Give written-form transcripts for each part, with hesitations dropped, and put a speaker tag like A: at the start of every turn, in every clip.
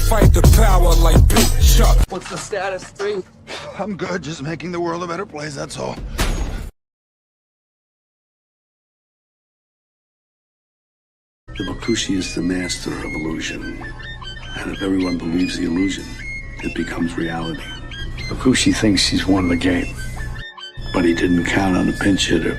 A: fight the power like Big Chuck.
B: What's the status, 3?
C: I'm good, just making the world a better place, that's all.
D: The Bakushi is the master of illusion. And if everyone believes the illusion, it becomes reality. Bakushi thinks he's won the game, but he didn't count on a pinch hitter.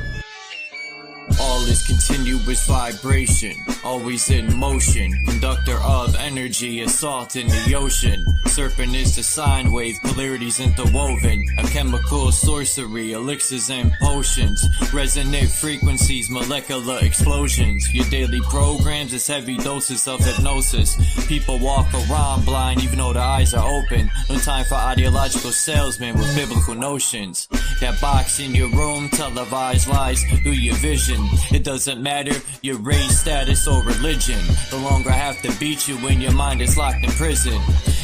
E: All is continuous vibration, always in motion. Conductor of energy, a salt in the ocean. Serpent is the sine wave, polarities interwoven. A chemical sorcery, elixirs and potions. Resonant frequencies, molecular explosions. Your daily programs is heavy doses of hypnosis. People walk around blind even though their eyes are open. No time for ideological salesmen with biblical notions. That box in your room, televised lies through your vision. It doesn't matter your race, status, or religion. No longer have to beat you when your mind is locked in prison.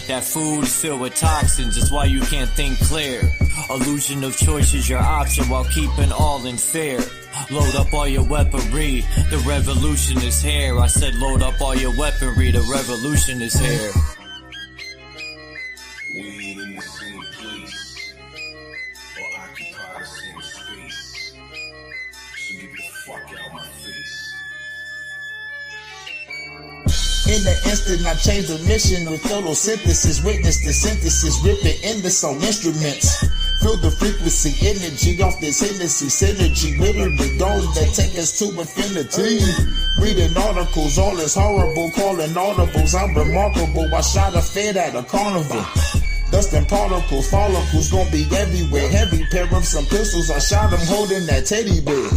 E: That food is filled with toxins, it's why you can't think clear. Illusion of choice is your option while keeping all in fear. Load up all your weaponry, the revolution is here. I said load up all your weaponry, the revolution is here.
F: We ain't in the same place, or occupy the same space. So get the fuck out my face.
G: In the instant, I changed the mission with photosynthesis. Witness the synthesis, ripping endless on instruments. Feel the frequency, energy off this Hennessy synergy. Literally those that take us to infinity. Reading articles, all is horrible, calling audibles. I'm remarkable, I shot a fed at a carnival. Dust and particles, follicles gon' be everywhere. Heavy pair of some pistols, I shot them holding that teddy bear.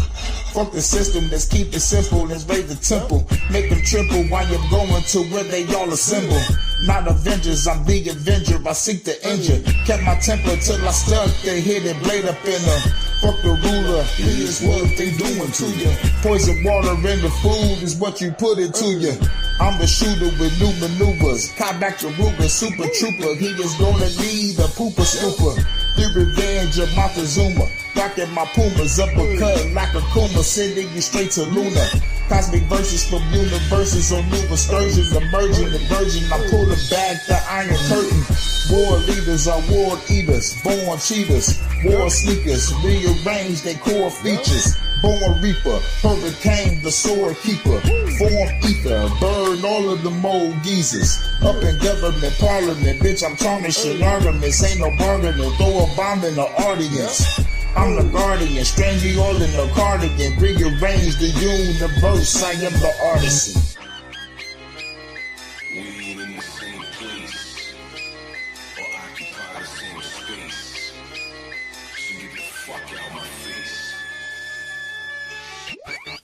G: Fuck the system, let's keep it simple, let's raise the temple. Make them triple while you're going to where they all assemble. Not Avengers, I'm the Avenger, I seek the injured. Kept my temper till I stuck the hidden blade up in them. Fuck the ruler, here's what they doing to you. Poison water in the food is what you put into you. I'm the shooter with new maneuvers. Caught back to Ruger, super trooper. He is gonna need a pooper scooper. The revenge of Montezuma. Rocking my Pumas, uppercut like a Kuma, sending you straight to Luna. Cosmic verses from universes on new excursions, emerging the virgin. I pull back the iron curtain. War leaders are war eaters, born cheaters, war sneakers, rearrange their core features. Born reaper, hurricane, the sword keeper. Form ether, burn all of the mold geezers. Up in government, parliament, bitch, I'm tarnishing arguments. Ain't no bargaining, throw a bomb in the audience. I'm the guardian, strand you all in the cardigan. Rearrange the universe, I am the artisan.
F: We ain't in the same place, or occupy the same space. So get the fuck out my face.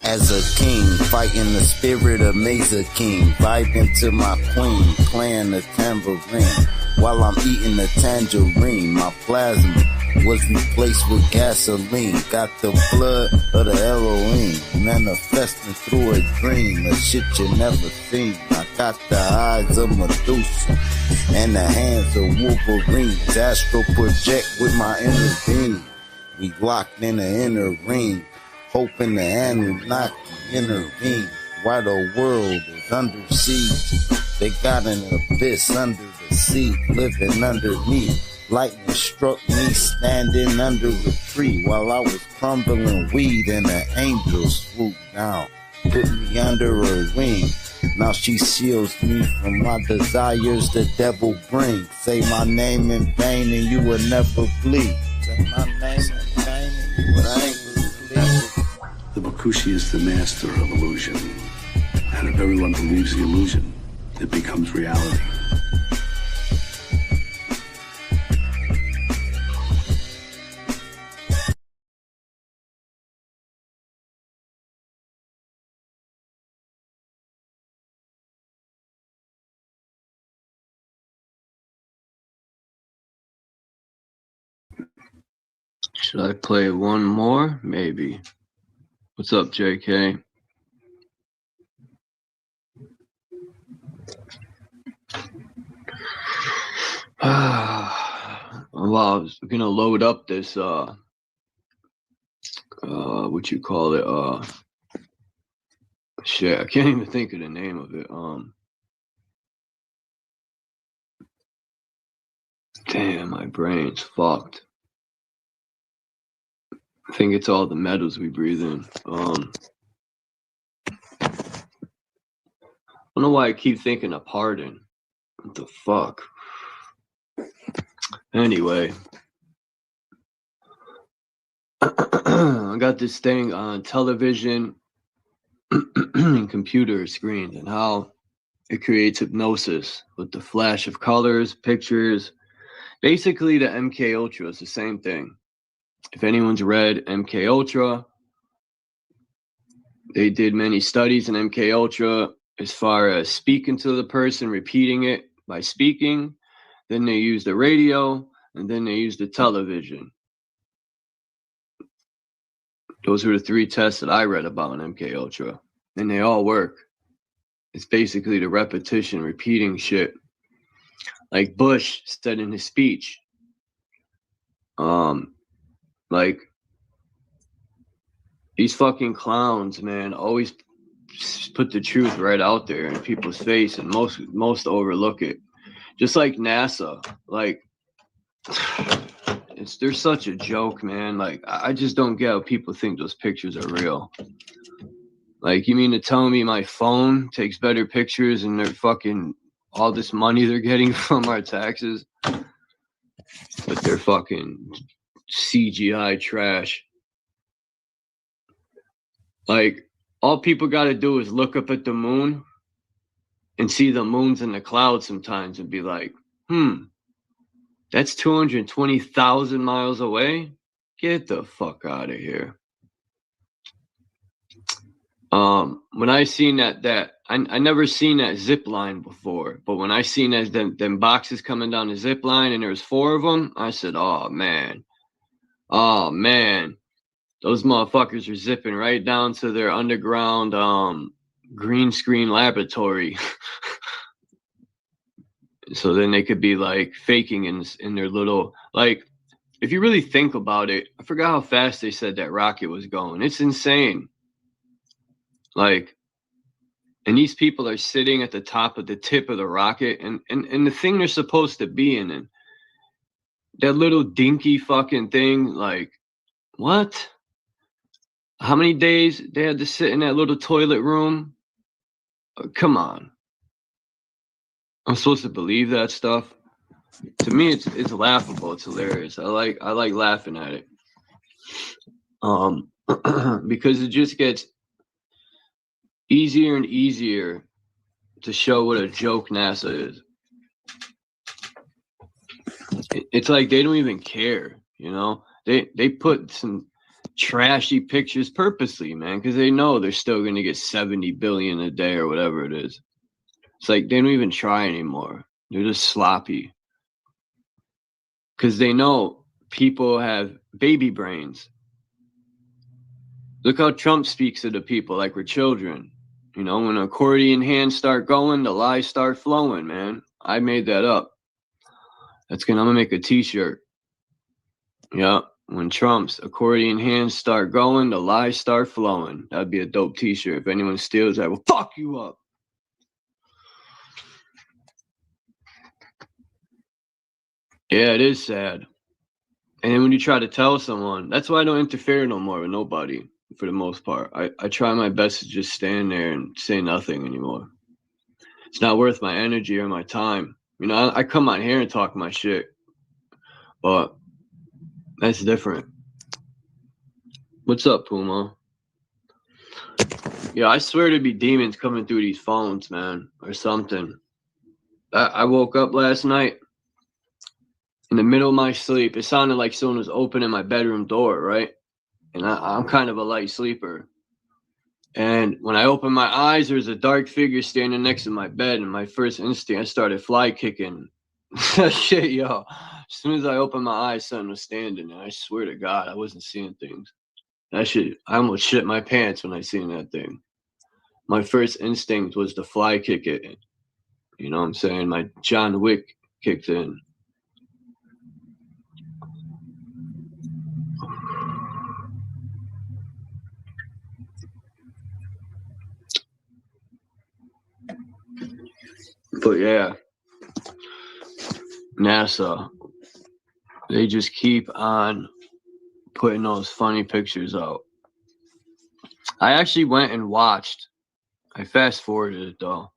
H: As a king, fighting the spirit of Mesa King, vibing to my queen, playing the tambourine, while I'm eating the tangerine. My plasma was replaced with gasoline, got the blood of the Elohim, manifesting through a dream, a shit you never seen. I got the eyes of Medusa, and the hands of Wolverine, astral project with my inner being. We locked in the inner ring, hoping the Anunnaki intervene. While the world is under siege, they got an abyss under the sea, living underneath. Lightning struck me standing under a tree while I was crumbling weed, and an angel swooped down, put me under her wing. Now she shields me from my desires the devil brings. Say my name in vain and you will never bleed. Say my name in vain and you will never bleed.
D: The Bakushi is the master of illusion. And if everyone believes the illusion, it becomes reality.
I: Should I play one more? Maybe. What's up, JK? Well, I was gonna load up this what you call it, shit, I can't even think of the name of it. Damn, my brain's fucked. I think it's all the metals we breathe in. I don't know why I keep thinking of pardon. What the fuck? Anyway. I got this thing on television and computer screens and how it creates hypnosis with the flash of colors, pictures. Basically, the MK Ultra is the same thing. If anyone's read MK Ultra, they did many studies in MK Ultra as far as speaking to the person, repeating it by speaking. Then they use the radio, and then they use the television. Those were the 3 tests that I read about in MK Ultra, and they all work. It's basically the repetition, repeating shit. Like Bush said in his speech, like, these fucking clowns, man, always put the truth right out there in people's face, and most overlook it. Just like NASA, like, they're such a joke, man. Like, I just don't get how people think those pictures are real. Like, you mean to tell me my phone takes better pictures and they're fucking all this money they're getting from our taxes, but they're fucking CGI trash. Like, all people got to do is look up at the moon and see the moons in the clouds sometimes and be like, that's 220,000 miles away? Get the fuck out of here. When I seen that I never seen that zip line before, but when I seen that them boxes coming down the zip line and there was 4 of them, I said, oh man, those motherfuckers are zipping right down to their underground green screen laboratory. So then they could be like faking in their little, like, if you really think about it, I forgot how fast they said that rocket was going. It's insane. Like, and these people are sitting at the top of the tip of the rocket, and the thing they're supposed to be in, and that little dinky fucking thing, like, what? How many days they had to sit in that little toilet room? Come on. I'm supposed to believe that stuff? To me, it's laughable. It's hilarious. I like laughing at it. Because it just gets easier and easier to show what a joke NASA is. It's like they don't even care, you know? They put some trashy pictures purposely, man, because they know they're still going to get 70 billion a day or whatever it is. It's like they don't even try anymore. They're just sloppy. Because they know people have baby brains. Look how Trump speaks to the people like we're children. You know, when accordion hands start going, the lies start flowing, man. I made that up. I'm gonna make a t-shirt. Yeah. When Trump's accordion hands start going, the lies start flowing. That'd be a dope t-shirt. If anyone steals that, will fuck you up. Yeah, it is sad. And then when you try to tell someone, that's why I don't interfere no more with nobody, for the most part. I try my best to just stand there and say nothing anymore. It's not worth my energy or my time. You know, I come on here and talk my shit, but that's different. What's up, Puma? Yeah, I swear there'd be demons coming through these phones, man, or something. I woke up last night. In the middle of my sleep, it sounded like someone was opening my bedroom door, right? And I'm kind of a light sleeper. And when I opened my eyes, there was a dark figure standing next to my bed. And my first instinct, I started fly kicking. Shit, yo. As soon as I opened my eyes, something was standing there. I swear to God, I wasn't seeing things. That shit, I almost shit my pants when I seen that thing. My first instinct was to fly kick it. You know what I'm saying? My John Wick kicked in. But yeah, NASA, They just keep on putting those funny pictures out. I actually went and watched. I fast forwarded it though.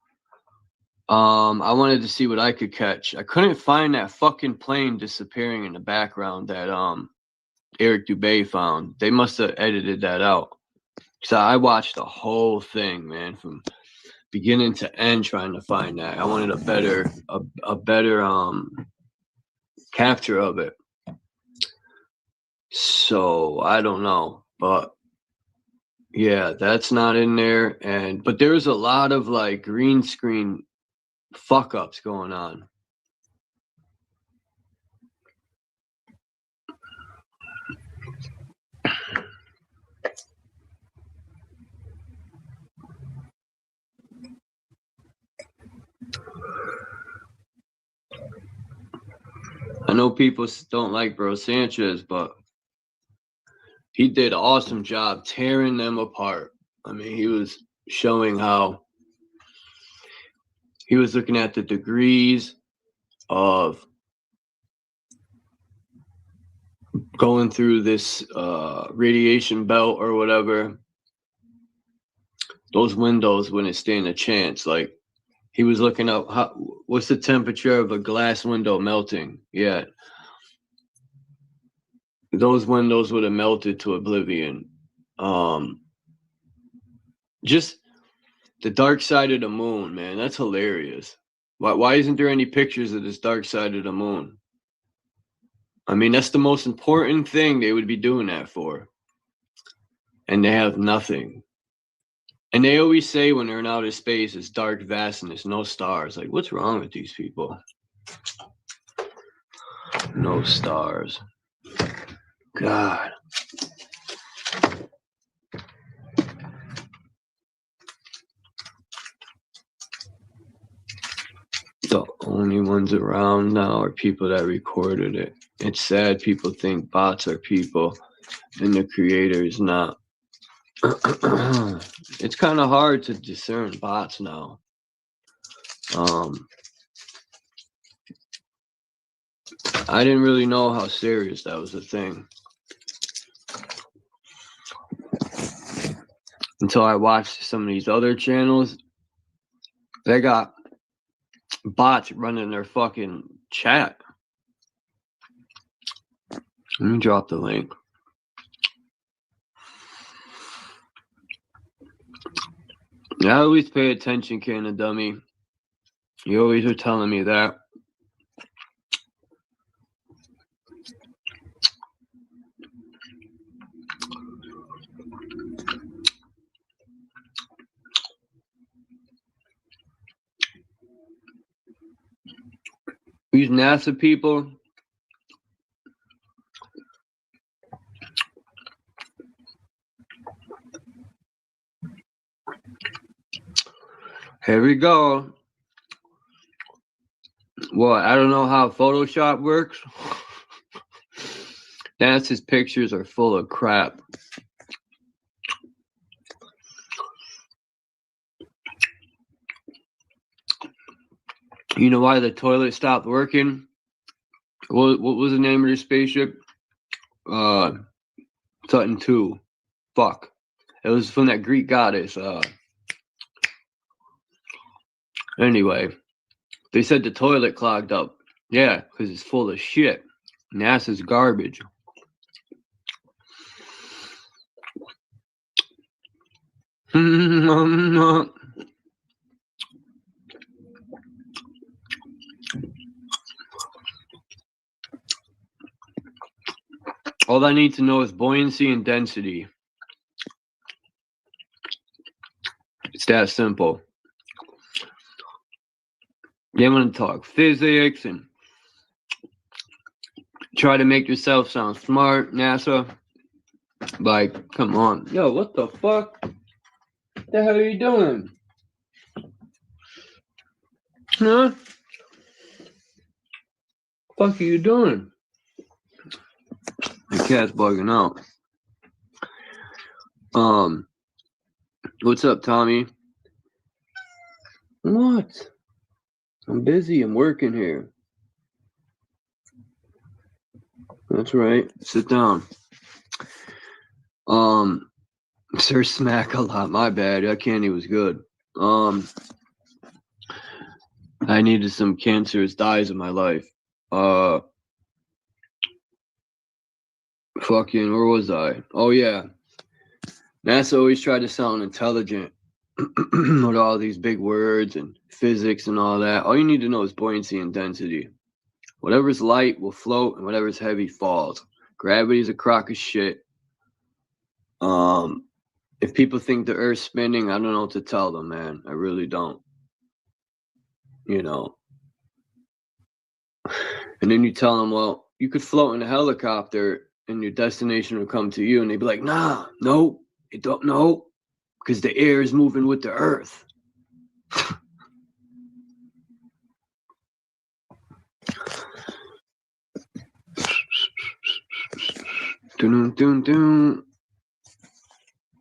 I: I wanted to see what I could catch. I couldn't find that fucking plane disappearing in the background that Eric Dubé found. They must have edited that out. So I watched the whole thing, man, from beginning to end, trying to find that. I wanted a better capture of it. So I don't know, but yeah, that's not in there. But there's a lot of like green screen fuck ups going on. I know people don't like Bro Sanchez, but he did an awesome job tearing them apart. I mean, he was showing how he was looking at the degrees of going through this radiation belt or whatever. Those windows wouldn't stand a chance. Like, he was looking up, what's the temperature of a glass window melting? Yeah. Those windows would have melted to oblivion. Just the dark side of the moon, man. That's hilarious. Why isn't there any pictures of this dark side of the moon? I mean, that's the most important thing they would be doing that for. And they have nothing. And they always say when they're in outer space, it's dark vastness, no stars. Like, what's wrong with these people? No stars. God. The only ones around now are people that recorded it. It's sad people think bots are people and the creator is not. It's kind of hard to discern bots now. I didn't really know how serious that was a thing until I watched some of these other channels. They got bots running their fucking chat. Let me drop the link. I always pay attention, Canna Dummy. You always are telling me that. These NASA people, here we go. Well, I don't know how Photoshop works. NASA's pictures are full of crap. You know why the toilet stopped working? What was the name of the spaceship? Sutton 2. Fuck. It was from that Greek goddess. Anyway, they said the toilet clogged up. Yeah, because it's full of shit. NASA's garbage. All I need to know is buoyancy and density. It's that simple. They want to talk physics and try to make yourself sound smart, NASA. Like, come on. Yo, what the fuck? What the hell are you doing? Huh? What the fuck are you doing? The cat's bugging out. What's up, Tommy? What? I'm busy. I'm working here. That's right. Sit down. Sir Smack a lot. My bad. That candy was good. I needed some cancerous dyes in my life. Fucking, where was I? Oh yeah. NASA always tried to sound intelligent with all these big words and physics and all that. All you need to know is buoyancy and density. Whatever's light will float, and whatever's heavy falls. Gravity's a crock of shit. If people think the Earth's spinning, I don't know what to tell them, man. I really don't. You know. And then you tell them, well, you could float in a helicopter and your destination will come to you, and they'd be like, nah, no, you don't know, because the air is moving with the Earth. Dun, dun, dun.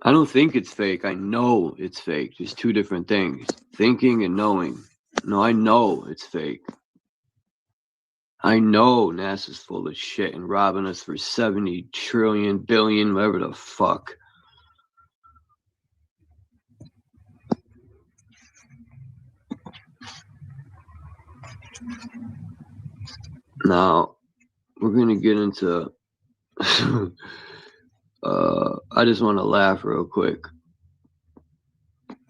I: I don't think it's fake. I know it's fake. There's two different things. Thinking and knowing. No, I know it's fake. I know NASA's full of shit and robbing us for 70 trillion, billion, whatever the fuck. Now, we're going to get into... I just want to laugh real quick.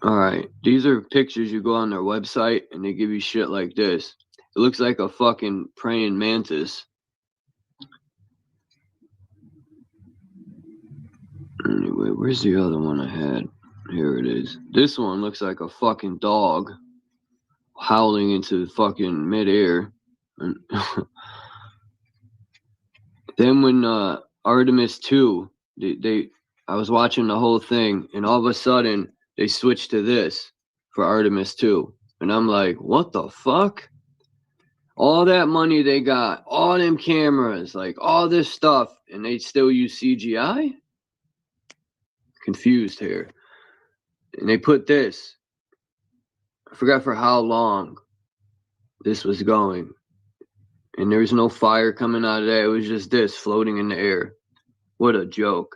I: All right. These are pictures. You go on their website and they give you shit like this. It looks like a fucking praying mantis. Anyway, where's the other one I had? Here it is. This one looks like a fucking dog howling into fucking midair. Then when Artemis 2, I was watching the whole thing, and all of a sudden they switched to this for Artemis 2. And I'm like, what the fuck? All that money they got, all them cameras, like all this stuff, and they still use CGI? Confused here. And they put this. I forgot for how long this was going. And there was no fire coming out of that. It was just this floating in the air. What a joke.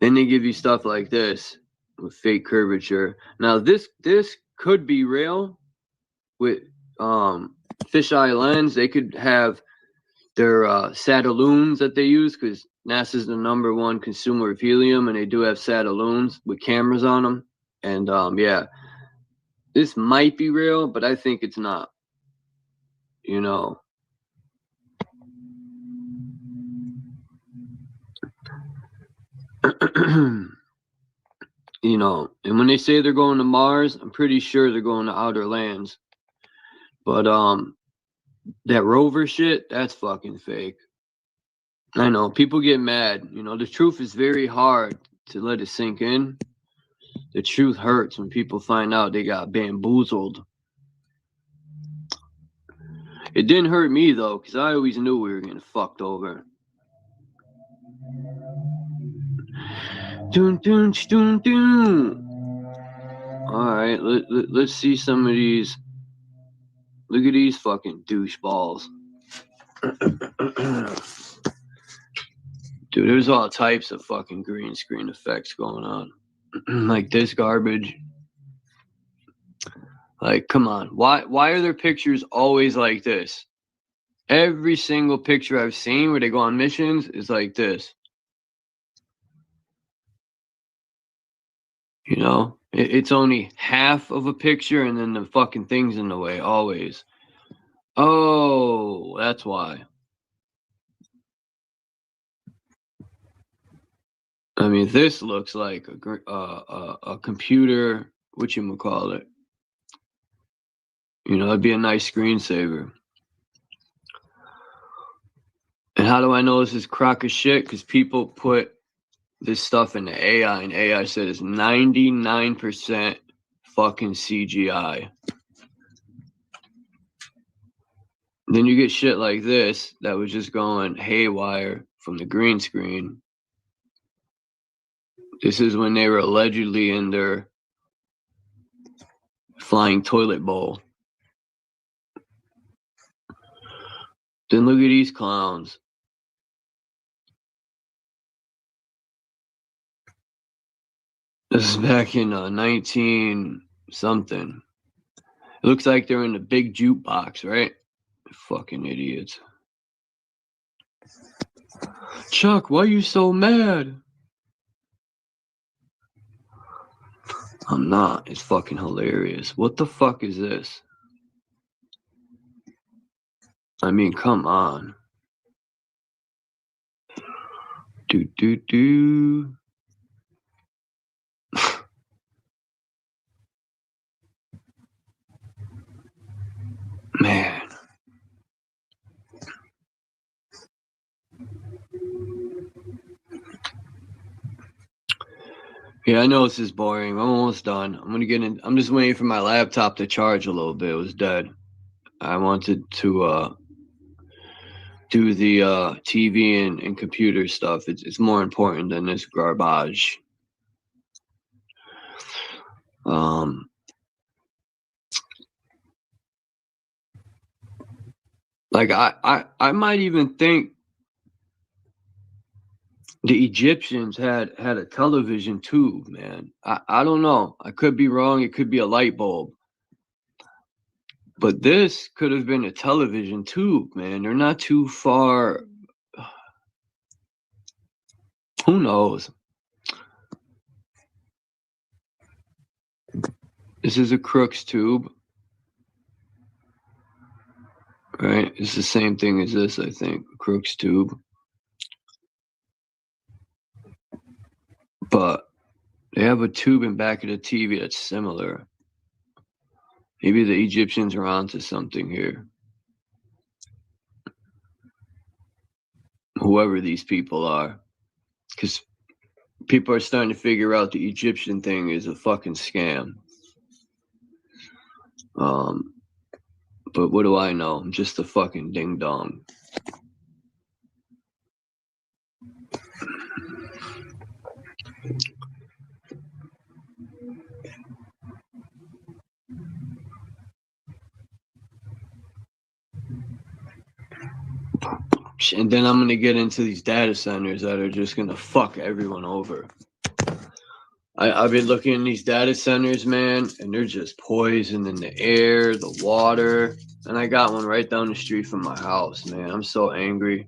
I: Then they give you stuff like this with fake curvature. Now this could be real with fisheye lens. They could have their satelloons that they use, because NASA's the #1 consumer of helium, and they do have satelloons with cameras on them. And yeah, this might be real, but I think it's not. You know. You know, and when they say they're going to Mars, I'm pretty sure they're going to outer lands. But that rover shit, that's fucking fake. I know, people get mad. You know, the truth is very hard to let it sink in. The truth hurts when people find out they got bamboozled. It didn't hurt me, though, because I always knew we were getting fucked over. Dun, dun, dun, dun. Alright, let's see some of these. Look at these fucking doucheballs. Dude, there's all types of fucking green screen effects going on. Like this garbage. Like, come on. Why are their pictures always like this? Every single picture I've seen where they go on missions is like this. You know, it's only half of a picture and then the fucking thing's in the way, always. Oh, that's why. I mean, this looks like a computer, whatchamacallit. You know, it'd be a nice screensaver. And how do I know this is crock of shit? Because people put this stuff into AI, and AI said it's 99% fucking CGI. Then you get shit like this that was just going haywire from the green screen. This is when they were allegedly in their flying toilet bowl. Then look at these clowns. This is back in 19 something. It looks like they're in the big jukebox, right? Fucking idiots. Chuck, why are you so mad? I'm not. It's fucking hilarious. What the fuck is this? I mean, come on. Do. Man. Yeah, I know this is boring. I'm almost done. I'm gonna get in. I'm just waiting for my laptop to charge a little bit. It was dead. I wanted to do the TV and computer stuff. It's more important than this garbage. Like I might even think the Egyptians had a television tube, man. I don't know. I could be wrong. It could be a light bulb. But this could have been a television tube, man. They're not too far. Who knows? This is a Crook's tube. Right? It's the same thing as this, I think. Crook's tube. But they have a tube in back of the TV that's similar. Maybe the Egyptians are onto something here. Whoever these people are. Because people are starting to figure out the Egyptian thing is a fucking scam. But what do I know? I'm just a fucking ding-dong. And then I'm going to get into these data centers that are just going to fuck everyone over. I've been looking at these data centers, man, and they're just poison in the air, the water. And I got one right down the street from my house, man. I'm so angry.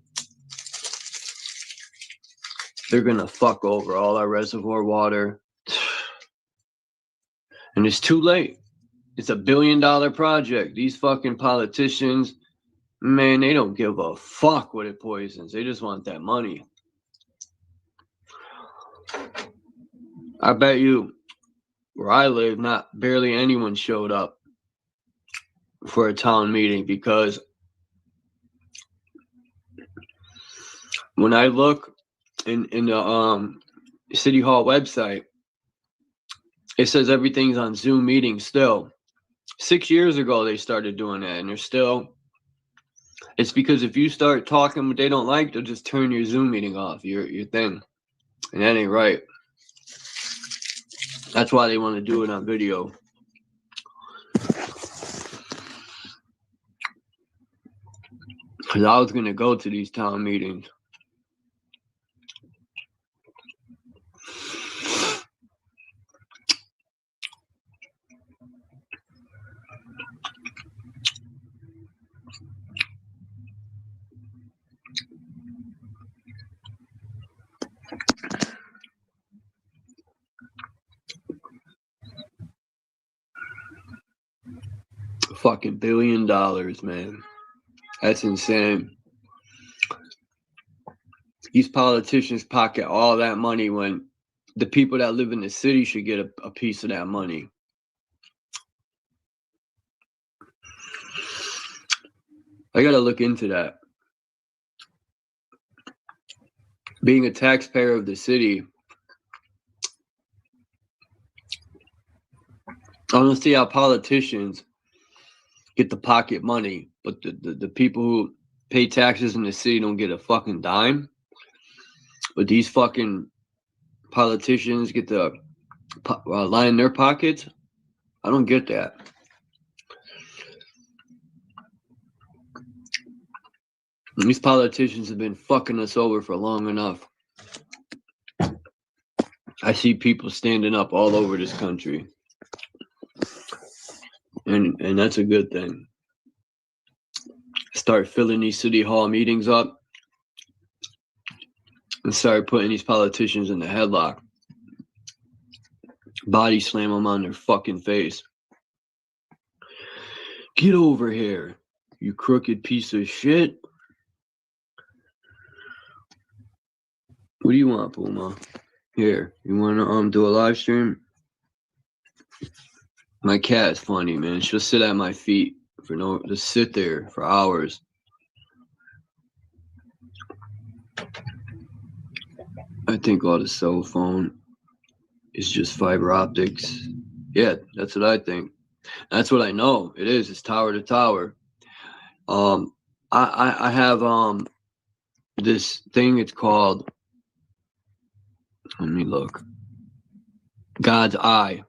I: They're going to fuck over all our reservoir water. And it's too late. It's $1 billion project. These fucking politicians, man, they don't give a fuck what it poisons. They just want that money. I bet you where I live, barely anyone showed up for a town meeting, because when I look in the City Hall website, it says everything's on Zoom meetings still. 6 years ago, they started doing that, and they're still. It's because if you start talking what they don't like, they'll just turn your Zoom meeting off, your thing. And that ain't right. That's why they want to do it on video. Because I was going to go to these town meetings. Fucking $1 billion, man. That's insane. These politicians pocket all that money when the people that live in the city should get a piece of that money. I gotta look into that. Being a taxpayer of the city, I don't see how politicians get the pocket money, but the people who pay taxes in the city don't get a fucking dime. But these fucking politicians get the line in their pockets. I don't get that. These politicians have been fucking us over for long enough. I see people standing up all over this country. And that's a good thing. Start filling these city hall meetings up and start putting these politicians in the headlock. Body slam them on their fucking face. Get over here, you crooked piece of shit. What do you want, Puma? Here, you want to do a live stream? My cat's funny, man. She'll sit at my feet for just sit there for hours. I think all the cell phone is just fiber optics. Yeah, that's what I think. That's what I know. It is. It's tower to tower. I have this thing. It's called. Let me look. God's Eye.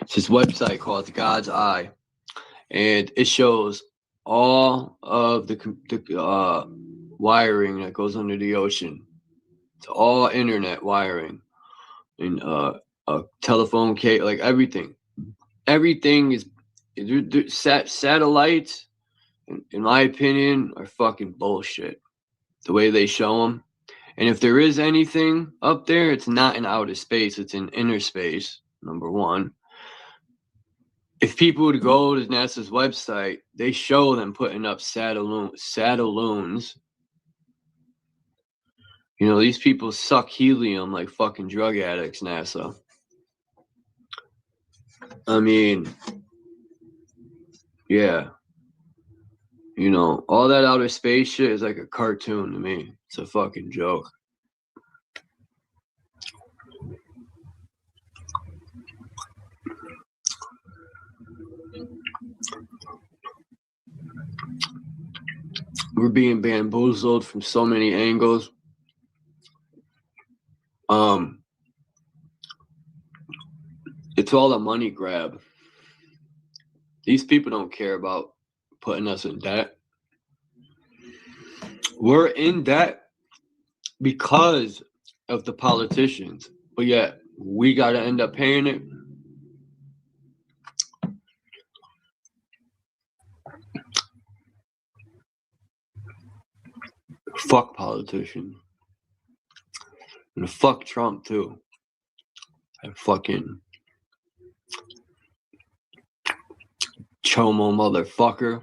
I: It's this website called God's Eye, and it shows all of the wiring that goes under the ocean. It's all internet wiring and a telephone cable, like everything. Everything is satellites. In my opinion, are fucking bullshit. The way they show them. And if there is anything up there, it's not in outer space. It's in inner space, number one. If people would go to NASA's website, they show them putting up satelloons. You know, these people suck helium like fucking drug addicts, NASA. I mean, yeah. You know, all that outer space shit is like a cartoon to me. It's a fucking joke. We're being bamboozled from so many angles. It's all a money grab. These people don't care about putting us in debt. We're in debt because of the politicians, but yet we got to end up paying it. Fuck politicians. And fuck Trump too. That fucking chomo motherfucker.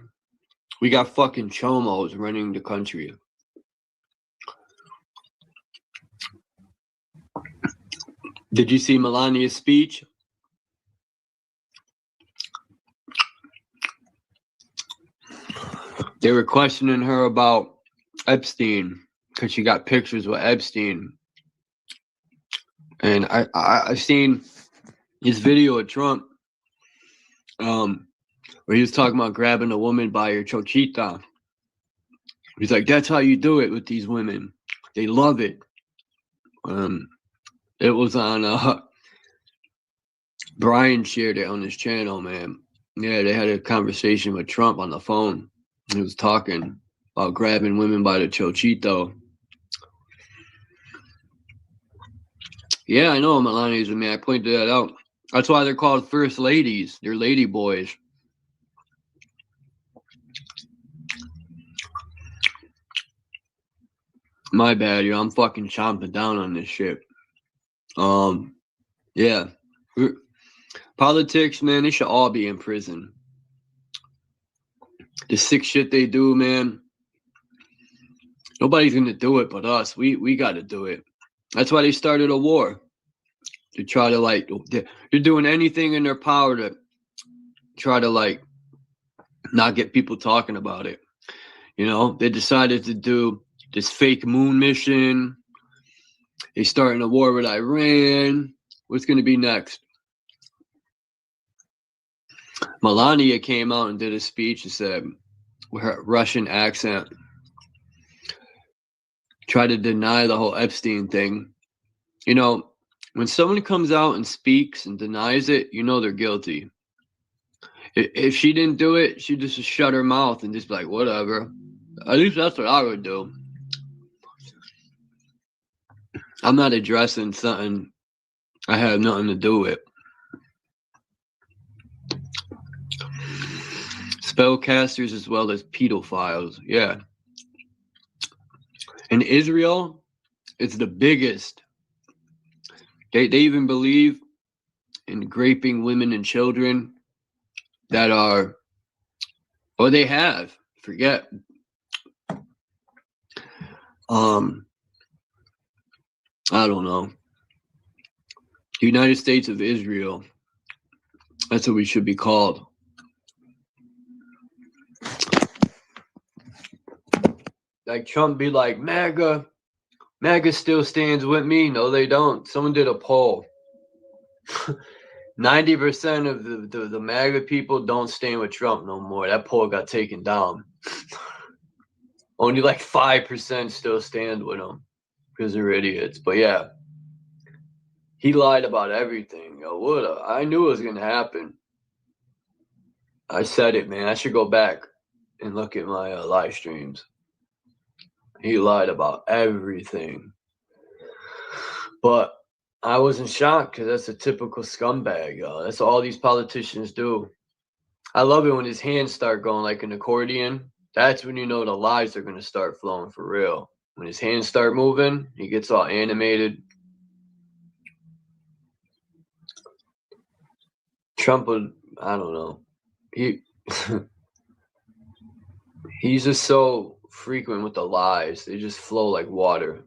I: We got fucking chomos running the country. Did you see Melania's speech? They were questioning her about Epstein because she got pictures with Epstein. And I seen his video of Trump where he was talking about grabbing a woman by her chochita. He's like, that's how you do it with these women. They love it. It was on Brian shared it on his channel, man. Yeah, they had a conversation with Trump on the phone. He was talking about grabbing women by the chochito. Yeah, I know Melania's with me. I pointed that out. That's why they're called first ladies. They're lady boys. My bad, yo. I'm fucking chomping down on this shit. Yeah. Politics, man, they should all be in prison. The sick shit they do, man. Nobody's gonna do it but us. We gotta do it. That's why they started a war. To try to, like, they're doing anything in their power to try to, like, not get people talking about it. You know, they decided to do this fake moon mission. They starting a war with Iran. What's going to be next? Melania came out and did a speech and said, with her Russian accent, try to deny the whole Epstein thing. You know, when someone comes out and speaks and denies it, you know they're guilty. If she didn't do it, she'd just shut her mouth and just be like, whatever. At least that's what I would do. I'm not addressing something I have nothing to do with. Spellcasters as well as pedophiles. Yeah. In Israel, it's the biggest. They even believe in raping women and children that are, or they have, forget. I don't know. United States of Israel. That's what we should be called. Like Trump be like, MAGA still stands with me. No, they don't. Someone did a poll. 90% of the MAGA people don't stand with Trump no more. That poll got taken down. Only like 5% still stand with him because they're idiots. But yeah, he lied about everything. Yo, I knew it was going to happen. I said it, man. I should go back and look at my live streams. He lied about everything. But I wasn't shocked because that's a typical scumbag. That's all these politicians do. I love it when his hands start going like an accordion. That's when you know the lies are going to start flowing for real. When his hands start moving, he gets all animated. Trump would, I don't know. He's just so frequent with the lies. They just flow like water.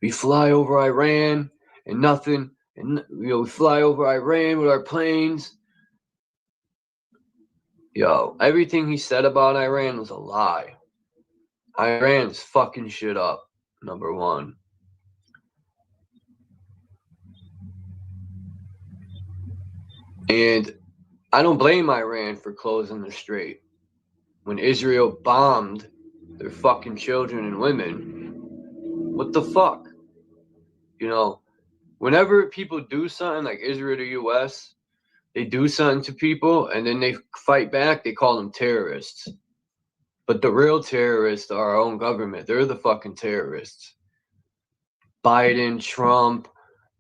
I: We fly over Iran and nothing. And we fly over Iran with our planes. Yo, everything he said about Iran was a lie. Iran's fucking shit up, number one. And I don't blame Iran for closing the strait. When Israel bombed their fucking children and women, what the fuck? You know, whenever people do something like Israel to US, they do something to people and then they fight back, they call them terrorists. But the real terrorists are our own government. They're the fucking terrorists. Biden, Trump,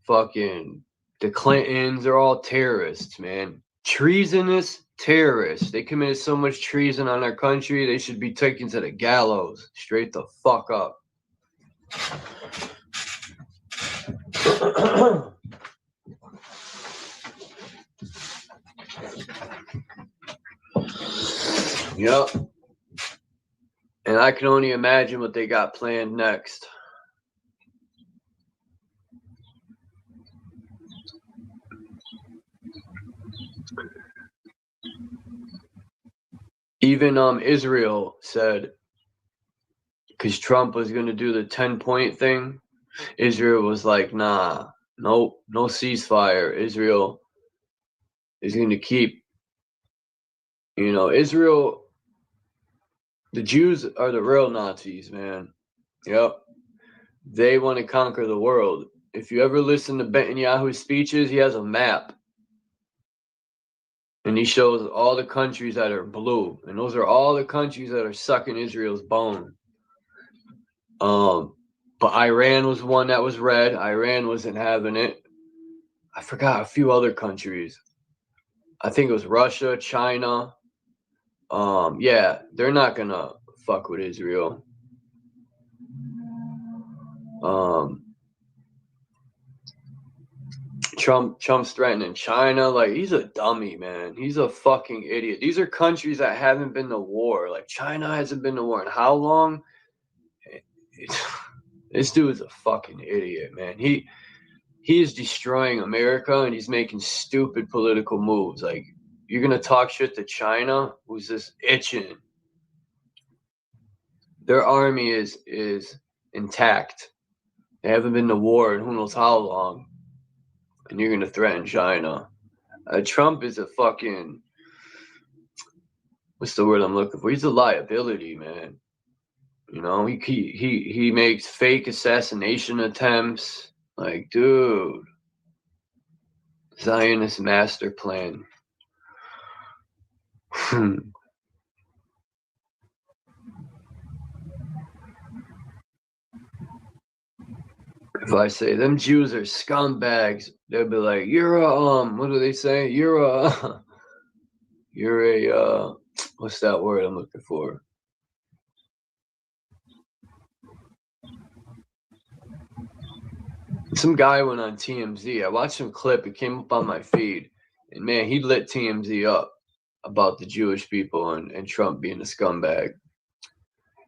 I: fucking the Clintons, they're all terrorists, man. Treasonous terrorists. They committed so much treason on our country, they should be taken to the gallows. Straight the fuck up. Yep. And I can only imagine what they got planned next. Even Israel said, because Trump was going to do the 10-point thing, Israel was like, nah, no ceasefire. Israel is going to keep, Israel, the Jews are the real Nazis, man. Yep. They want to conquer the world. If you ever listen to Netanyahu's speeches, he has a map. And he shows all the countries that are blue. And those are all the countries that are sucking Israel's bone. But Iran was one that was red. Iran wasn't having it. I forgot a few other countries. I think it was Russia, China. Yeah, they're not going to fuck with Israel. Trump's threatening China. Like, he's a dummy, man. He's a fucking idiot. These are countries that haven't been to war. Like, China hasn't been to war in how long? This dude's a fucking idiot, man. He is destroying America, and he's making stupid political moves. Like, you're going to talk shit to China, who's just itching. Their army is intact. They haven't been to war in who knows how long. And you're going to threaten China. Trump is a fucking, what's the word I'm looking for? He's a liability, man. He makes fake assassination attempts. Like, dude. Zionist master plan. If I say them Jews are scumbags, they'll be like, "You're a what do they say? You're a what's that word I'm looking for?" Some guy went on TMZ. I watched some clip. It came up on my feed, and man, he lit TMZ up about the Jewish people and Trump being a scumbag.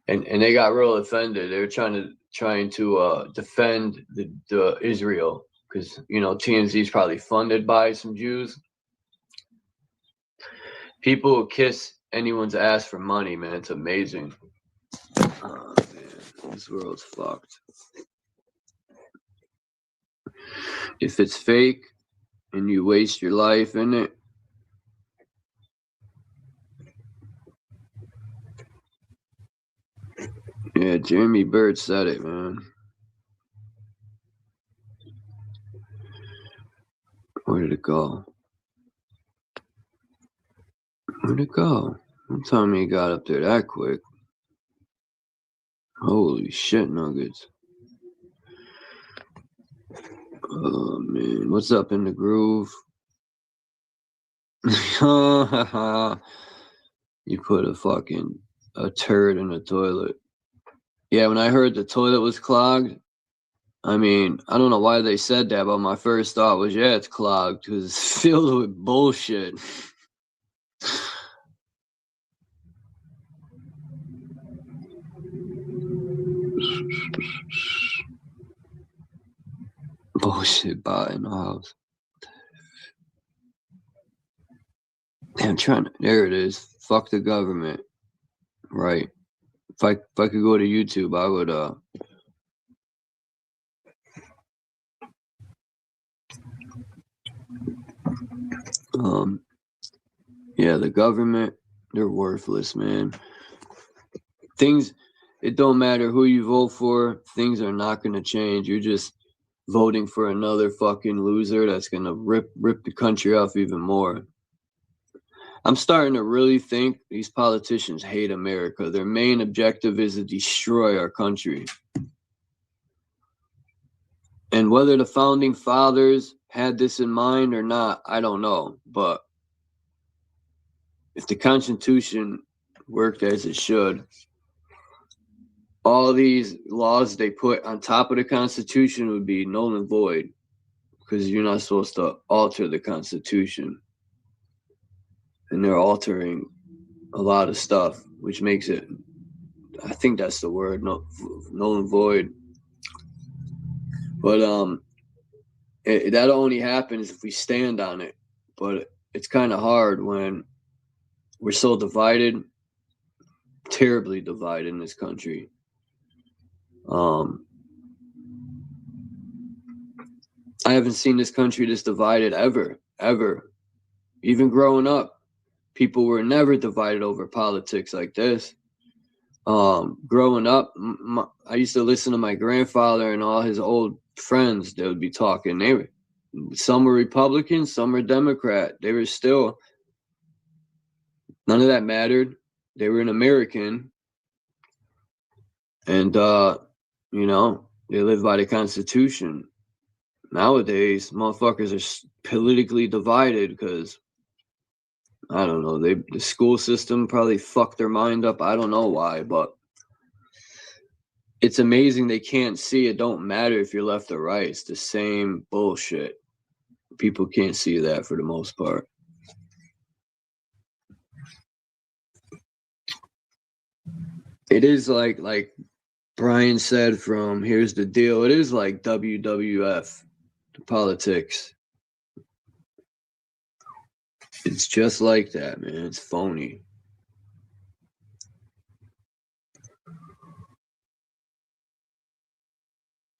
I: And they got real offended. They were trying to defend the Israel because, you know, TMZ is probably funded by some Jews. People will kiss anyone's ass for money, man. It's amazing. Oh, man, this world's fucked. If it's fake and you waste your life in it, yeah, Jeremy Bird said it, man. Where did it go? Where'd it go? Don't tell me it got up there that quick. Holy shit nuggets. Oh, man. What's up in the groove? You put a turd in the toilet. Yeah, when I heard the toilet was clogged, I mean, I don't know why they said that, but my first thought was, yeah, it's clogged because it's filled with bullshit. Bullshit bot in the house. I'm trying to, there it is. Fuck the government. Right. If I could go to YouTube, I would yeah, the government, they're worthless, man. Things, it don't matter who you vote for, things are not gonna change. You're just voting for another fucking loser that's gonna rip the country off even more. I'm starting to really think these politicians hate America. Their main objective is to destroy our country. And whether the founding fathers had this in mind or not, I don't know. But if the Constitution worked as it should, all these laws they put on top of the Constitution would be null and void because you're not supposed to alter the Constitution. And they're altering a lot of stuff, which makes it, I think that's the word, null and void. But that only happens if we stand on it. But it's kind of hard when we're so divided, terribly divided in this country. I haven't seen this country this divided ever. Even growing up, people were never divided over politics like this. Growing up, I used to listen to my grandfather and all his old friends. They would be talking. Some were Republican, some were Democrat. They were still, none of that mattered. They were an American. And, you know, they live by the Constitution. Nowadays, motherfuckers are politically divided because, I don't know, the school system probably fucked their mind up. I don't know why, but it's amazing they can't see it. Don't matter if you're left or right. It's the same bullshit. People can't see that for the most part. It is like Brian said from Here's the Deal. It is like WWF, the politics. It's just like that, man. It's phony.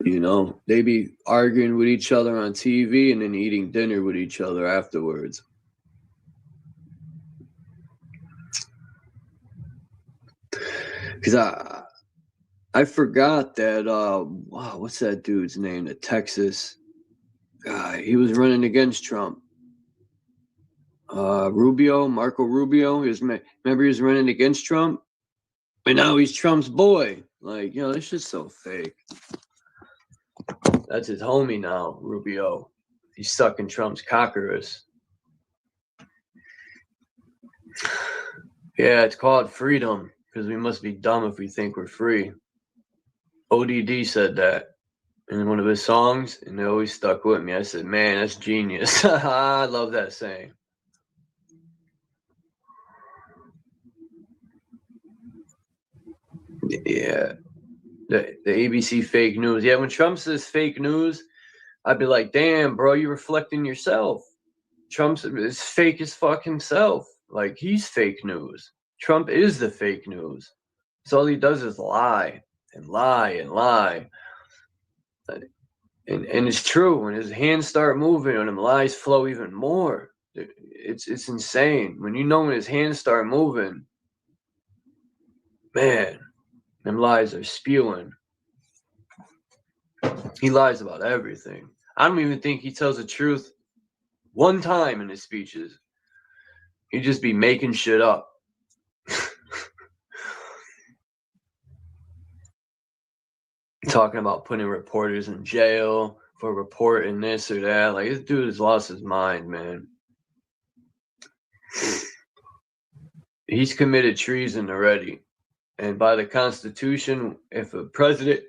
I: You know, they be arguing with each other on TV and then eating dinner with each other afterwards. Because I forgot that, wow, what's that dude's name? The Texas guy. He was running against Trump. Marco Rubio. Remember he was running against Trump? And now he's Trump's boy. Like, you know, this shit's so fake. That's his homie now, Rubio. He's sucking Trump's cockers. Yeah, it's called freedom because we must be dumb if we think we're free. ODD said that in one of his songs, and it always stuck with me. I said, man, that's genius. I love that saying. Yeah. The ABC fake news. Yeah, when Trump says fake news, I'd be like, damn, bro, you're reflecting yourself. Trump is fake as fuck himself. Like, he's fake news. Trump is the fake news. So all he does is lie and lie and lie. And it's true. When his hands start moving and them lies flow even more. It's insane. When you know when his hands start moving, man, them lies are spewing. He lies about everything. I don't even think he tells the truth one time in his speeches. He'd just be making shit up. Talking about putting reporters in jail for reporting this or that. Like, this dude has lost his mind, man. He's committed treason already. And by the Constitution, if a president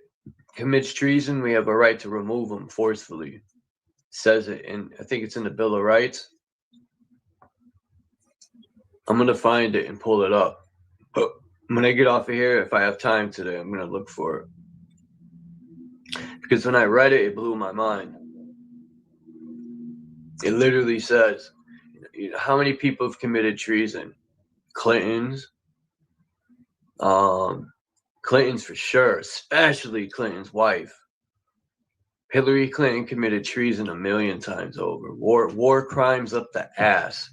I: commits treason, we have a right to remove him forcefully. It says it, and I think it's in the Bill of Rights. I'm going to find it and pull it up. But when I get off of here, if I have time today, I'm going to look for it. Because when I read it, it blew my mind. It literally says, you know, how many people have committed treason? Clintons. Clintons for sure, especially Clinton's wife. Hillary Clinton committed treason 1,000,000 times over. War crimes up the ass.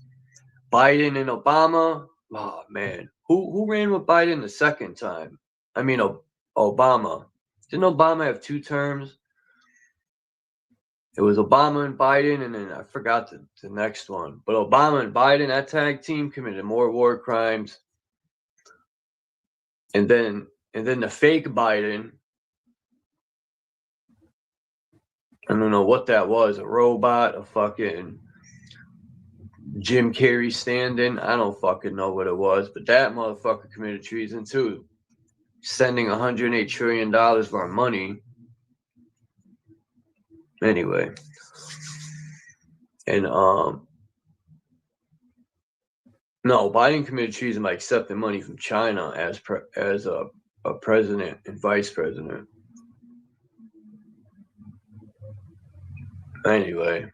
I: Biden and Obama, oh man. Who ran with Biden the second time? I mean, Obama. Didn't Obama have 2 terms? It was Obama and Biden, and then I forgot the next one. But Obama and Biden, that tag team, committed more war crimes. And then the fake Biden, I don't know what that was, a robot, a fucking Jim Carrey stand-in. I don't fucking know what it was, but that motherfucker committed treason too. Sending $108 trillion of our money. Anyway. And no, Biden committed treason by accepting money from China as a president and vice president. Anyway,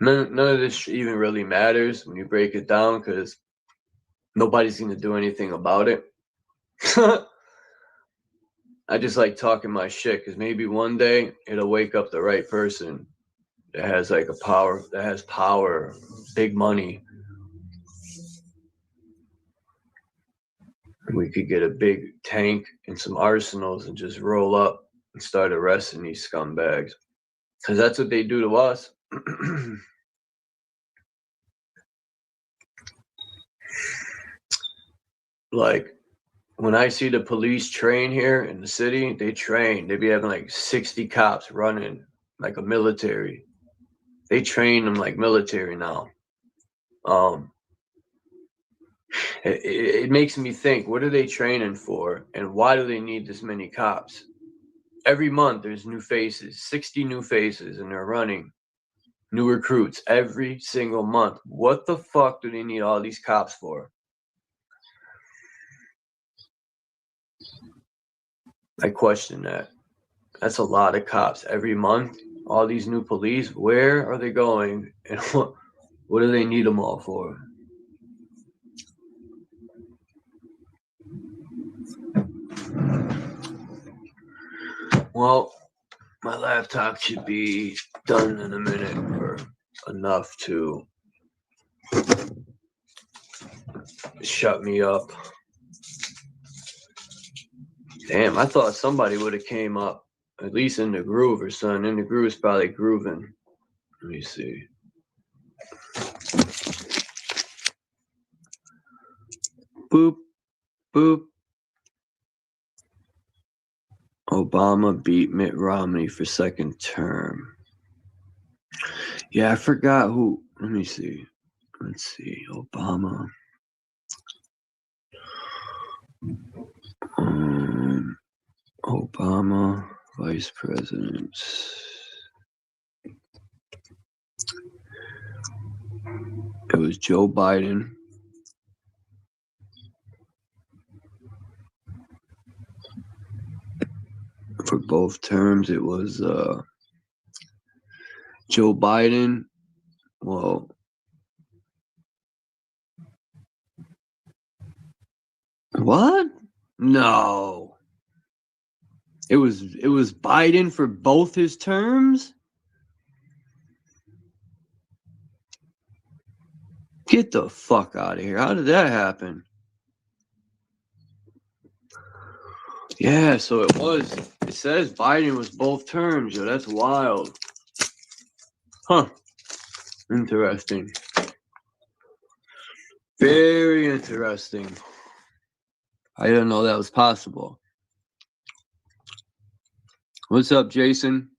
I: none of this even really matters when you break it down because nobody's going to do anything about it. I just like talking my shit because maybe one day it'll wake up the right person that has like power, big money. We could get a big tank and some arsenals and just roll up and start arresting these scumbags. Because that's what they do to us. Like, when I see the police train here in the city, they train. They be having like 60 cops running like a military. They train them like military now. It makes me think, what are they training for? And why do they need this many cops? Every month there's new faces, 60 new faces, and they're running new recruits every single month. What the fuck do they need all these cops for? I question that. That's a lot of cops every month. All these new police, where are they going? And what do they need them all for? Well, my laptop should be done in a minute or enough to shut me up. Damn, I thought somebody would have came up, at least in the groove or something. In the groove is probably grooving. Let me see. Boop, boop. Obama beat Mitt Romney for second term. Yeah, I forgot who. Let me see. Let's see. Obama. Obama, vice president. It was Joe Biden. For both terms, it was Joe Biden. Well, what? No. It was Biden for both his terms? Get the fuck out of here. How did that happen? Yeah, so it says Biden was both terms. Yo, that's wild. Huh. Interesting. Very interesting. I didn't know that was possible. What's up, Jason?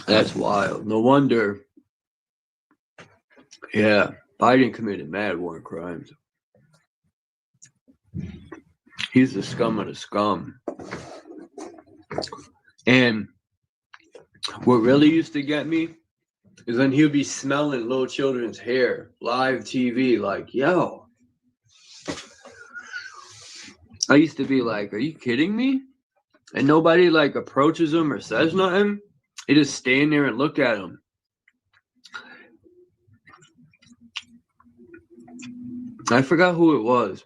I: That's wild. No wonder. Yeah, Biden committed mad war crimes. He's the scum of the scum. And what really used to get me is when he'll be smelling little children's hair, live TV, like, yo. I used to be like, are you kidding me? And nobody like approaches him or says nothing. They just stand there and look at him. I forgot who it was.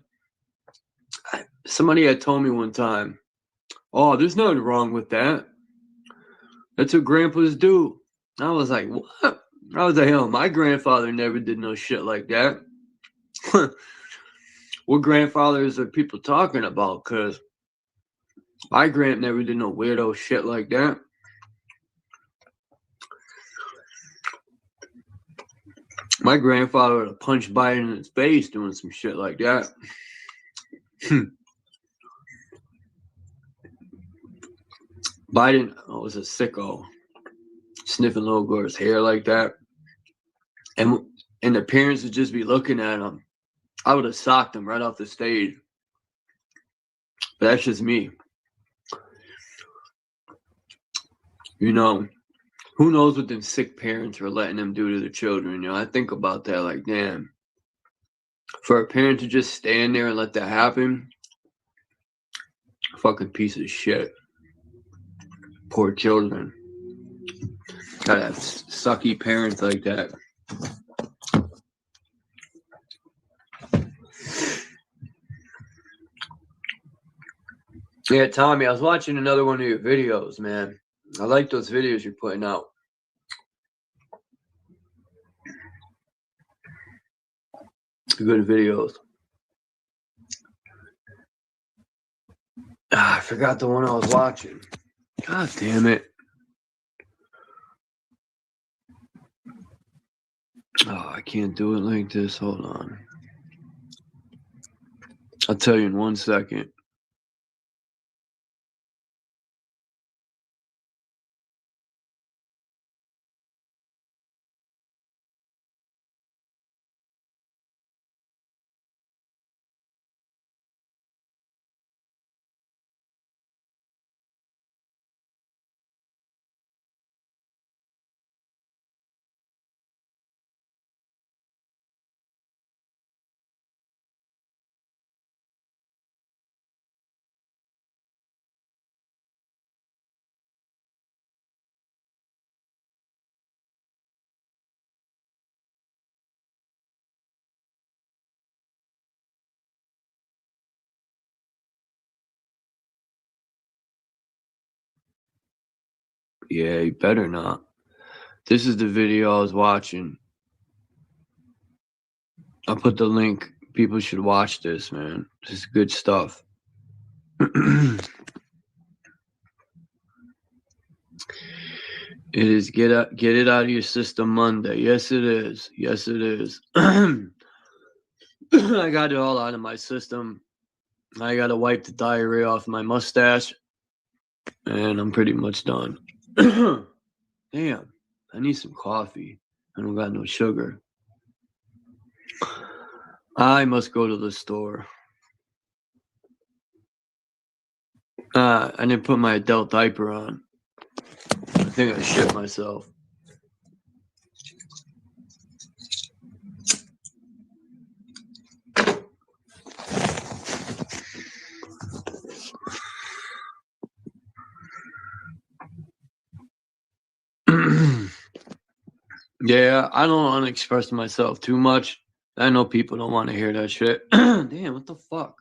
I: Somebody had told me one time, oh, there's nothing wrong with that. That's what grandpas do. I was like, what? I was like, hell, my grandfather never did no shit like that. What grandfathers are people talking about? Because my grand never did no weirdo shit like that. My grandfather would have punched Biden in his face doing some shit like that. Biden was a sicko, sniffing little girl's hair like that. And the parents would just be looking at him. I would have socked him right off the stage. But that's just me. You know, who knows what them sick parents were letting them do to their children? You know, I think about that like, damn. For a parent to just stand there and let that happen, fucking piece of shit. Poor children. Gotta have sucky parents like that. Yeah, Tommy, I was watching another one of your videos, man. I like those videos you're putting out. Good videos. I forgot the one I was watching. God damn it. Oh, I can't do it like this. Hold on. I'll tell you in 1 second. Yeah, you better not. This is the video I was watching. I'll put the link. People should watch this, man. This is good stuff. It is get it out of your system Monday. Yes, it is. Yes, it is. I got it all out of my system. I got to wipe the diarrhea off my mustache, and I'm pretty much done. Damn, I need some coffee. I don't got no sugar. I must go to the store. I didn't put my adult diaper on. I think I shit myself. Yeah, I don't want to express myself too much. I know people don't want to hear that shit. Damn, what the fuck?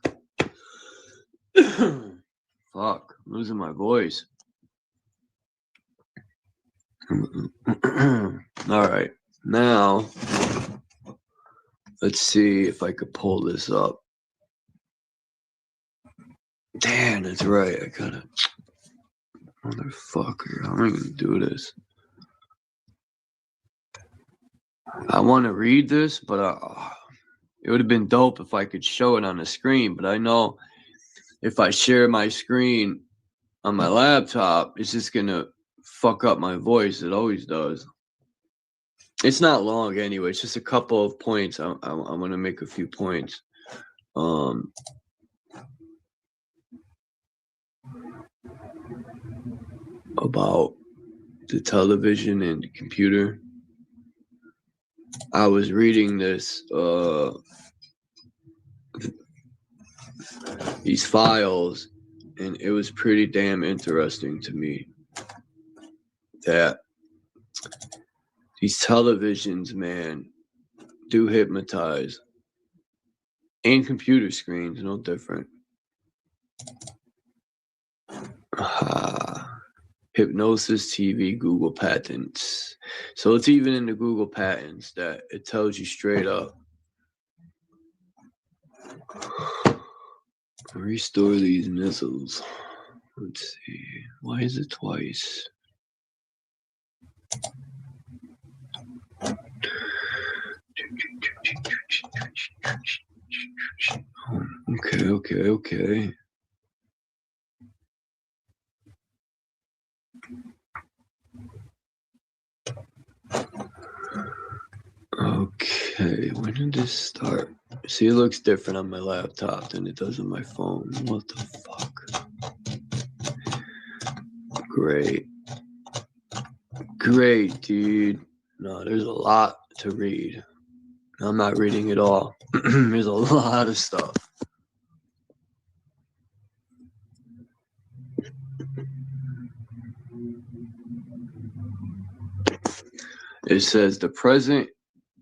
I: Fuck, I'm losing my voice. All right, now let's see if I could pull this up. Damn, that's right. I gotta. Motherfucker, I'm not gonna do this. I want to read this, but it would have been dope if I could show it on the screen. But I know if I share my screen on my laptop, it's just gonna fuck up my voice. It always does. It's not long anyway. It's just a couple of points. I want to make a few points. About the television and the computer. I was reading this these files, and it was pretty damn interesting to me that these televisions, man, do hypnotize. And computer screens, no different. Hypnosis TV Google patents. So it's even in the Google patents that it tells you straight up. Restore these missiles. Let's see. Why is it twice? Okay. Okay, when did this start? See, it looks different on my laptop than it does on my phone. What the fuck? Great, dude. No, there's a lot to read. I'm not reading it all. There's a lot of stuff. It says the present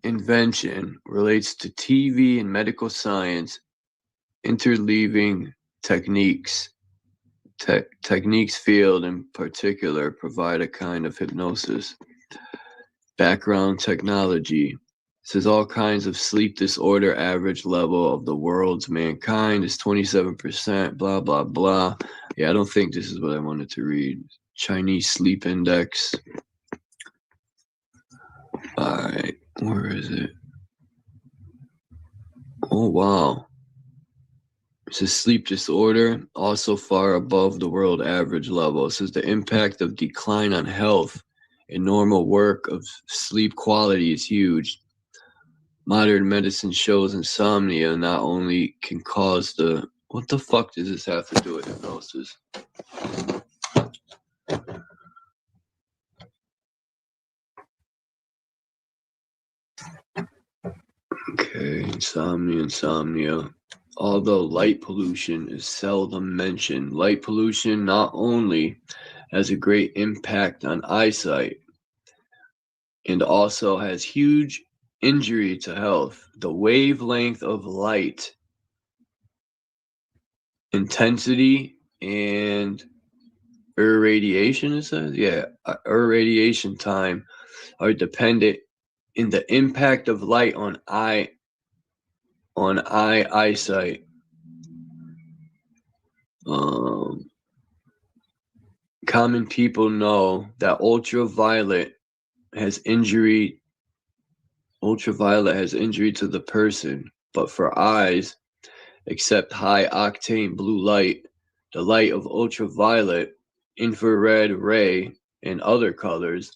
I: invention relates to TV and medical science, interleaving techniques. Techniques field in particular provide a kind of hypnosis. Background technology. It says all kinds of sleep disorder average level of the world's mankind is 27%, blah, blah, blah. Yeah, I don't think this is what I wanted to read. Chinese sleep index. All right, where is it? Oh, wow. It says sleep disorder, also far above the world average level. It says the impact of decline on health and normal work of sleep quality is huge. Modern medicine shows insomnia not only can cause the... What the fuck does this have to do with hypnosis? Okay, insomnia. Although light pollution is seldom mentioned, light pollution not only has a great impact on eyesight and also has huge injury to health. The wavelength of light, intensity, and irradiation, it says? Yeah, irradiation time are dependent in the impact of light on eyesight. Common people know that ultraviolet has injury to the person, but for eyes, except high octane blue light, the light of ultraviolet, infrared ray, and other colors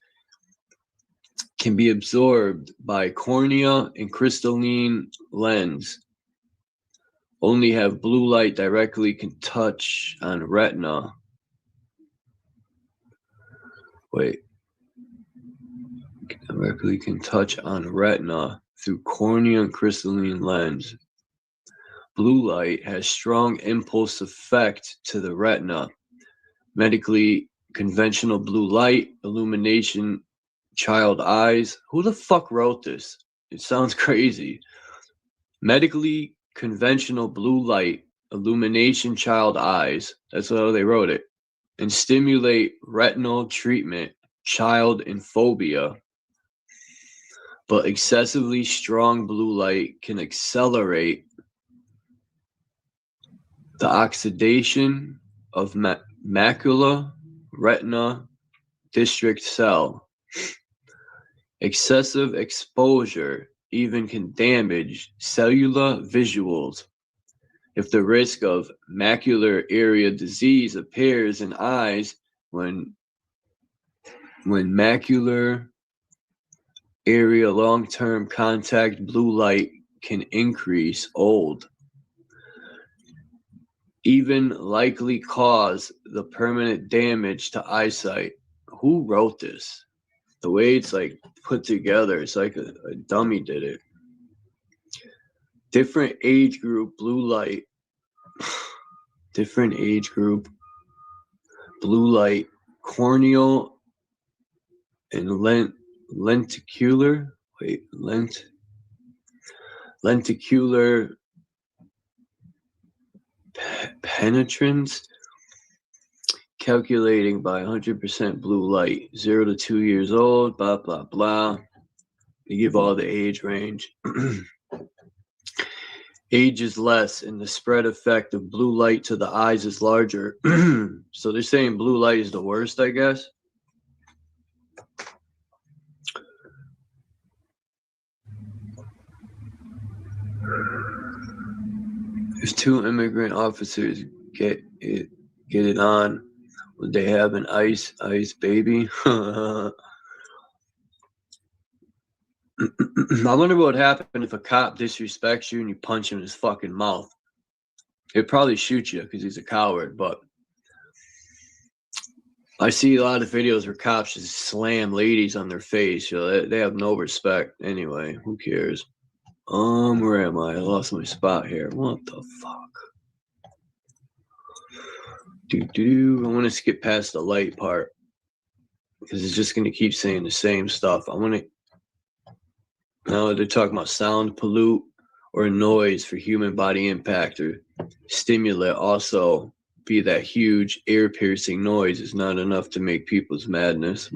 I: can be absorbed by cornea and crystalline lens. Only have blue light directly can touch on retina. Directly can touch on retina through cornea and crystalline lens. Blue light has strong impulse effect to the retina. Medically conventional blue light illumination child eyes. Who the fuck wrote this? It sounds crazy. Medically conventional blue light illumination child eyes. That's how they wrote it. And stimulate retinal treatment child and phobia. But excessively strong blue light can accelerate the oxidation of macula retina district cell. Excessive exposure even can damage cellular visuals. If the risk of macular area disease appears in eyes when macular area long-term contact blue light can increase even likely cause the permanent damage to eyesight. Who wrote this? The way it's like put together, it's like a dummy did it. Different age group blue light. Different age group blue light, corneal and lenticular penetrance, calculating by 100% blue light, 0 to 2 years old, blah, blah, blah. They give all the age range. Age is less and the spread effect of blue light to the eyes is larger. So they're saying blue light is the worst, I guess. If two immigrant officers get it on, would they have an ice baby? I wonder what would happen if a cop disrespects you and you punch him in his fucking mouth. He'd probably shoot you because he's a coward, but I see a lot of videos where cops just slam ladies on their face. You know, they have no respect. Anyway, who cares? Where am I? I lost my spot here. What the fuck? I want to skip past the light part because it's just going to keep saying the same stuff. I want to. Now they're talking about sound pollute or noise for human body impact or stimulate. Also, be that huge ear-piercing noise is not enough to make people's madness.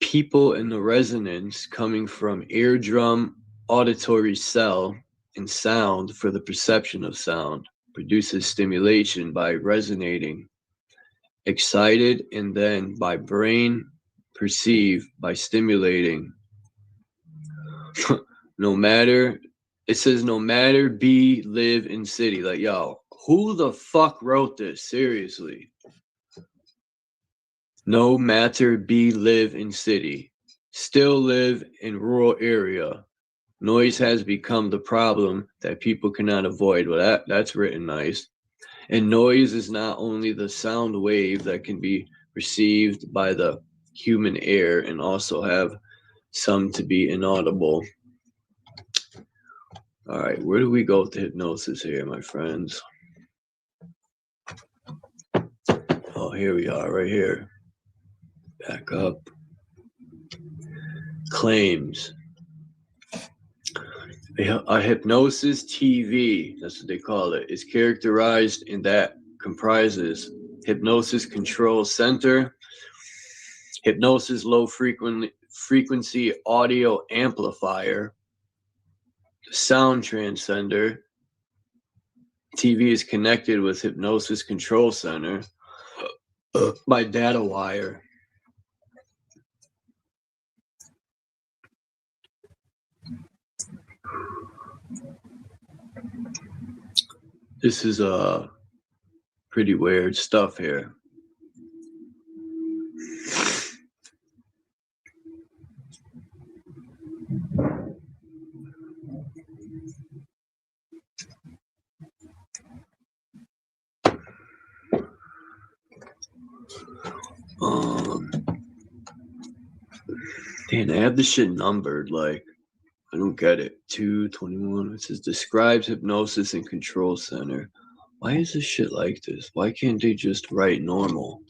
I: People in the resonance coming from eardrum, auditory cell, and sound for the perception of sound produces stimulation by resonating, excited, and then by brain perceive by stimulating. No matter be, live in city. Like, yo, who the fuck wrote this? Seriously. No matter be, live in city. Still live in rural area. Noise has become the problem that people cannot avoid. Well, that's written nice. And noise is not only the sound wave that can be received by the human ear and also have some to be inaudible. All right, where do we go with the hypnosis here, my friends? Oh, here we are, right here. Back up. Claims. A hypnosis TV, that's what they call it, is characterized in that comprises hypnosis control center, hypnosis low frequency audio amplifier, sound transcender. TV is connected with hypnosis control center. My data wire. This is pretty weird stuff here. Damn, they have this shit numbered. Like, I don't get it. 221. It says describes hypnosis and control center. Why is this shit like this? Why can't they just write normal?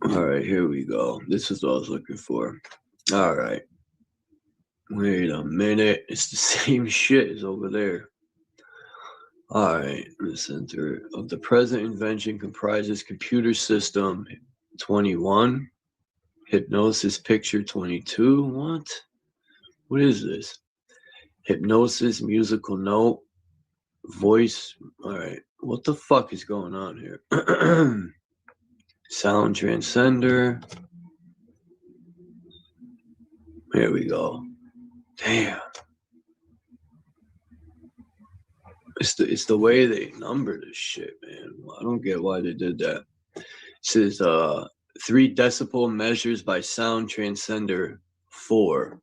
I: All right, here we go. This is what I was looking for. All right. Wait a minute. It's the same shit as over there. All right. The center of the present invention comprises computer system 21, hypnosis picture 22. What is this? Hypnosis musical note, voice. All right. What the fuck is going on here? Sound transcender. Here we go. Damn. It's the way they number this shit, man. I don't get why they did that. It says 3 decibel measures by sound transcender 4.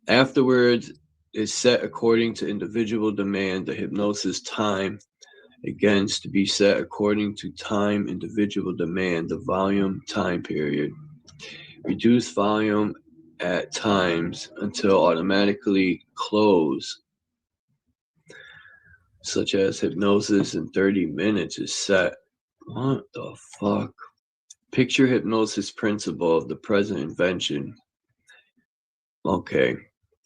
I: Afterwards is set according to individual demand. The hypnosis time again is to be set according to time individual demand. The volume time period. Reduce volume at times until automatically close, such as hypnosis in 30 minutes is set. What the fuck? Picture hypnosis principle of the present invention. Okay.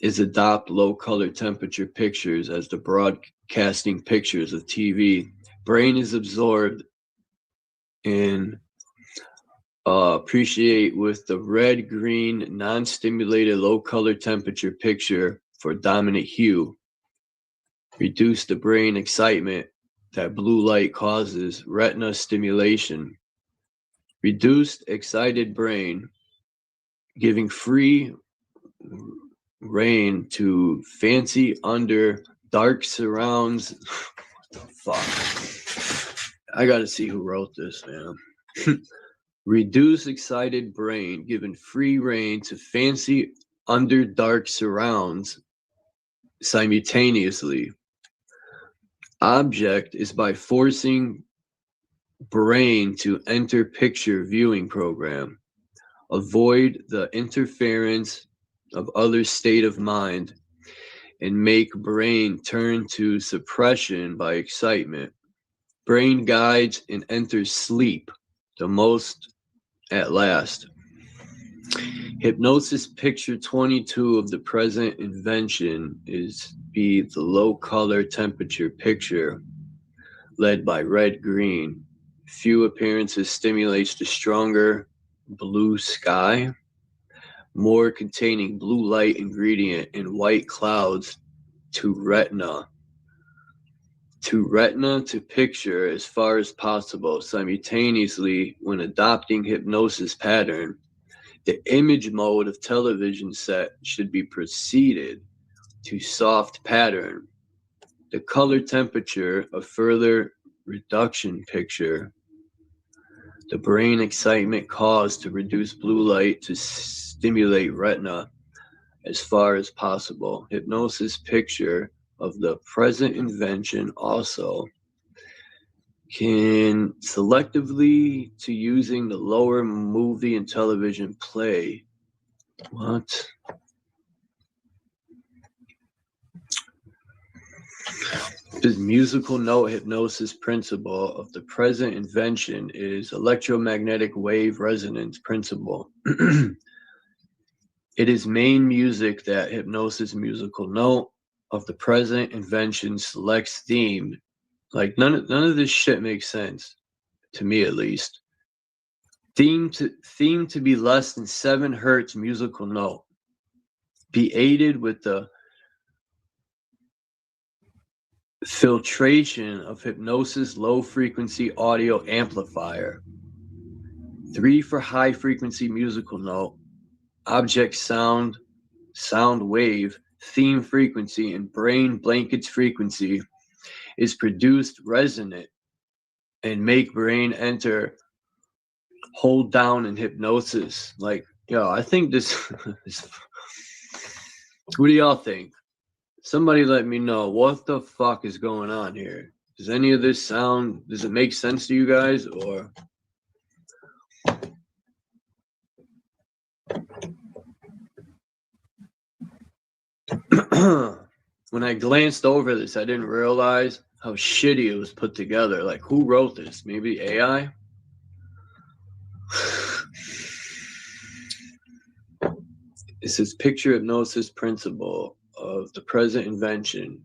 I: Is adopt low color temperature pictures as the broadcasting pictures of TV. Brain is absorbed in appreciate with the red, green, non-stimulated low color temperature picture for dominant hue. Reduce the brain excitement that blue light causes, retina stimulation. Reduced excited brain, giving free rein to fancy under dark surrounds. What the fuck? I gotta see who wrote this, man. Reduce excited brain, given free rein to fancy under dark surrounds simultaneously. Object is by forcing brain to enter picture viewing program. Avoid the interference of other state of mind and make brain turn to suppression by excitement. Brain guides and enters sleep, the most at last. Hypnosis picture 22 of the present invention is be the low color temperature picture led by red green. Few appearances stimulates the stronger blue sky. More containing blue light ingredient in white clouds to retina. To retina to picture as far as possible simultaneously when adopting hypnosis pattern. The image mode of television set should be preceded to soft pattern. The color temperature of further reduction picture. The brain excitement caused to reduce blue light to stimulate retina as far as possible. Hypnosis picture of the present invention also can selectively to using the lower movie and television play. What? This musical note hypnosis principle of the present invention is electromagnetic wave resonance principle. It is main music that hypnosis musical note of the present invention selects theme. Like none of this shit makes sense to me, at least. Theme to be less than 7 hertz musical note. Be aided with the Filtration of hypnosis low frequency audio amplifier. 3 for high frequency musical note, object sound, sound wave, theme frequency, and brain blankets frequency is produced resonant and make brain enter hold down in hypnosis. Like, yo, I think this what do y'all think? Somebody let me know what the fuck is going on here. Does any of this sound, does it make sense to you guys, or when I glanced over this, I didn't realize how shitty it was put together. Like, who wrote this? Maybe AI? It says picture hypnosis principle of the present invention.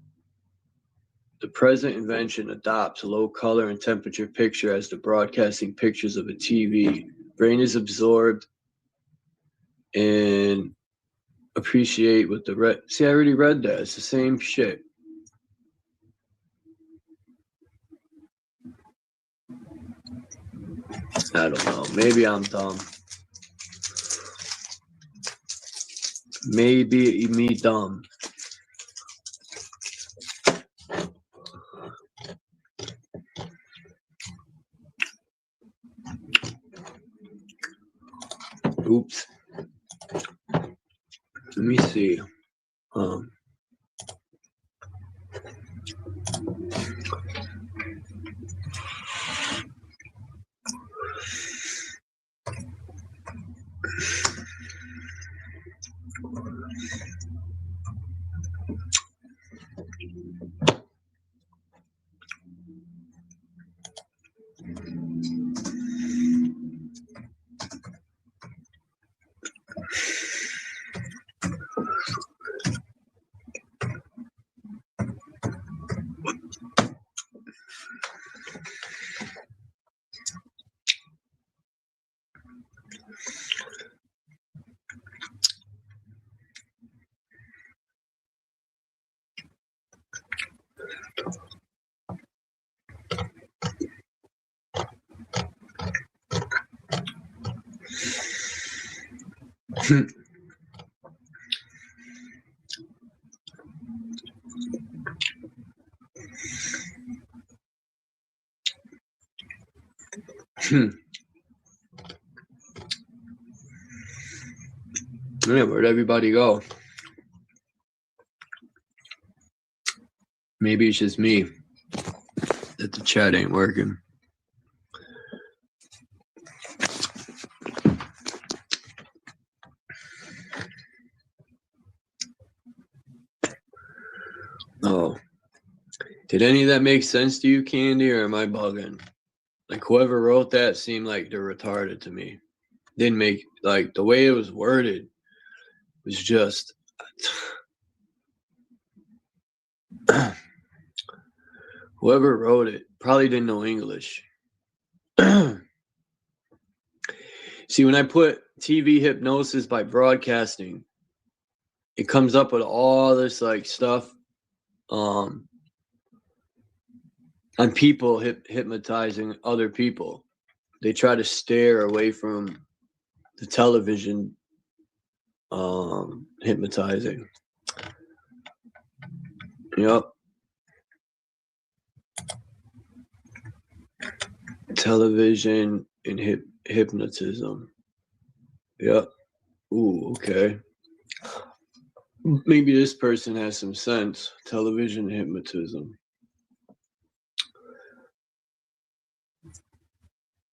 I: The present invention adopts a low color and temperature picture as the broadcasting pictures of a TV. Brain is absorbed and appreciate what the see, I already read that. It's the same shit. I don't know. Maybe I'm dumb. Maybe me dumb. Oops. Let me see. Yeah, where'd everybody go? Maybe it's just me that the chat ain't working. Oh, did any of that make sense to you, Candy, or am I bugging? Like, whoever wrote that seemed like they're retarded to me. Didn't make, like, the way it was worded was just whoever wrote it probably didn't know English. See, when I put TV hypnosis by broadcasting, it comes up with all this like stuff on people hypnotizing other people. They try to stare away from the television hypnotizing. Yep. Television and hypnotism. Yep. Ooh, okay. Maybe this person has some sense. Television hypnotism.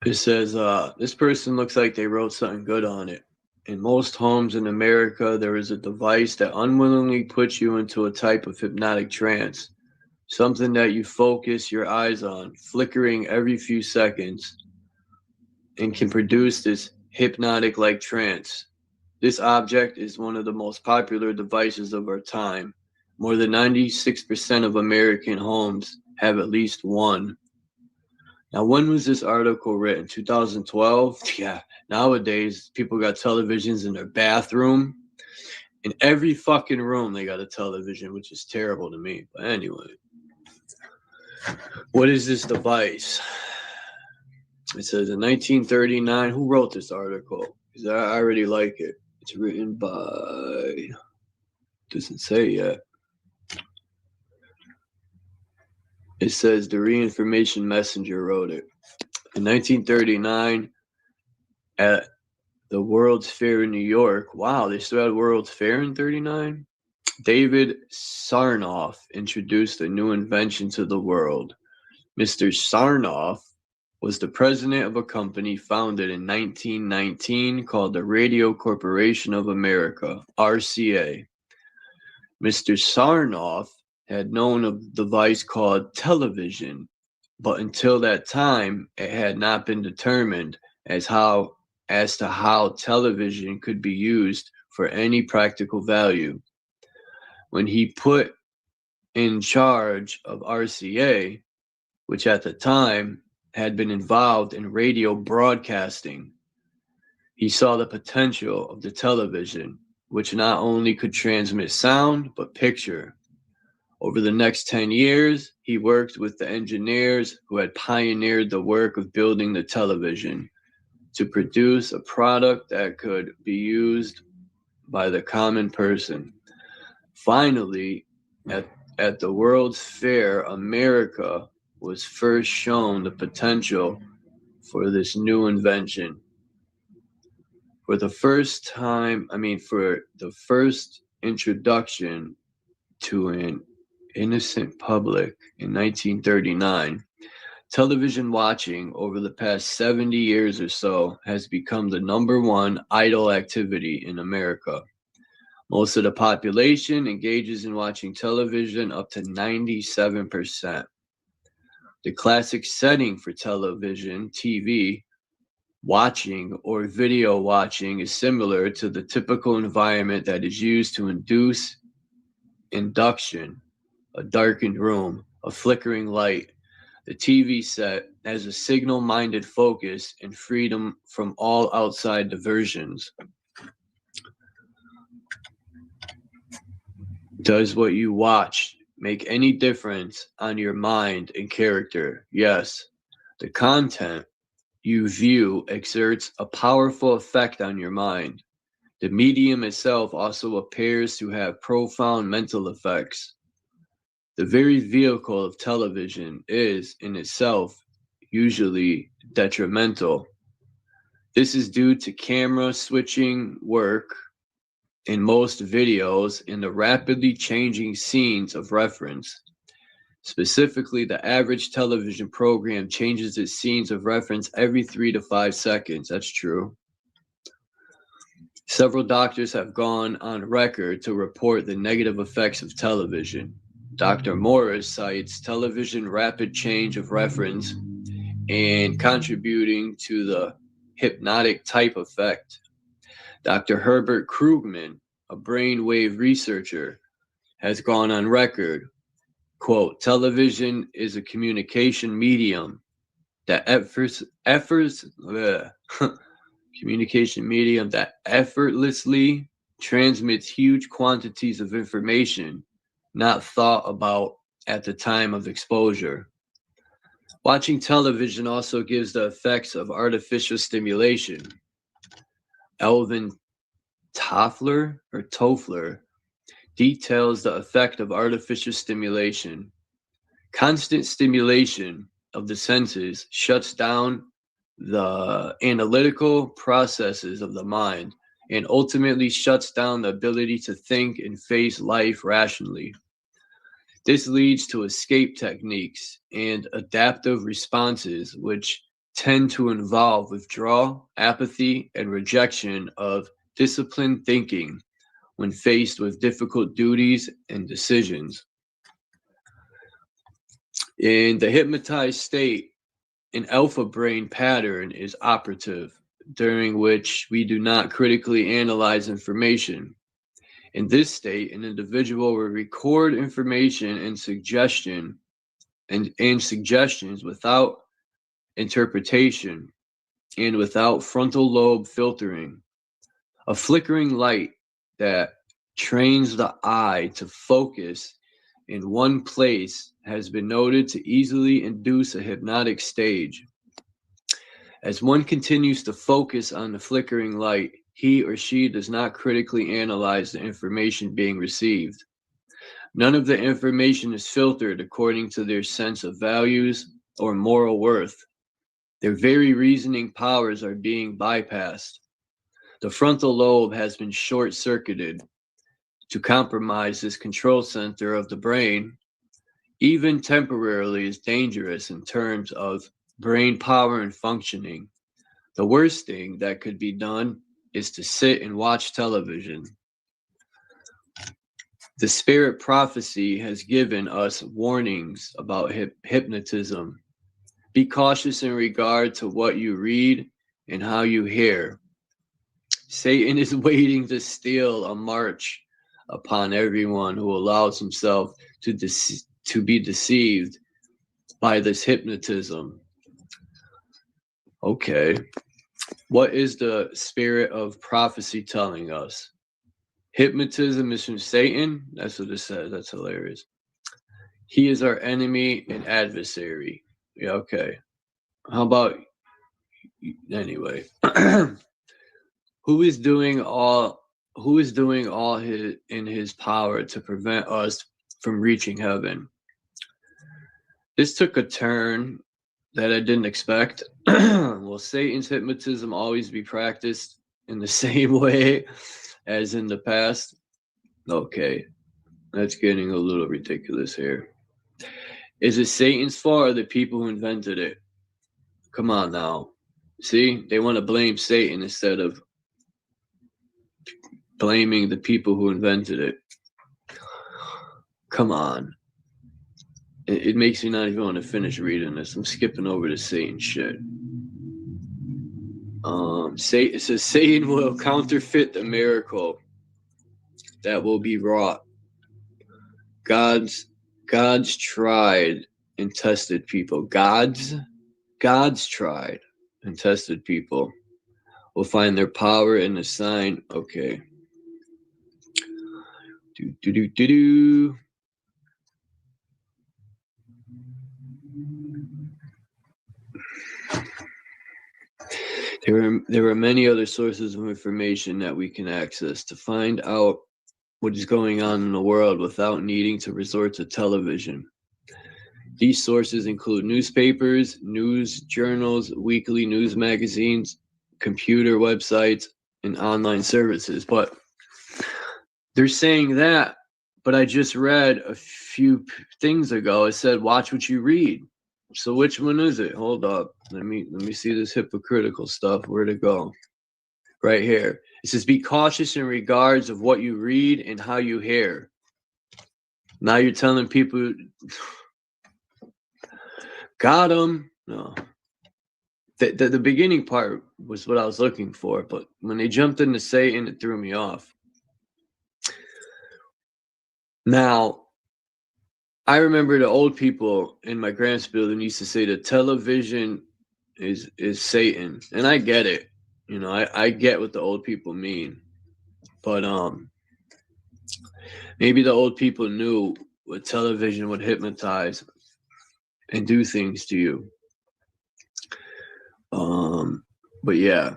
I: It says, this person looks like they wrote something good on it. In most homes in America, there is a device that unwillingly puts you into a type of hypnotic trance, something that you focus your eyes on, flickering every few seconds, and can produce this hypnotic-like trance. This object is one of the most popular devices of our time. More than 96% of American homes have at least one. Now, when was this article written? 2012? Yeah. Nowadays, people got televisions in their bathroom. In every fucking room, they got a television, which is terrible to me. But anyway. What is this device? It says in 1939. Who wrote this article? Because I already like it. It's written by. Doesn't say yet. It says the Reinformation Messenger wrote it. In 1939, at the World's Fair in New York. Wow, they still had World's Fair in 39? David Sarnoff introduced a new invention to the world. Mr. Sarnoff was the president of a company founded in 1919 called the Radio Corporation of America, RCA. Mr. Sarnoff had known of a device called television, but until that time, it had not been determined as to how television could be used for any practical value. When he put in charge of RCA, which at the time had been involved in radio broadcasting, he saw the potential of the television, which not only could transmit sound, but picture. Over the next 10 years, he worked with the engineers who had pioneered the work of building the television to produce a product that could be used by the common person. Finally, at the World's Fair, America was first shown the potential for this new invention. For the first introduction to an innocent public in 1939, television watching over the past 70 years or so has become the #1 idle activity in America. Most of the population engages in watching television up to 97%. The classic setting for television, TV, watching or video watching is similar to the typical environment that is used to induce induction: a darkened room, a flickering light. The TV set has a signal-minded focus and freedom from all outside diversions. Does what you watch make any difference on your mind and character? Yes. The content you view exerts a powerful effect on your mind. The medium itself also appears to have profound mental effects. The very vehicle of television is, in itself, usually detrimental. This is due to camera switching work in most videos and the rapidly changing scenes of reference. Specifically, the average television program changes its scenes of reference every 3 to 5 seconds. That's true. Several doctors have gone on record to report the negative effects of television. Dr. Morris cites television rapid change of reference and contributing to the hypnotic type effect. Dr. Herbert Krugman, a brainwave researcher, has gone on record, quote, television is a communication medium that effortlessly transmits huge quantities of information not thought about at the time of exposure. Watching television also gives the effects of artificial stimulation. Alvin Toffler details the effect of artificial stimulation. Constant stimulation of the senses shuts down the analytical processes of the mind and ultimately shuts down the ability to think and face life rationally. This leads to escape techniques and adaptive responses, which tend to involve withdrawal, apathy, and rejection of disciplined thinking when faced with difficult duties and decisions. In the hypnotized state, an alpha brain pattern is operative, during which we do not critically analyze information. In this state, an individual will record information and suggestions without interpretation and without frontal lobe filtering. A flickering light that trains the eye to focus in one place has been noted to easily induce a hypnotic stage. As one continues to focus on the flickering light, he or she does not critically analyze the information being received. None of the information is filtered according to their sense of values or moral worth. Their very reasoning powers are being bypassed. The frontal lobe has been short-circuited. To compromise this control center of the brain, even temporarily, is dangerous in terms of brain power and functioning. The worst thing that could be done is to sit and watch television. The spirit prophecy has given us warnings about hypnotism. Be cautious in regard to what you read and how you hear. Satan is waiting to steal a march upon everyone who allows himself to be deceived by this hypnotism. Okay. What is the spirit of prophecy telling us? Hypnotism is from Satan? That's what it says. That's hilarious. He is our enemy and adversary. Yeah, okay. How about, anyway. Who is doing all in his power to prevent us from reaching heaven? This took a turn that I didn't expect. Will Satan's hypnotism always be practiced in the same way as in the past? Okay, that's getting a little ridiculous here. Is it Satan's fault or the people who invented it? Come on now. See, they want to blame Satan instead of blaming the people who invented it. Come on. It makes me not even want to finish reading this. I'm skipping over to Satan shit. It says Satan will counterfeit the miracle that will be wrought. God's tried and tested people. God's tried and tested people will find their power in the sign. Okay. There are many other sources of information that we can access to find out what is going on in the world without needing to resort to television. These sources include newspapers, news journals, weekly news magazines, computer websites, and online services. But they're saying that, but I just read a few things ago. It said, watch what you read. So which one is it? Hold up. Let me see this hypocritical stuff. Where'd it go? Right here. It says, be cautious in regards of what you read and how you hear. Now you're telling people, got them. No. The beginning part was what I was looking for, but when they jumped into Satan, it threw me off. Now, I remember the old people in my grand's building used to say that television is Satan, and I get it. You know, I get what the old people mean, but maybe the old people knew what television would hypnotize and do things to you. But yeah,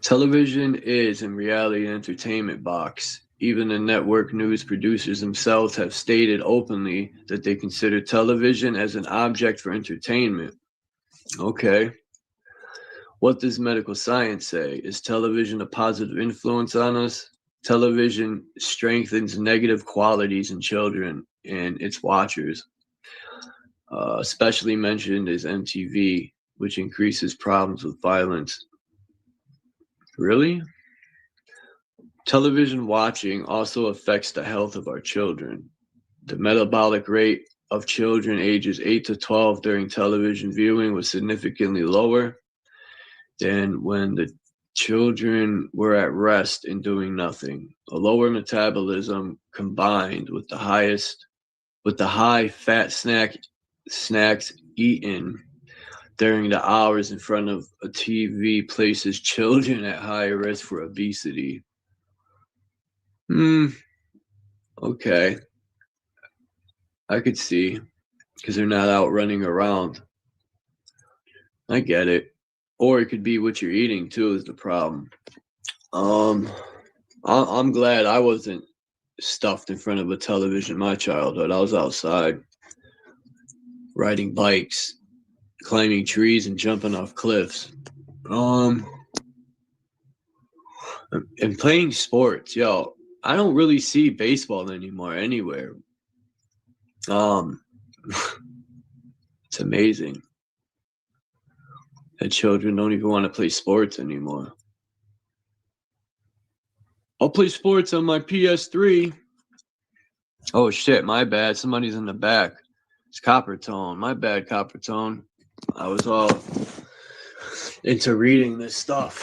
I: television is in reality an entertainment box. Even the network news producers themselves have stated openly that they consider television as an object for entertainment. Okay. What does medical science say? Is television a positive influence on us? Television strengthens negative qualities in children and its watchers. Especially mentioned is MTV, which increases problems with violence. Really? Television watching also affects the health of our children. The metabolic rate of children ages 8 to 12 during television viewing was significantly lower than when the children were at rest and doing nothing. A lower metabolism combined with the high fat snacks eaten during the hours in front of a TV places children at higher risk for obesity. Okay. I could see, because they're not out running around. I get it. Or it could be what you're eating too is the problem. I'm glad I wasn't stuffed in front of a television my childhood. I was outside riding bikes, climbing trees, and jumping off cliffs. And playing sports. Yo, I don't really see baseball anymore anywhere. It's amazing that children don't even want to play sports anymore. I'll play sports on my PS3. Oh shit, my bad. Somebody's in the back. It's Copper Tone. My bad, Copper Tone. I was all into reading this stuff.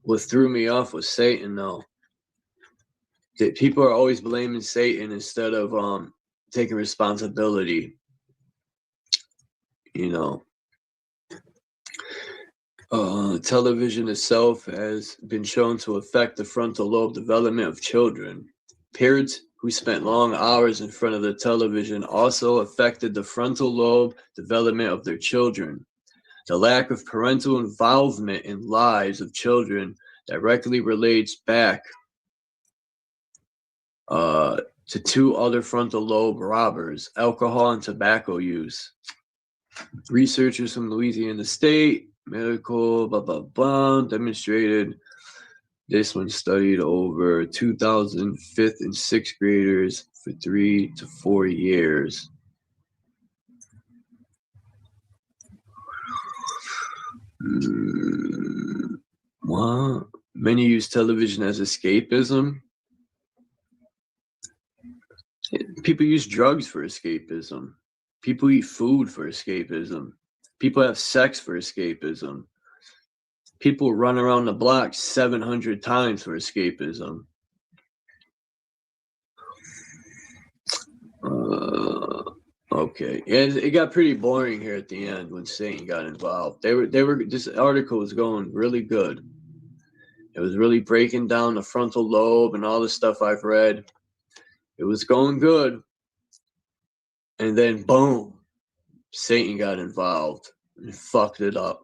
I: What threw me off was Satan, though. That people are always blaming Satan instead of taking responsibility. You know, television itself has been shown to affect the frontal lobe development of children. Parents who spent long hours in front of the television also affected the frontal lobe development of their children. The lack of parental involvement in lives of children directly relates back to two other frontal lobe robbers, alcohol and tobacco use. Researchers from Louisiana State Medical demonstrated this one studied over 2,000 fifth and sixth graders for 3 to 4 years. What? Many use television as escapism. People use drugs for escapism. People eat food for escapism. People have sex for escapism. People run around the block 700 times for escapism. Okay, and it got pretty boring here at the end when Satan got involved. They were. This article was going really good. It was really breaking down the frontal lobe and all the stuff I've read. It was going good. And then, boom, Satan got involved and fucked it up.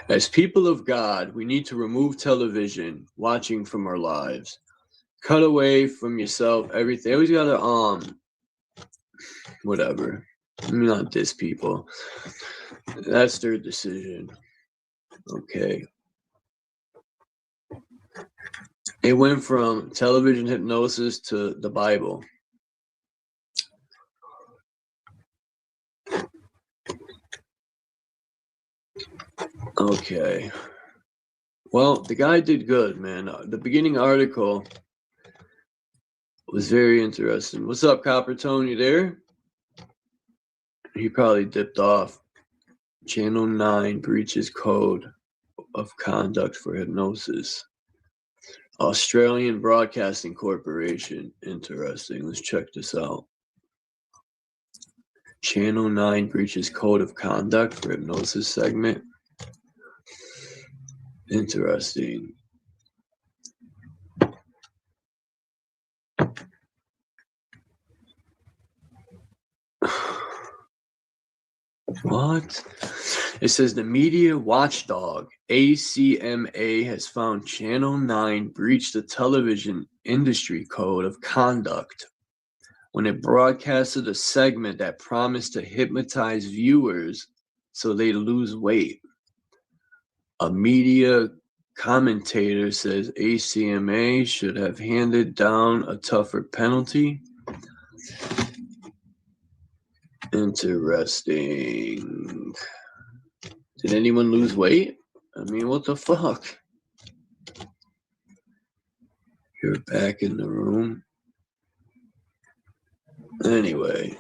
I: As people of God, we need to remove television watching from our lives. Cut away from yourself, everything. Always gotta, whatever. Let me not diss people. That's their decision. Okay. It went from television hypnosis to the Bible. Okay. Well, the guy did good, man. The beginning article was very interesting. What's up, Copper Tone? You there? He probably dipped off. Channel 9 breaches code of conduct for hypnosis. Australian Broadcasting Corporation. Interesting. Let's check this out. Channel 9 breaches code of conduct for hypnosis segment. Interesting. What? It says the media watchdog, ACMA, has found Channel 9 breached the television industry code of conduct when it broadcasted a segment that promised to hypnotize viewers so they lose weight. A media commentator says ACMA should have handed down a tougher penalty. Interesting. Did anyone lose weight? I mean, what the fuck? You're back in the room. Anyway.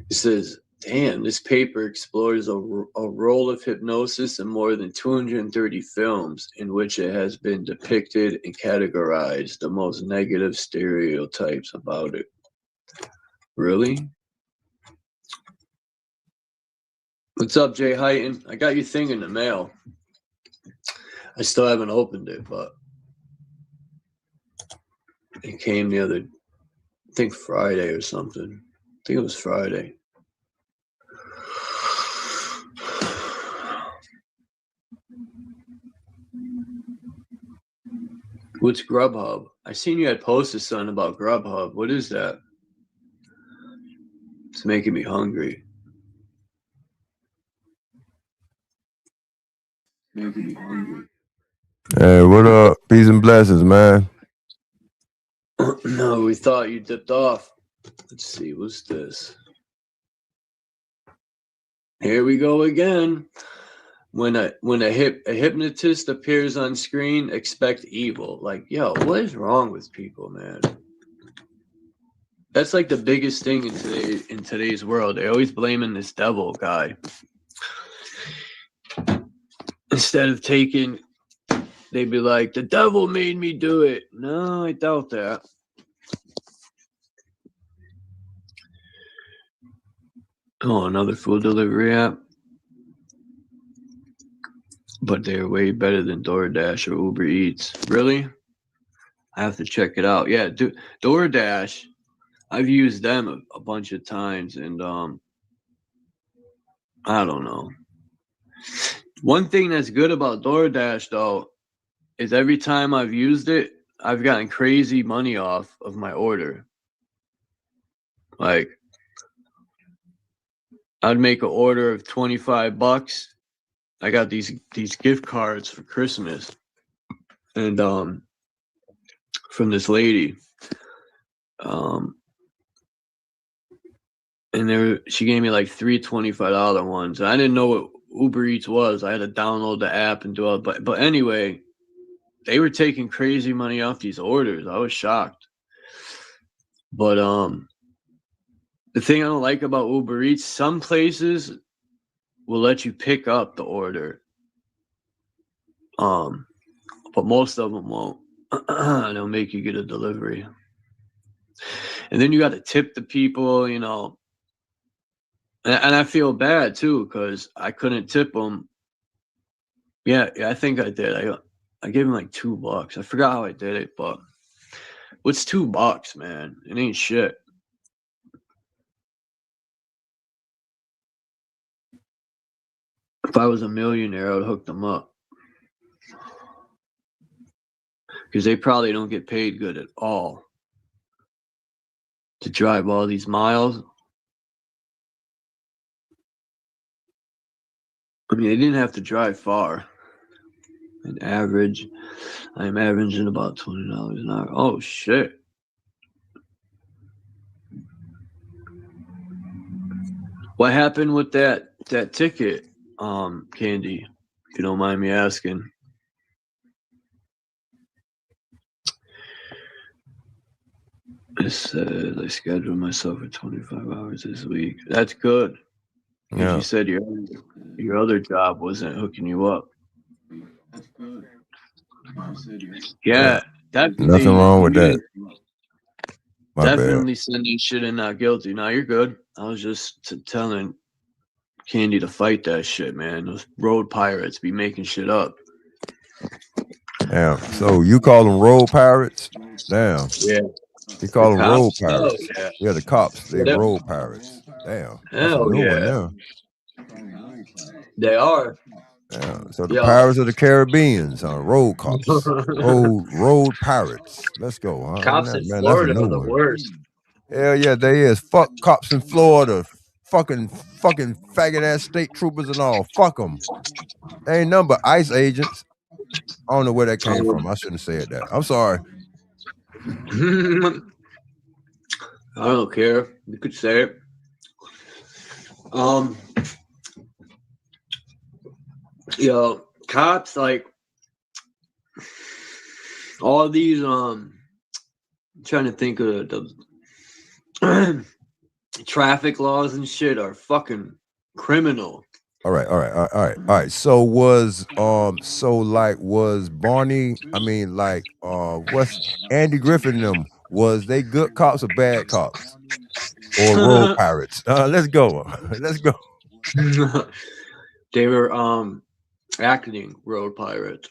I: It says, damn, this paper explores a role of hypnosis in more than 230 films in which it has been depicted and categorized the most negative stereotypes about it. Really? What's up, Jay Heighton? I got your thing in the mail. I still haven't opened it, but it came the other, I think Friday or something. I think it was Friday. What's Grubhub? I seen you had posted something about Grubhub. What is that? It's making me hungry.
B: Hey, what up? Peace and blessings, man.
I: No, we thought you dipped off. Let's see, what's this? Here we go again. When a hypnotist appears on screen, expect evil. Like, yo, what is wrong with people, man? That's like the biggest thing in today's world. They're always blaming this devil guy. Instead of taking, they'd be like, the devil made me do it. No, I doubt that. Oh, another food delivery app. But they're way better than DoorDash or Uber Eats. Really? I have to check it out. Yeah, DoorDash, I've used them a bunch of times, and I don't know. One thing that's good about DoorDash, though, is every time I've used it, I've gotten crazy money off of my order. Like, I'd make an order of $25. I got these gift cards for Christmas, and from this lady, and she gave me like 3 $25 ones. I didn't know what Uber Eats was. I had to download the app and do all. But anyway, they were taking crazy money off these orders. I was shocked. But the thing I don't like about Uber Eats, some places will let you pick up the order, but most of them won't. They'll make you get a delivery, and then you got to tip the people, you know. And I feel bad too because I couldn't tip them. Yeah, I think I did. I gave him like $2. I forgot how I did it, but what's $2, man? It ain't shit. If I was a millionaire, I would hook them up. Because they probably don't get paid good at all to drive all these miles. I mean, they didn't have to drive far. An average, I'm averaging about $20 an hour. Oh, shit. What happened with that ticket? Candy, if you don't mind me asking. It says I scheduled myself for 25 hours this week. That's good. Yeah. You said your other job wasn't hooking you up. That's good. Yeah, definitely.
B: Nothing wrong with that.
I: Definitely sending shit in not guilty. No, you're good. I was just telling Candy to fight that shit, man. Those road pirates be making shit up.
B: Damn. So you call them road pirates? Damn.
I: Yeah.
B: You call them road pirates? Oh, yeah, the cops. They road pirates. Damn.
I: Hell yeah. They are.
B: Yeah. So the Pirates of the Caribbeans are road cops. road pirates. Let's go. Huh?
I: Cops in Florida are the worst.
B: Hell yeah, they is. Fuck cops in Florida. Fucking faggot ass state troopers and all. Fuck them. They ain't nothing but ICE agents. I don't know where that came from. I shouldn't have said that. I'm sorry.
I: I don't care. You could say it. Yo, cops, like all these I'm trying to think of the traffic laws and shit are fucking criminal.
B: All right. So was was Barney, what's Andy Griffin them, was they good cops or bad cops? Or road pirates? Let's go.
I: They were acting road pirates.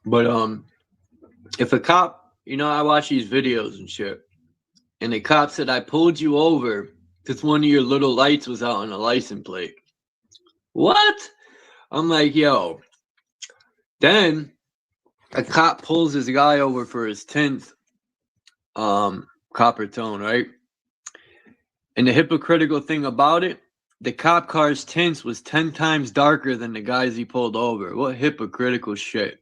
I: But if a cop, you know, I watch these videos and shit, and the cop said, I pulled you over because one of your little lights was out on a license plate. What? I'm like, yo. Then a cop pulls this guy over for his 10th copper tone, right? And the hypocritical thing about it, the cop car's tints was 10 times darker than the guys he pulled over. What hypocritical shit.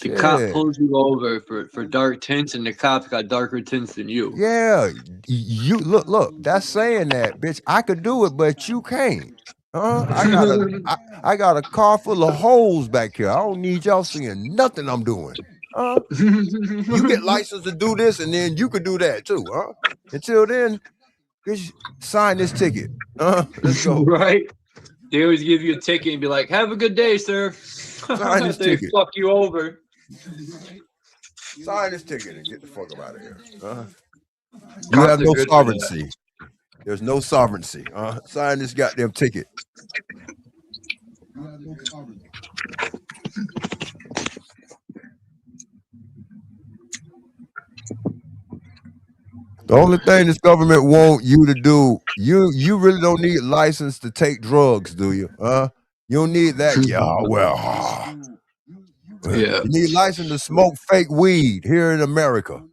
I: The cop pulls you over for dark tints, and the cop's got darker tints than you.
B: Yeah, you look. That's saying that, bitch. I could do it, but you can't. I got a car full of holes back here. I don't need y'all seeing nothing I'm doing. You get licensed to do this, and then you could do that too. Until then, just sign this ticket. Let's go.
I: Right? They always give you a ticket and be like, "Have a good day, sir."
B: Sign this
I: they
B: ticket.
I: fuck you over.
B: Sign this ticket and get the fuck up out of here. You have no sovereignty. There's no sovereignty. Sign this goddamn ticket. The only thing this government want you to do, you really don't need a license to take drugs, do you? You don't need that. Yeah, well,
I: yeah.
B: You need a license to smoke fake weed here in America.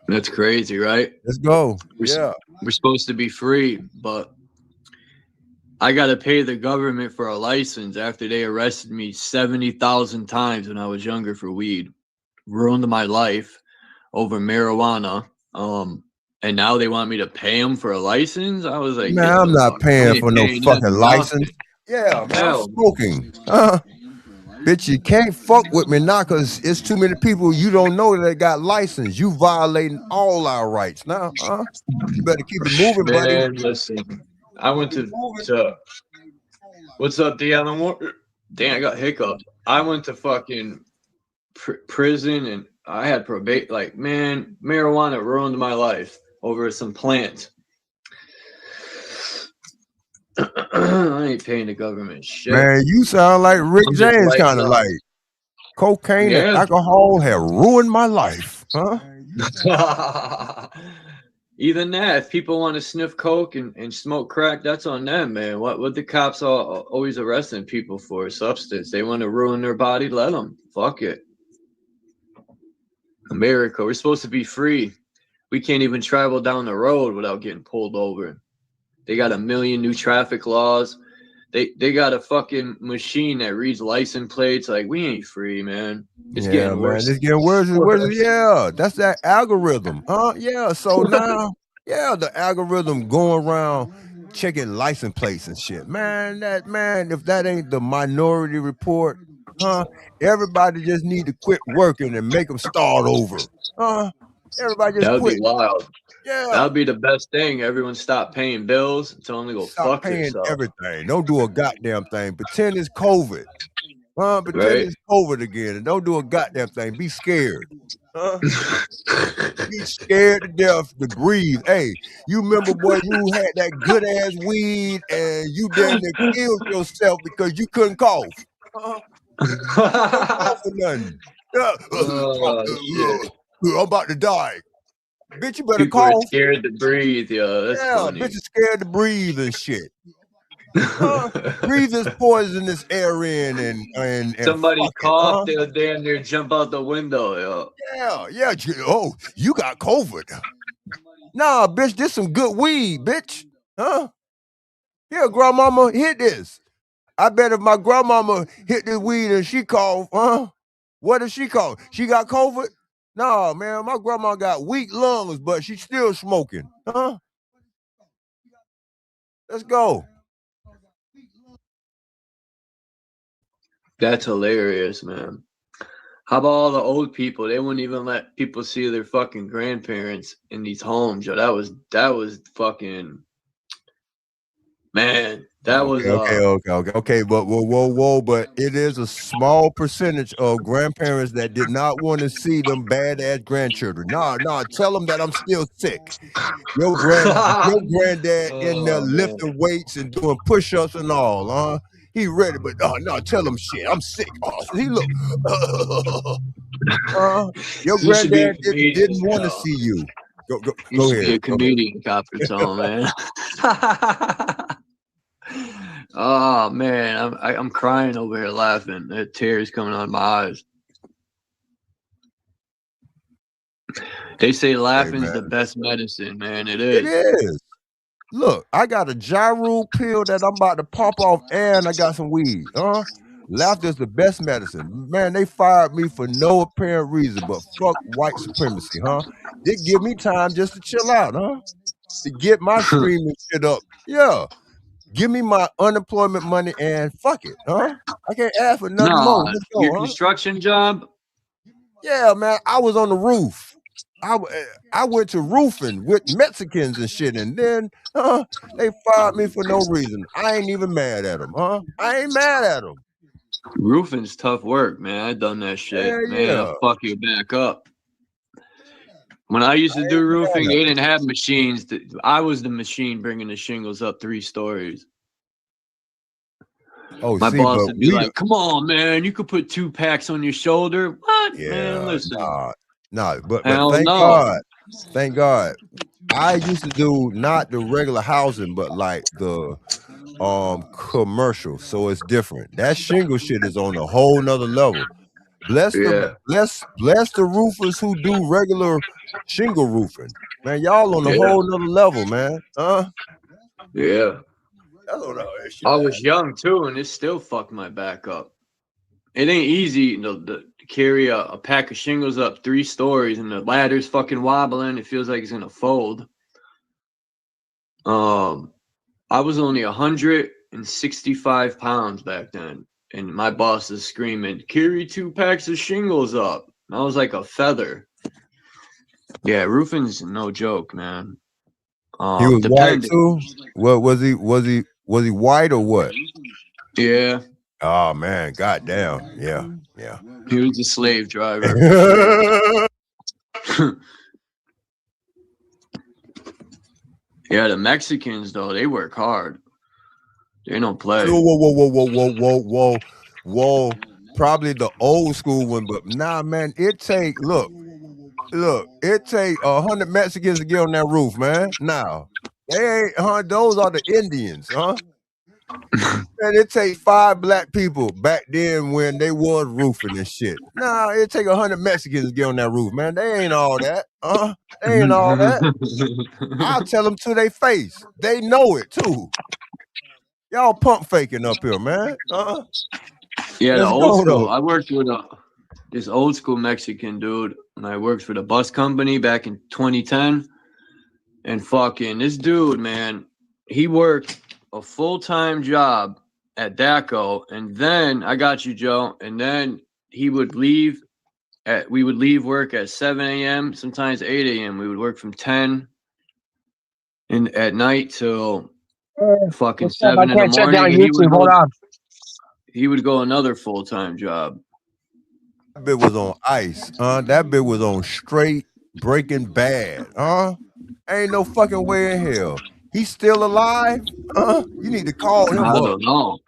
I: That's crazy, right?
B: Let's go. We're
I: supposed to be free, but I got to pay the government for a license after they arrested me 70,000 times when I was younger for weed. Ruined my life over marijuana. And now they want me to pay them for a license. I was like,
B: man, I'm not paying for no fucking license. Yeah, man, I'm smoking. Bitch, you can't fuck with me now because it's too many people you don't know that got license. You violating all our rights now. You better keep it moving, buddy.
I: Listen, I went to what's up, Dylan? Damn, I got hiccups. I went to fucking prison and I had probate. Like, man, marijuana ruined my life over some plant. I ain't paying the government shit.
B: Man, you sound like Rick James, kind of like cocaine and alcohol have ruined my life.
I: Even that, if people want to sniff coke and smoke crack, that's on them, man. What the cops are always arresting people for? Substance. They want to ruin their body, let them. Fuck it. America, we're supposed to be free. We can't even travel down the road without getting pulled over. They got a million new traffic laws. They got a fucking machine that reads license plates. Like, we ain't free, man. It's getting worse.
B: It's getting worse and worse. Yeah, that's that algorithm. Yeah, so now, the algorithm going around checking license plates and shit. Man, if that ain't the Minority Report, everybody just need to quit working and make them start over. Everybody just
I: quit. That would be wild.
B: Yeah,
I: that would be the best thing. Everyone stop paying bills and tell them to go fuck
B: paying
I: yourself.
B: Everything. Don't do a goddamn thing. Pretend it's COVID. Pretend it's COVID again, and don't do a goddamn thing. Be scared. Be scared to death to breathe. Hey, you remember, boy, you had that good ass weed, and you damn near killed yourself because you couldn't cough. Cough or nothing. I'm about to die. Bitch, you better
I: People
B: cough.
I: are scared to breathe, yo. That's funny.
B: Bitch is scared to breathe and shit. Breathe this poisonous air in and
I: somebody cough, they'll damn near jump out the window, yo.
B: Yeah. Oh, you got COVID. Nah, bitch, this some good weed, bitch. Here, grandmama, hit this. I bet if my grandmama hit this weed and she coughed, what if she coughed? She got COVID? No, man, my grandma got weak lungs, but she's still smoking. Let's go.
I: That's hilarious, man. How about all the old people? They wouldn't even let people see their fucking grandparents in these homes, yo. That was fucking, Man, that was
B: Okay. But whoa. But it is a small percentage of grandparents that did not want to see them badass grandchildren. Nah. Tell them that I'm still sick. Your granddad in there lifting weights and doing push-ups and all, huh? He ready, but no, tell him shit. I'm sick. Oh, he look. Your
I: You should be a
B: granddad
I: comedian,
B: didn't want to
I: yo.
B: see you.
I: You
B: Go
I: should be
B: ahead.
I: a comedian, Copper Tone, man. Oh man, I'm crying over here laughing. The tears coming out of my eyes. They say laughing's the best medicine, man. It is.
B: It is. Look, I got a gyro pill that I'm about to pop off, and I got some weed. Laughter is the best medicine. Man, they fired me for no apparent reason, but fuck white supremacy, huh? They give me time just to chill out, huh? To get my streaming shit up. Yeah. Give me my unemployment money and fuck it, huh? I can't ask for nothing more. Let's go,
I: your construction job?
B: Yeah, man. I was on the roof. I went to roofing with Mexicans and shit, and then they fired me for no reason. I ain't even mad at them, huh? I ain't mad at them.
I: Roofing's tough work, man. I done that shit. Man, I'll fuck you back up. When I used to do roofing, they didn't have machines. I was the machine bringing the shingles up 3 stories.
B: Oh,
I: my boss would be like, "Come on, man, you could put 2 packs on your shoulder." What? Yeah, man, listen.
B: Nah, but thank God. I used to do not the regular housing, but like the commercial. So it's different. That shingle shit is on a whole nother level. Bless the roofers who do regular shingle roofing. Man, y'all on a whole nother level, man.
I: Yeah. I was young too, and it still fucked my back up. It ain't easy to carry a pack of shingles up 3 stories, and the ladder's fucking wobbling. It feels like it's gonna fold. I was only 165 pounds back then, and my boss is screaming, "Carry 2 packs of shingles up." And I was like a feather. Yeah, roofing's no joke, man.
B: He was white too. What was he? Was he white or what?
I: Yeah.
B: Oh man, goddamn. Yeah.
I: He was a slave driver. Yeah, the Mexicans though, they work hard. They don't play.
B: Whoa. Probably the old school one, but nah, man, it take it take 100 Mexicans to get on that roof, man. Now, they ain't those are the Indians, huh? Man, it take 5 black people back then when they was roofing and shit. Nah, it take 100 Mexicans to get on that roof, man. They ain't all that. They ain't all that. I'll tell them to their face. They know it too. Y'all pump faking up here, man.
I: Yeah, the old school. I worked with this old school Mexican dude, and I worked for the bus company back in 2010. And fucking this dude, man, he worked a full-time job at DACO, and then I got you, Joe, and then we would leave work at 7 a.m., sometimes 8 a.m. We would work from 10 at night till fucking 7 in the morning. He would go another full-time job.
B: That bit was on ice, that bit was on straight Breaking Bad, Ain't no fucking way in hell. He's still alive? You need to call him up.
I: I don't know.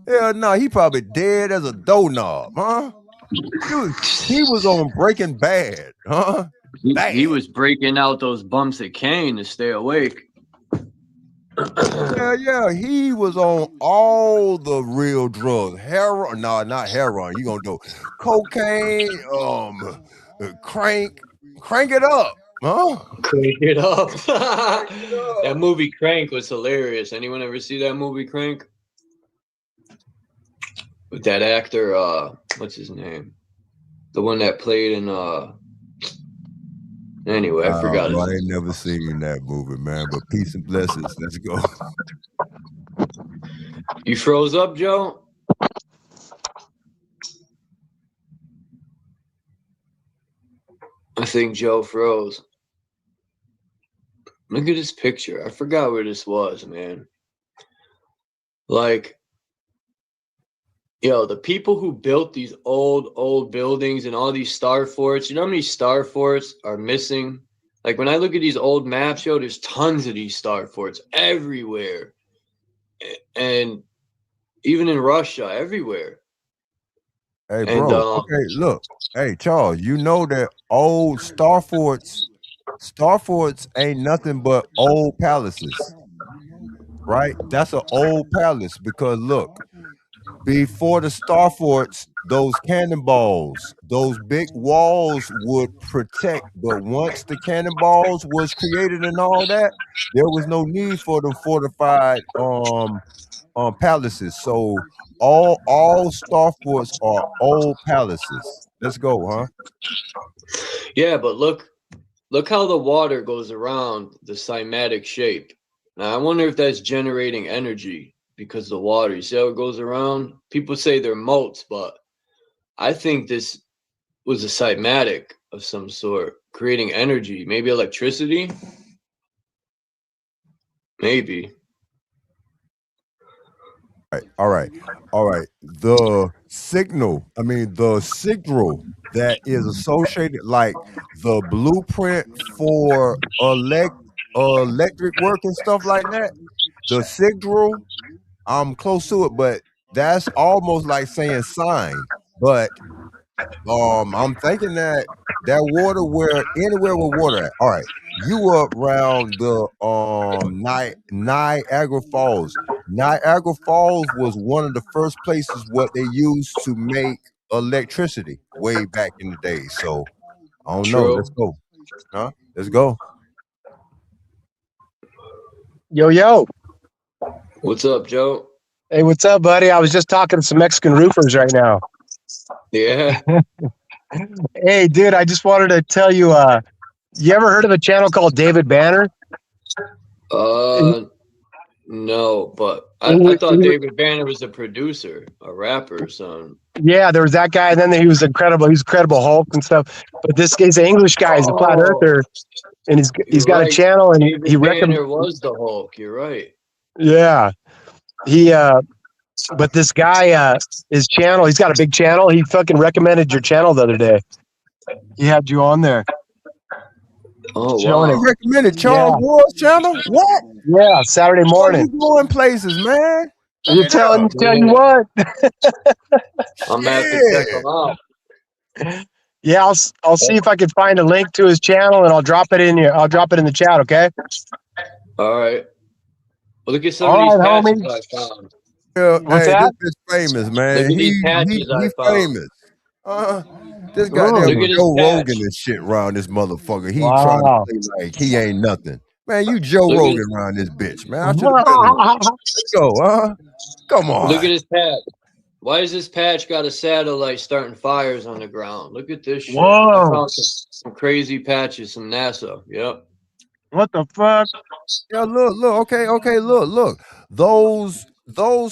B: Hell no, he probably dead as a doorknob, Dude, he was on Breaking Bad,
I: He was breaking out those bumps of cane to stay awake.
B: Yeah, he was on all the real drugs. Heroin, no, not heroin. You gonna do cocaine, crank it up,
I: Crank it up. That movie Crank was hilarious. Anyone ever see that movie Crank? With that actor, what's his name? The one that played in anyway, I forgot it.
B: I ain't never seen that movie, man, but peace and blessings. Let's go.
I: You froze up, Joe? I think Joe froze. Look at this picture. I forgot where this was, man.
E: Like, yo, the people who built these old buildings and all these star forts, you know how many star forts are missing? Like, when I look at these old maps, yo, there's tons of these star forts everywhere. And even in Russia, everywhere.
B: Hey,
E: And,
B: bro. Okay, look. Hey, Charles, you know that old star forts ain't nothing but old palaces, right? That's an old palace because look, before the star forts, those cannonballs, those big walls would protect. But once the cannonballs was created and all that, there was no need for the fortified palaces. So all star forts are old palaces. Let's go, huh?
E: yeah, but look how the water goes around the cymatic shape. Now, I wonder if that's generating energy because of the water. You see how it goes around? People say they're moats, but I think this was a cymatic of some sort, creating energy, maybe electricity. Maybe.
B: All right. The signal that is associated, like the blueprint for electric work and stuff like that. The signal, I'm close to it, but that's almost like saying sign. But I'm thinking that water, where anywhere with water at. All right, you up around the Niagara Falls. Niagara Falls was one of the first places what they used to make electricity way back in the day. So I don't know. Let's
E: True.
B: go. Huh? Let's go.
J: Yo.
E: What's up, Joe?
J: Hey, what's up, buddy? I was just talking to some Mexican roofers right now.
E: Yeah.
J: Hey, dude, I just wanted to tell you, you ever heard of a channel called David Banner?
E: No, but I thought David Banner was a producer, a rapper or something.
J: Yeah, there was that guy, and then he was incredible. He's Incredible Hulk and stuff. But this guy's an English guy. He's a flat earther, and he's got a channel, and
E: David
J: he
E: Banner was the Hulk. You're right.
J: Yeah, but this guy, his channel, he's got a big channel. He fucking recommended your channel the other day. He had you on there.
E: Oh,
J: showing
E: wow.
B: He recommended Charles Ward's channel. What?
J: Yeah, Saturday morning.
B: You going places, man?
J: You're tell you what.
E: I'm about to check him out.
J: Yeah, I'll see if I can find a link to his channel, and I'll drop it in the chat. Okay.
E: All right. Well, look at some of these patches I found.
B: Yeah,
J: What's
B: hey,
J: that?
B: this is famous, man.
E: Look at these patches
B: He
E: I found.
B: famous. This goddamn
E: Look at his
B: Joe
E: patch.
B: Rogan and shit around this motherfucker. He
J: Wow.
B: trying to play like he ain't nothing. Man, you Joe
E: Look at
B: Rogan around this bitch, man. I should have been on. Let's go, Come on.
E: Look at his patch. Why does this patch got a satellite starting fires on the ground? Look at this shit.
J: Whoa.
E: I found some crazy patches from NASA. Yep.
J: What the fuck?
B: Yeah, look. Okay, look. Those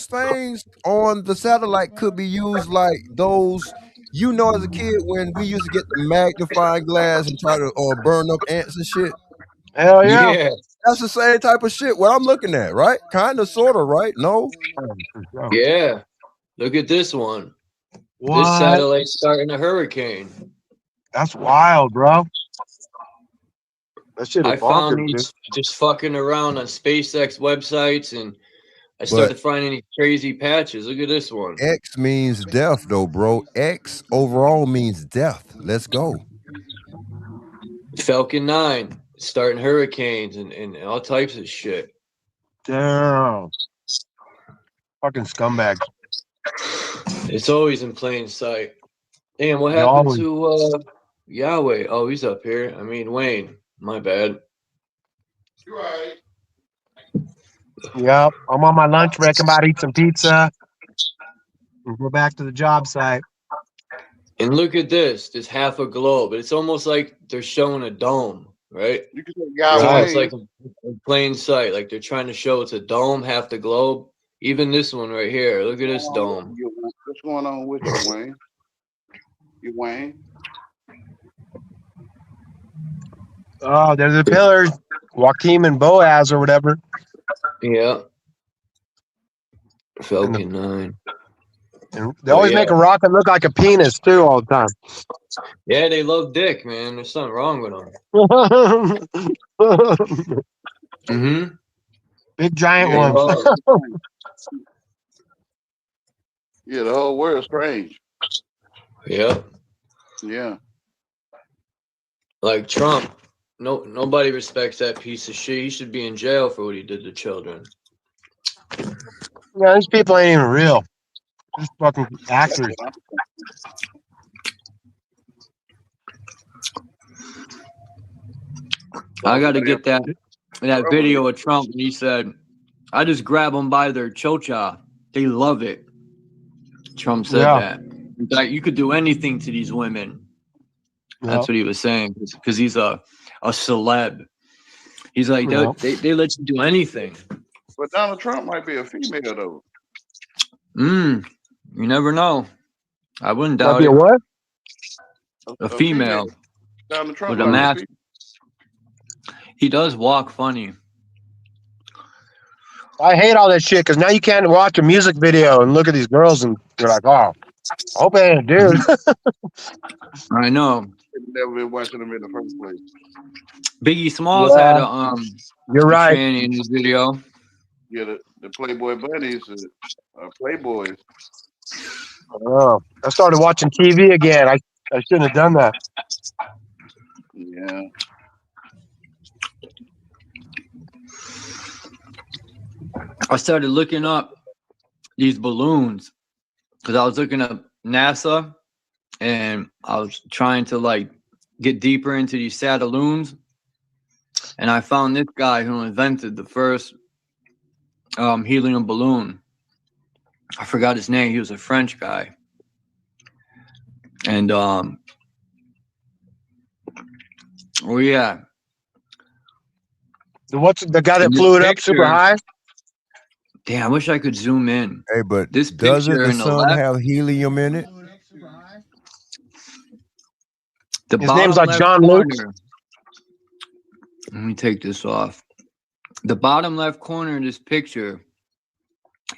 B: things on the satellite could be used like those. You know, as a kid, when we used to get the magnifying glass and try to burn up ants and shit.
J: Hell yeah.
E: Yeah.
B: That's the same type of shit. What I'm looking at, right? Kind of, sort of, right? No.
E: Yeah. Look at this one.
J: What?
E: This satellite's starting a hurricane.
J: That's wild, bro. That shit is
E: I found
J: bonkers,
E: these just fucking around on SpaceX websites, and I started finding these crazy patches. Look at this one.
B: X means death, though, bro. X overall means death. Let's go.
E: Falcon 9 starting hurricanes and all types of shit.
J: Damn. Fucking scumbags.
E: It's always in plain sight. Damn, what happened to Yahweh? Oh, he's up here. I mean, Wayne. My bad.
F: You're right.
J: Yep. I'm on my lunch break. I'm about to eat some pizza. And go back to the job site.
E: And look at this. There's half a globe. It's almost like they're showing a dome, right?
F: You can say
E: It's
F: Yahweh.
E: like in plain sight. Like they're trying to show it's a dome, half the globe. Even this one right here. Look at this dome.
F: What's going on with you, Wayne? You Wayne?
J: Oh, there's the pillars. Joaquin and Boaz or whatever.
E: Yeah.
I: Falcon 9.
J: And they always make a rocket look like a penis too all the time.
I: Yeah, they love dick, man. There's something wrong with them.
J: Big giant
I: Yeah,
J: ones.
K: Yeah, the whole world's strange.
I: Yep.
K: Yeah.
I: Like Trump. Nobody respects that piece of shit. He should be in jail for what he did to children.
J: Yeah, these people ain't even real. Just fucking actors.
I: I got to get that video of Trump when he said, I just grab them by their chocha. They love it. Trump said that. In fact, you could do anything to these women. That's what he was saying. Because he's a celeb. He's like, they let you do anything.
K: But Donald Trump might be a female, though.
I: You never know. I wouldn't doubt it.
J: A what?
I: A female.
K: Donald Trump
I: with a mask. He does walk funny.
J: I hate all that shit because now you can't watch a music video and look at these girls and you're like, oh, I hope it ain't a dude.
I: I know.
K: Never been watching them in the first place.
I: Biggie Smalls had a
J: you're right
I: in his video.
K: Yeah, the Playboy bunnies are Playboys.
J: Oh, I started watching TV again. I shouldn't have done that.
K: Yeah.
I: I started looking up these balloons because I was looking up NASA and I was trying to like get deeper into these satelloons. And I found this guy who invented the first helium balloon. I forgot his name. He was a French guy. And oh yeah.
J: What's the guy that flew it up super high?
I: Damn, I wish I could zoom in.
B: Hey, but
I: this
B: doesn't
I: picture
B: the
I: in the
B: sun
I: left,
B: have helium in it?
J: His name's like John Luke.
I: Let me take this off. The bottom left corner of this picture,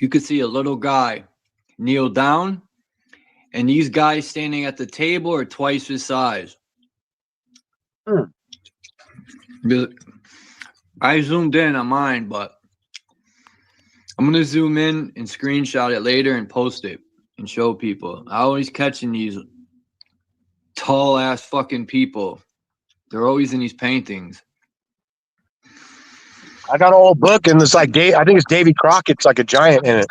I: you could see a little guy kneel down, and these guys standing at the table are twice his size. I zoomed in on mine, but I'm going to zoom in and screenshot it later and post it and show people. I always catching these tall ass fucking people. They're always in these paintings.
J: I got an old book and it's like I think it's Davy Crockett's like a giant in it.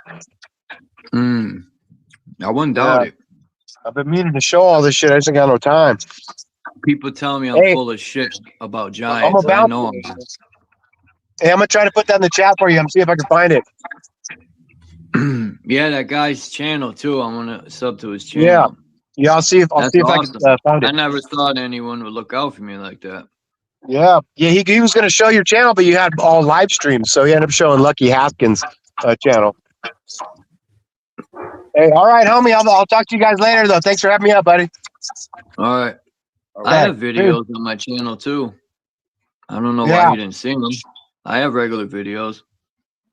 I: I wouldn't doubt it.
J: I've been meaning to show all this shit. I just ain't got no time.
I: People tell me I'm full of shit about giants. I know them.
J: Hey, I'm gonna try to put that in the chat for you. I'm see if I can find it.
I: Yeah, that guy's channel too. I want to sub to his channel.
J: Yeah. I'll see if I can find it.
I: I never thought anyone would look out for me like that.
J: Yeah. He was gonna show your channel, but you had all live streams, so he ended up showing Lucky Haskins' channel. Hey, all right, homie. I'll talk to you guys later, though. Thanks for having me up, buddy.
I: All right. I have videos on my channel too. I don't know why you didn't see them. I have regular videos.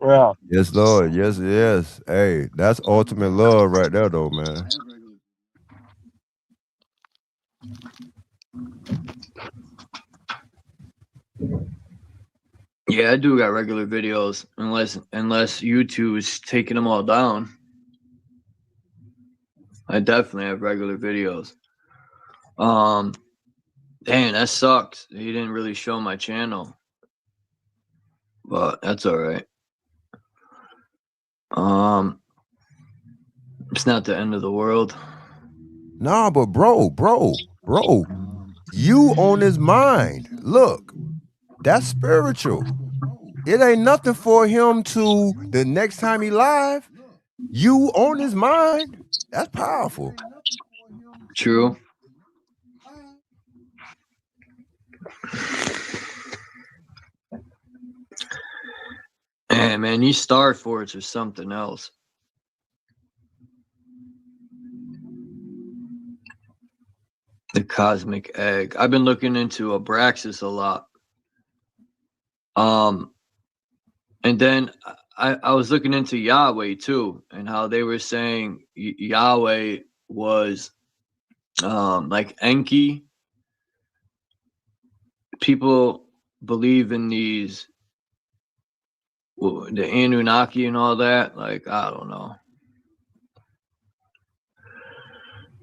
J: Yeah.
B: Yes, Lord. Yes, yes. Hey, that's ultimate love right there, though, man.
I: Yeah, I do got regular videos, unless YouTube is taking them all down. I definitely have regular videos. Dang, that sucks. He didn't really show my channel, but that's all right. It's not the end of the world.
B: Nah, but bro, you on his mind. Look, that's spiritual. It ain't nothing for him to the next time he live. You on his mind. That's powerful.
I: True. Man, these star forts are something else. The cosmic egg. I've been looking into Abraxas a lot. And then I was looking into Yahweh too, and how they were saying Yahweh was like Enki. People believe in these, the Anunnaki and all that. Like, I don't know.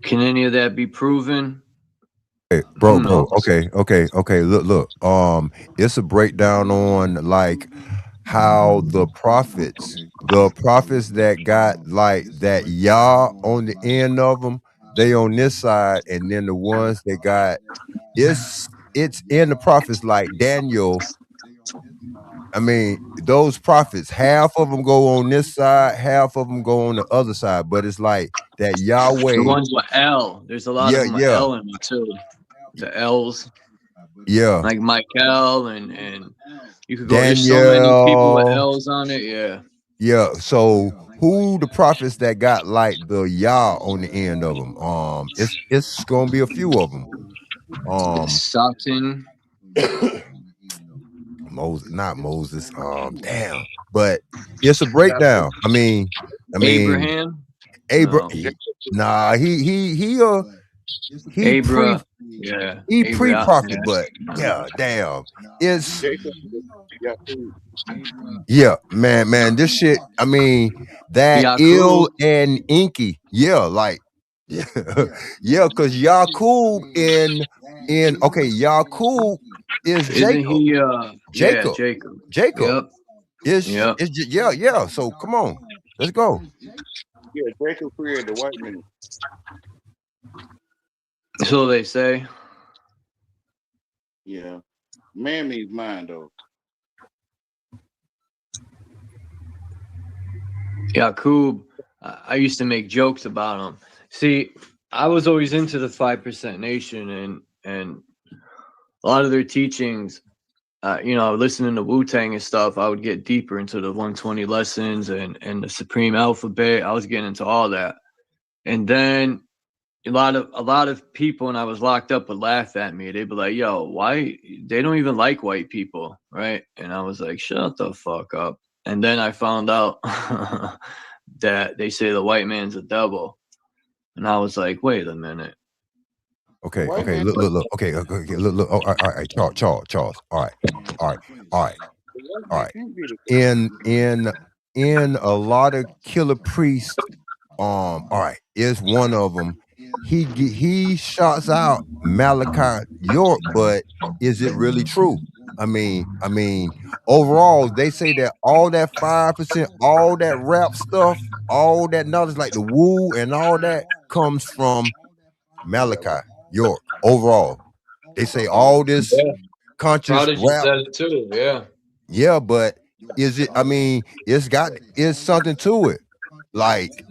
I: Can any of that be proven?
B: Hey, bro. Okay. Look. It's a breakdown on like how the prophets that got like that Yah on the end of them, they on this side, and then the ones that got it's in the prophets like Daniel. I mean, those prophets, half of them go on this side, half of them go on the other side, but it's like that Yahweh.
I: The ones with L. There's a lot of them with L in them too. The L's.
B: Yeah.
I: Like Michael and you could go.
B: Daniel.
I: There's so many people with L's on it. Yeah.
B: Yeah. So who the prophets that got like the Yah on the end of them? It's gonna be a few of them.
I: Satan.
B: Moses, not Moses. Damn. But it's a breakdown. I mean,
I: Abraham.
B: Nah, he pre-prophet, but yeah, damn. It's man, this shit. I mean, that
I: Yaqub.
B: ill and inky. Yeah, like yeah, because Yaqub in Yaqub is
I: Isn't
B: Jacob.
I: he
B: Jacob.
I: Yep.
B: Yeah. So come on, let's go.
K: Yeah, Jacob created the white man.
I: So they say.
K: Yeah. Man means mind, though.
I: Yaqub, I used to make jokes about him. See, I was always into the 5% Nation and a lot of their teachings, listening to Wu-Tang and stuff, I would get deeper into the 120 lessons and the Supreme Alphabet. I was getting into all that. And then a lot of people when I was locked up would laugh at me. They'd be like, yo, why they don't even like white people, right? And I was like, shut the fuck up. And then I found out that they say the white man's a devil. And I was like, wait a minute.
B: Okay. Look. Okay. Look. Oh, all right. Charles. All right. In a lot of killer priests, all right, is one of them. He shouts out Malachi York, but is it really true? I mean, overall, they say that all that 5%, all that rap stuff, all that knowledge, like the woo and all that, comes from Malachi York. Overall, they say all this conscious
I: Prodigy
B: rap.
I: said it too, yeah.
B: Yeah, but is it? I mean, it's something to it. Like,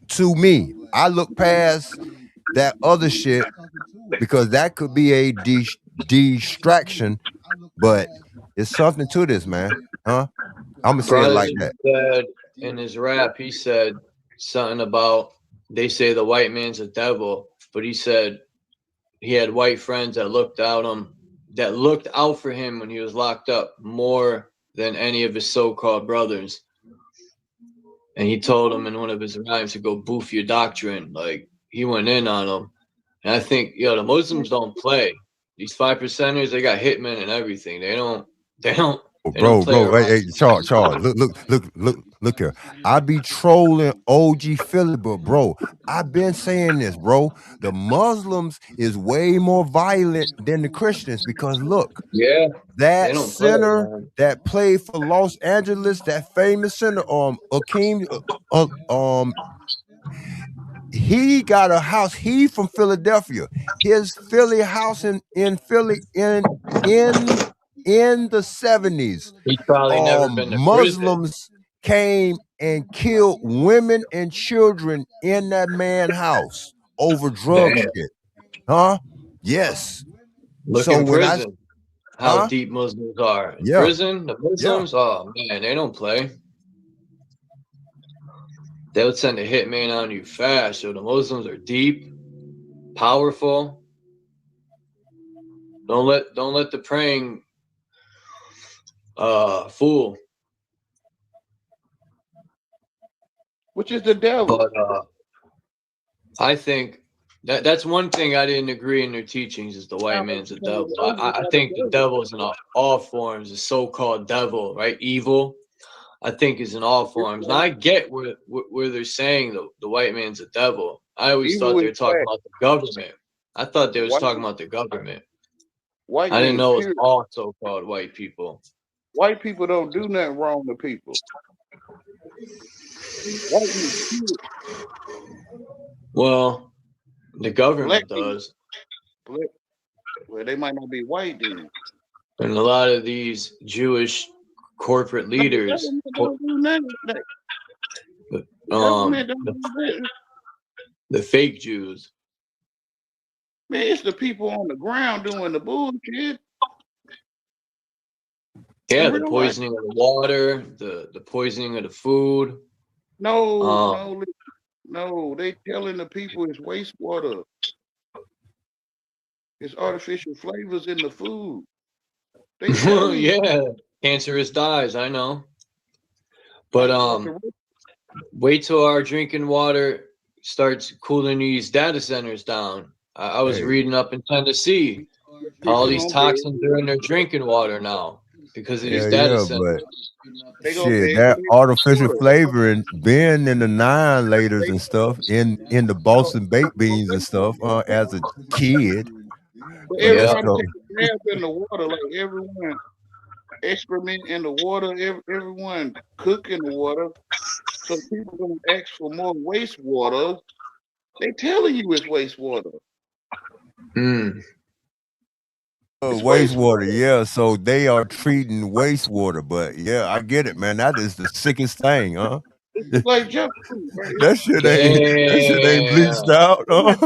B: to me, I look past that other shit because that could be a distraction, but it's something to this, man. Huh? I'm gonna say it like that.
I: Said in his rap, he said something about they say the white man's a devil, but he said he had white friends that looked out for him when he was locked up more than any of his so-called brothers. And he told him in one of his rhymes to go boof your doctrine. Like, he went in on him. And I think, the Muslims don't play. These 5%ers, they got hitmen and everything. They don't
B: Bro, hey, Charles, look here. I be trolling OG Philly, but bro, I've been saying this, bro. The Muslims is way more violent than the Christians because look, that center that played for Los Angeles, that famous center, Akeem, he got a house. He from Philadelphia. His Philly house in Philly in the 70s,
I: he's probably never been to
B: Muslims came and killed women and children in that man's house over drug shit. Huh? Yes.
I: Look in prison. How deep Muslims are. In prison, the Muslims, oh man, they don't play. They would send a hitman on you fast. So the Muslims are deep, powerful. Don't let the praying fool.
K: which is the devil.
I: But I think that's one thing I didn't agree in their teachings is the white man's the devil. I think the devil is in all forms, the so-called devil, right? Evil, I think is in all forms. And I get where they're saying the white man's a devil. I always thought they were talking about the government. I thought they was talking about the government. I didn't know it was all so-called white people.
K: White people don't do nothing wrong to people.
I: Well, the government does.
K: Well, they might not be white then.
I: And a lot of these Jewish corporate leaders, the fake Jews.
K: Man, it's the people on the ground doing the bullshit.
I: Yeah, the poisoning of the water, the poisoning of the food.
K: No, they telling the people it's wastewater. It's artificial flavors in the food.
I: Yeah, cancerous dyes, I know. But wait till our drinking water starts cooling these data centers down. I was reading up in Tennessee, all these toxins are in their drinking water now because of these data centers.
B: Shit, that artificial flavoring been in the 9-laters and stuff in the Boston baked beans and stuff as a kid.
K: Everybody take a bath in the water, like everyone excrement in the water, everyone cook in the water. So people don't ask for more wastewater. They telling you it's wastewater.
B: Wastewater, yeah. So they are treating wastewater, but yeah, I get it, man. That is the sickest thing, huh?
K: It's like junk food, right?
B: that shit ain't bleached out. Huh?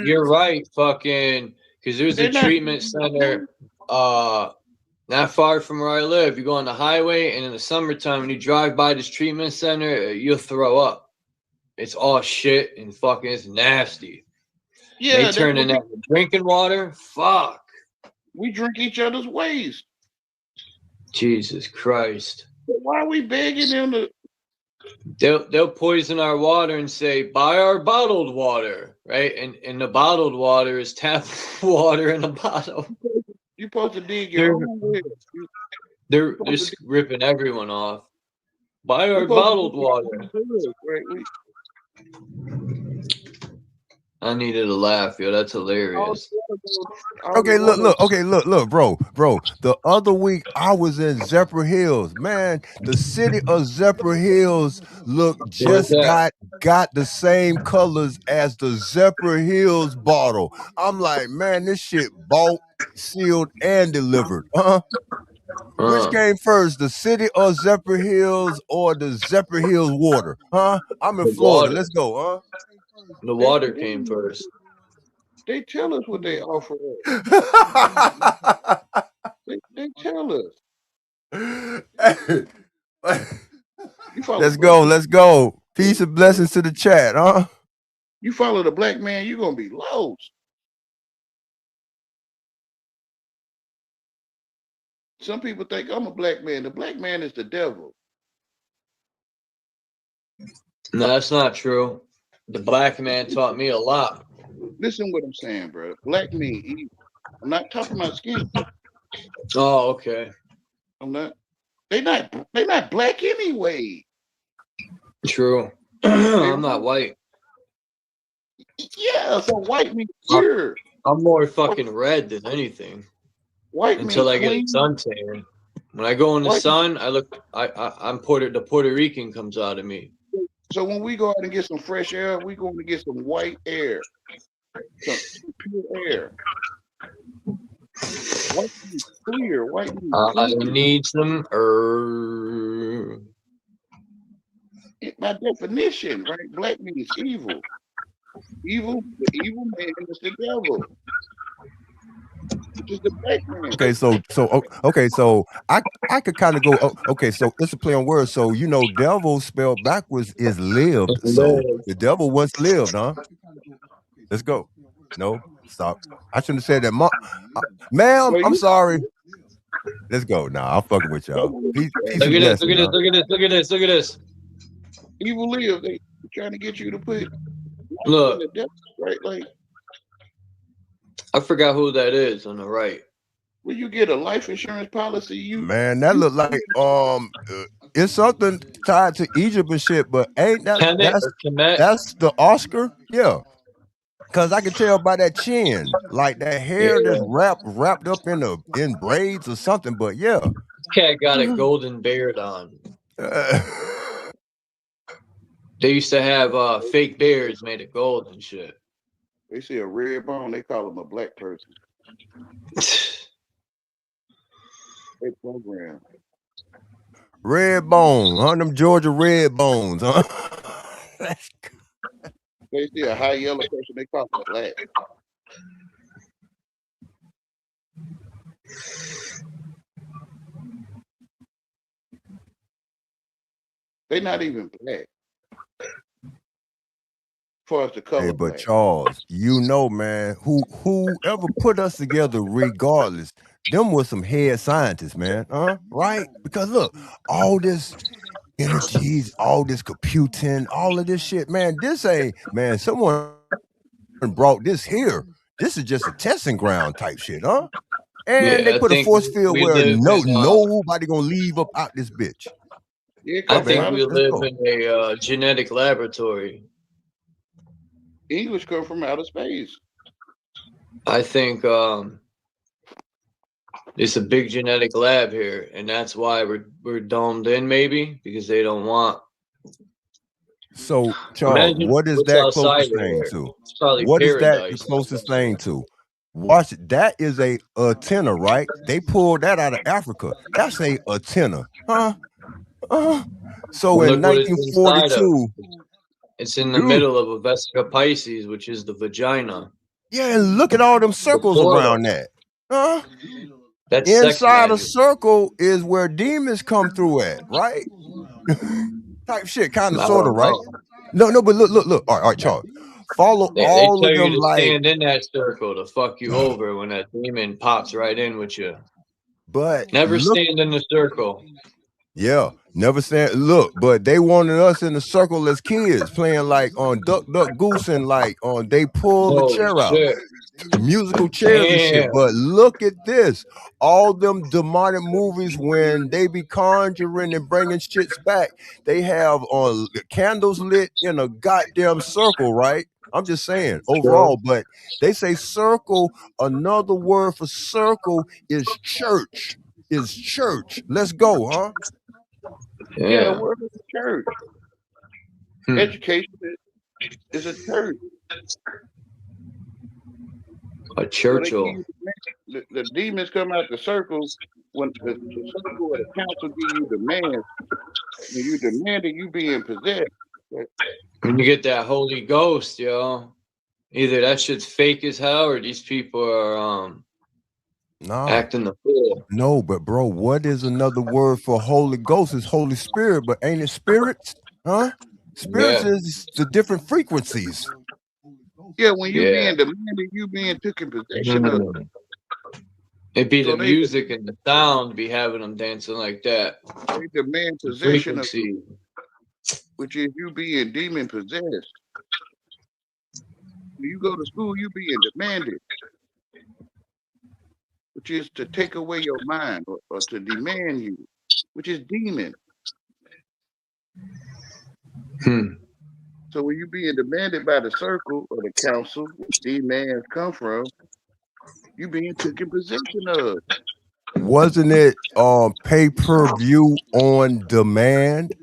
I: You're right, fucking. Because there's a treatment center not far from where I live. You go on the highway, and in the summertime, when you drive by this treatment center, you'll throw up. It's all shit and fucking it's nasty. Yeah, they turn in that drinking water. Fuck.
K: We drink each other's waste.
I: Jesus Christ.
K: Why are we begging them to?
I: They'll poison our water and say, buy our bottled water, right? And the bottled water is tap water in a bottle.
K: You're supposed to dig your own well.
I: They're ripping everyone off. Buy our bottled water.
K: Right?
B: I needed a laugh, yo. That's hilarious. Okay, look, bro. The other week I was in Zephyr Hills. Man, the city of Zephyr Hills got the same colors as the Zephyr Hills bottle. I'm like, man, this shit bought, sealed, and delivered. Which came first, the city of Zephyr Hills or the Zephyr Hills water? I'm in Florida. Let's go,
I: The water came first.
K: They tell us what they offer us. they tell us.
B: Let's go. Peace and blessings to the chat,
K: You follow the black man, you're gonna be lost. Some people think I'm a black man. The black man is the devil.
I: No, that's not true. The black man taught me a lot.
K: Listen what I'm saying, bro. Black mean evil. I'm not talking about skin.
I: Oh, okay.
K: I'm not. They not black anyway.
I: True. I'm not white.
K: Yeah, so white means pure.
I: I'm more fucking red than anything.
K: White
I: until I get a suntan. When I go in the sun, I'm the Puerto Rican comes out of me.
K: So when we go out and get some fresh air, we're going to get some white air, some pure air. White means clear. White means
I: I need some
K: by definition, right? Black means evil. The evil man is the devil. Which is the black man.
B: Okay, so I could kind of go. Okay, so it's a play on words. So devil spelled backwards is lived. So the devil once lived, huh? Let's go. No, stop. I shouldn't have said that, ma'am. I'm sorry. Let's go. Nah, I'm fucking with y'all.
I: Look at this.
K: Evil live. They trying to get you to put
I: Look,
K: the devil, right? Like,
I: I forgot who that is on the right.
K: when you get a life insurance policy, you
B: Man, that look like it's something tied to Egypt and shit, but ain't that's the Oscar? Yeah. Cause I can tell by that chin, like that hair that's wrapped up in braids or something. But yeah,
I: Cat got a golden beard on. They used to have fake beards made of gold and shit.
K: They see a red bone, they call him a black person. They program.
B: Red bone, huh? Them Georgia red bones, huh?
K: They see a high yellow person, they call him black. They're not even black. As far as the color.
B: Hey, but
K: black.
B: Charles, you know, man, whoever put us together, regardless, them was some head scientists, man, right? Because look, all this energies, all this computing, all of this shit, man, this ain't, man, someone brought this here. This is just a testing ground type shit, huh? And they put a force field where nobody gonna leave up out this bitch.
K: Yeah,
I: I think we live in a genetic laboratory.
K: English come from outer space.
I: I think it's a big genetic lab here, and that's why we're domed in, maybe because they don't want.
B: So, Charles, what is that closest thing to? What is that the closest thing to? Watch it. That is a antenna, right? They pulled that out of Africa. That's a antenna, huh? So in 1942,
I: it's in the middle of a Vesica Pisces, which is the vagina.
B: Yeah, and look at all them circles around that, huh?
I: That's
B: inside a circle is where demons come through at, right? Type shit, kind of, sort of, right? No, but look. All right, Charles. Follow all of them, like
I: stand in that circle to fuck you over when that demon pops right in with you.
B: But
I: never stand in the circle.
B: Yeah, never stand. Look, but they wanted us in the circle as kids, playing like on Duck Goose and like on they pull the chair out, musical chairs and shit. But look at this, all them demonic movies when they be conjuring and bringing shits back, they have on candles lit in a goddamn circle, right? I'm just saying overall, but they say circle. Another word for circle is church. Is church. Let's go, huh?
K: Yeah, the word is a church. Education is a church.
I: A churchill.
K: So the demons come out the circles when the circle or the council give you demands. When you demand it, you being possessed.
I: When you get that Holy Ghost, yo, either that shit's fake as hell or these people are acting the fool.
B: No, but bro, what is another word for Holy Ghost? Is Holy Spirit, but ain't it spirits? Huh? Spirits is the different frequencies.
K: Yeah, when you being demanded, you being taken possession of.
I: It'd be the music and the sound be having them dancing like that.
K: They demand possession of you, which is you being demon possessed. When you go to school, you being demanded, which is to take away your mind or to demand you, which is demon. So when you being demanded by the circle or the council, which demands come from, you being taken possession of.
B: Wasn't it pay-per-view on demand?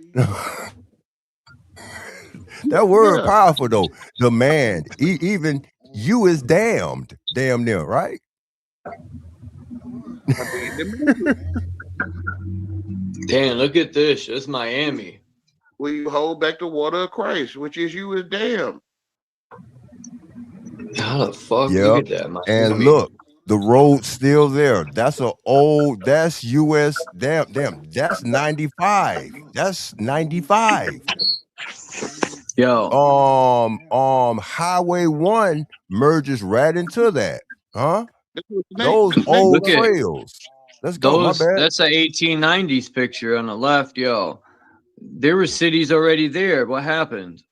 B: That word powerful though. Demand. Even you is damned. Damn near, right?
I: Damn, look at this. It's Miami.
K: Well, you hold back the water of Christ, which is you is damned.
I: How the fuck?
B: Yeah.
I: Look at that, Miami.
B: And look, the road's still there. That's that's US. Damn, that's 95. That's 95.
I: Yo.
B: Highway 1 merges right into that. Huh? Those old trails. Let's go. My bad.
I: That's an 1890s picture on the left, yo. there were cities already there. What happened?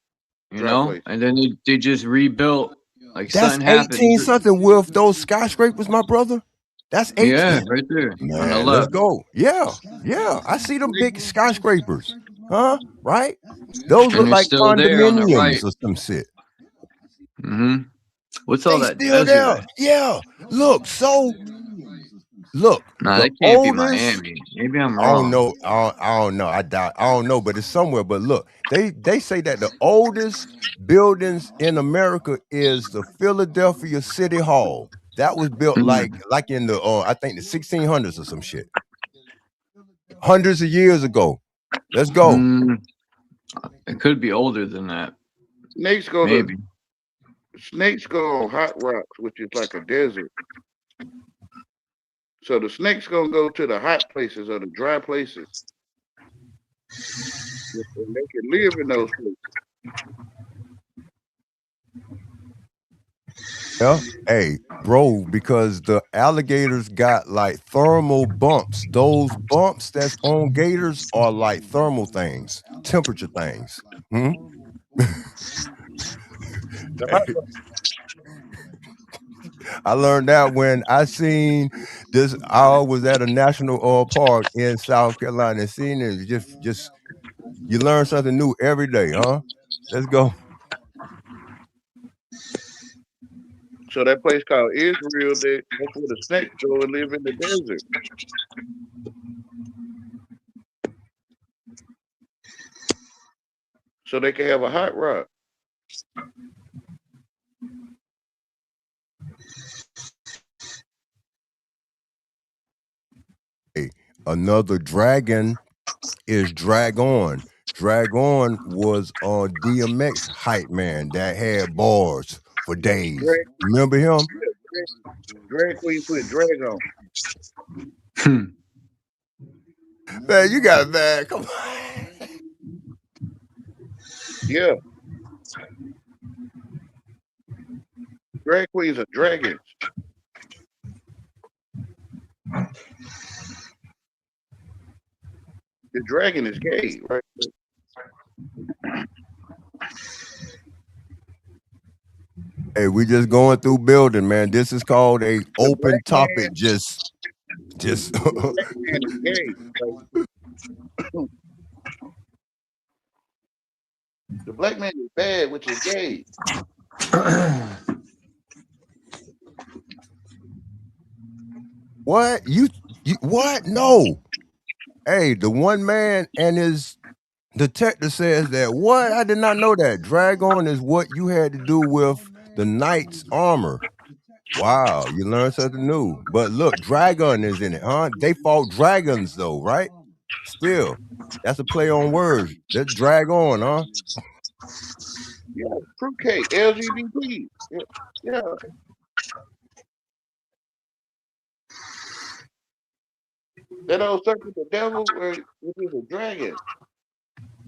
I: You know, and then they just rebuilt. Like
B: That's
I: something happened.
B: 18 something with those skyscrapers, my brother. That's 18.
I: Yeah, right there. On the
B: Man,
I: left.
B: let's go. Yeah, yeah. I see them big skyscrapers. Huh? Right? Those
I: And
B: look
I: they're
B: like
I: still there on the
B: condominiums
I: right.
B: or some shit.
I: Mm-hmm. What's all
B: They
I: that
B: still
I: desert?
B: there. Yeah. Look,
I: Nah,
B: the
I: that can't be
B: oldest.
I: Miami. Maybe I'm
B: I don't
I: wrong.
B: know. I don't know. I doubt. I don't know, but it's somewhere. But look, they say that the oldest buildings in America is the Philadelphia City Hall. That was built like in the I think the 1600s or some shit. Hundreds of years ago. Let's go.
I: It could be older than that.
K: Snakes go
I: Maybe.
K: Snakes go on hot rocks, which is like a desert. So the snake's gonna go to the hot places or the dry places. And they can live in those places.
B: Yeah. Hey, bro, because the alligators got like thermal bumps. Those bumps that's on gators are like thermal things, temperature things. I learned that when I seen this. I was at a national park in South Carolina and seen it. Just you learn something new every day, huh? Let's go.
K: So that place called Israel, that's where the snakes go and live in the desert. So they can have a hot rock.
B: Another dragon is Dragon. Dragon was on DMX hype man that had bars for days. Remember him?
K: Drag queen put drag on.
B: Man, you got it, man. Come on.
K: Yeah. Drag queens are dragons. The dragon is gay, right?
B: Hey, we just going through building, man. This is called a open topic. Just.
K: The black man is gay. The black man is bad, which is gay.
B: What? You what? No. Hey, the one man and his detective says that what? I did not know that. Dragon is what you had to do with the knight's armor. Wow, you learned something new. But look, dragon is in it, huh? They fought dragons though, right? Still, that's a play on words. Let's drag on, huh?
K: Yeah, fruitcake, LGBT. Yeah. That old serpent, the devil, which is a dragon,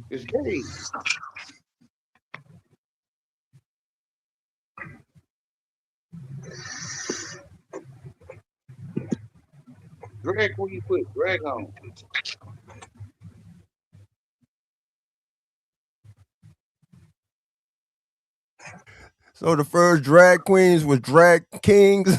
K: is gay. Drag queen put drag on.
B: So the first drag queens was drag kings.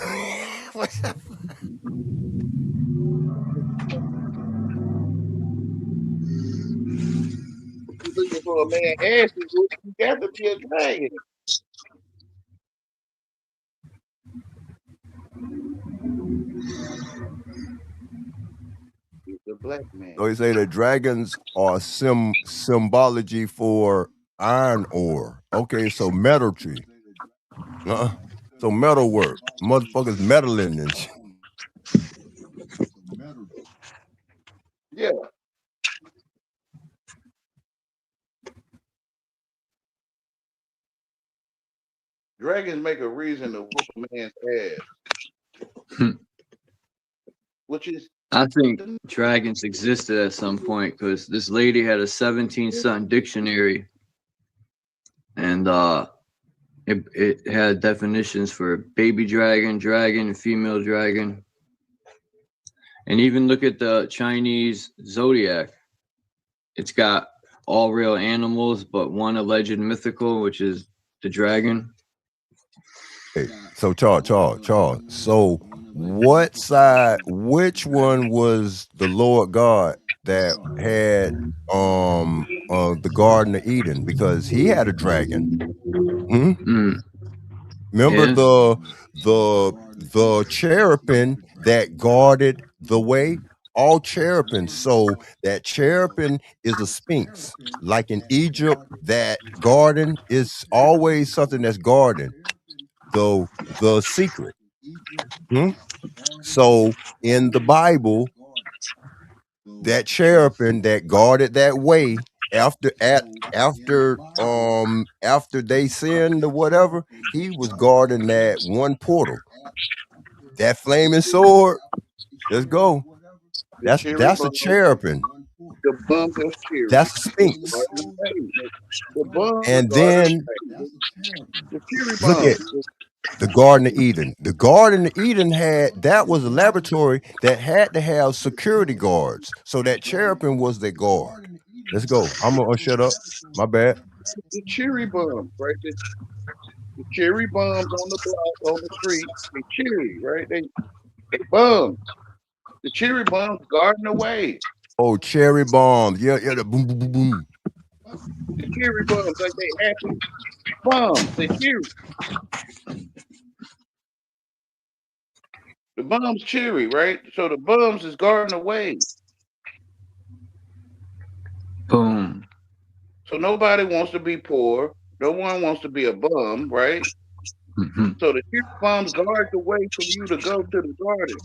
K: You looking for a man ass, you got to be a dragon. He's a black man.
B: So you say that dragons are symbology for iron ore. Okay, so metalry. So metal work. Motherfuckers meddling and shit.
K: Yeah. Dragons make a reason to whoop a man's ass. Which is,
I: I think dragons existed at some point because this lady had a 17-something dictionary, and it had definitions for baby dragon, dragon, and female dragon. And even look at the Chinese zodiac. It's got all real animals, but one alleged mythical, which is the dragon.
B: Hey, so Charles. So what side? Which one was the Lord God that had the Garden of Eden? Because he had a dragon. Remember
I: Yeah.
B: the cherubim that guarded the way? All cherubim. So that cherubim is a sphinx. Like in Egypt, that garden is always something that's guarding the secret. So in the Bible, that cherubim that guarded that way after they sinned or whatever, he was guarding that one portal. That flaming sword. Let's go. That's a cherubim.
K: The bums are cherry.
B: That's a sphinx.
K: The bums
B: And
K: are
B: then
K: the cherry
B: look at
K: bums.
B: the Garden of Eden. The Garden of Eden that was a laboratory that had to have security guards. So that cherubim was their guard. Let's go. I'm gonna shut up. My bad.
K: The cherry bums, right? The cherry bums on the block, on the street, they cherry, right? They bums. The cherry bums guarding the way.
B: Oh, cherry bombs. Yeah, the boom, boom, boom, boom.
K: The cherry bums, like they happy bums. They cherry. The bums cherry, right? So the bums is guarding the way.
I: Boom.
K: So nobody wants to be poor. No one wants to be a bum, right? So the cherry bums guard the way for you to go to the garden.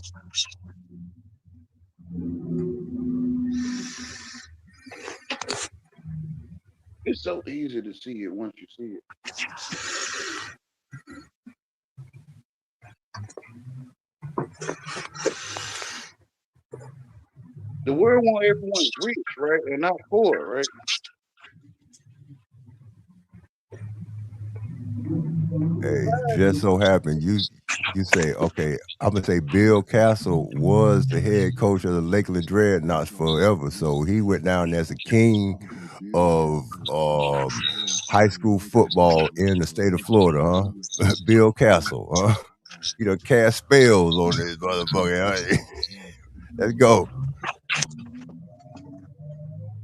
K: It's so easy to see it once you see it. The world wants everyone rich, right? And not poor, right?
B: Hey, just so happened you say, okay, I'm gonna say Bill Castle was the head coach of the Lakeland Dreadnoughts forever. So he went down as a king of high school football in the state of Florida, huh? Bill Castle, huh? You know, cast spells on this motherfucker. Huh? Let's go.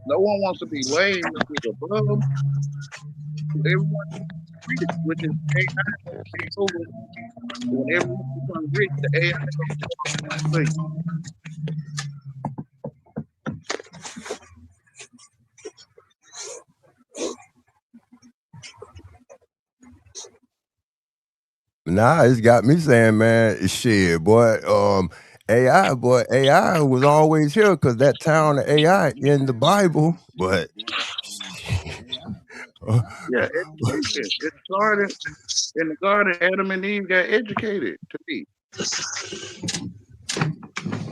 K: No one wants to be lame and be a bum. Everyone wants to be rich, which is AI take over. When everyone becomes rich, the AI goes to
B: Nah, it's got me saying, man, shit, boy. AI was always here because that town of AI in the Bible, but
K: yeah, education. It started in the garden. Adam and Eve got educated to be.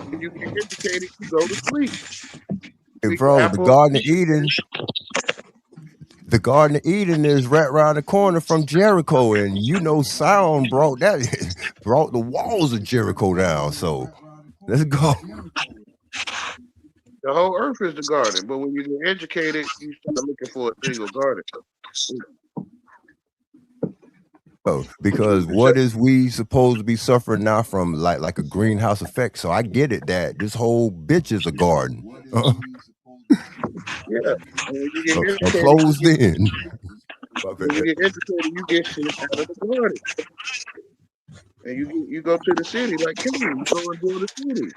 K: When you get educated, you go to sleep.
B: hey, bro, the Garden of Eden is right around the corner from Jericho, and you know, sound brought the walls of Jericho down. So let's go.
K: The whole earth is the garden, but when you get educated, you start looking for a single garden.
B: Oh, because what is we supposed to be suffering now from like a greenhouse effect? So I get it that this whole bitch is a garden.
K: Yeah, and when you get educated,
B: closed in.
K: When you get educated, you get shit out of the garden, and you go to the city like King. You go and build a city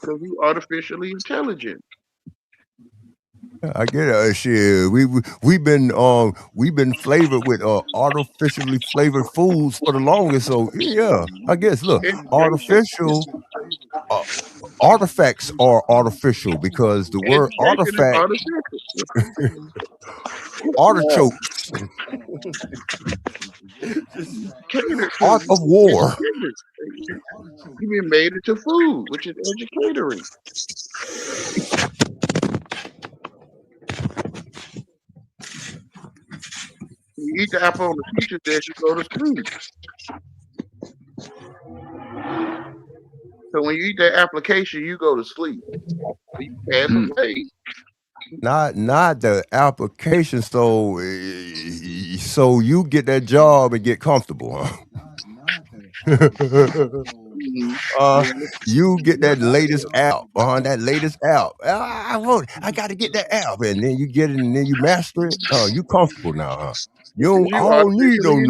K: because you artificially intelligent.
B: I get it. Shit, we've been flavored with artificially flavored foods for the longest. So yeah, I guess look, artificial artifacts are artificial because the word artifact, artichokes, art of war.
K: You been made into food, which is educatory. You eat the apple on the teacher's desk, you go to sleep. So when you eat that application, you go to sleep. You pass away.
B: Not the application, so you get that job and get comfortable, huh? You get that latest app, that latest app. I got to get that app, and then you get it, and then you master it. You comfortable now, huh? I don't need no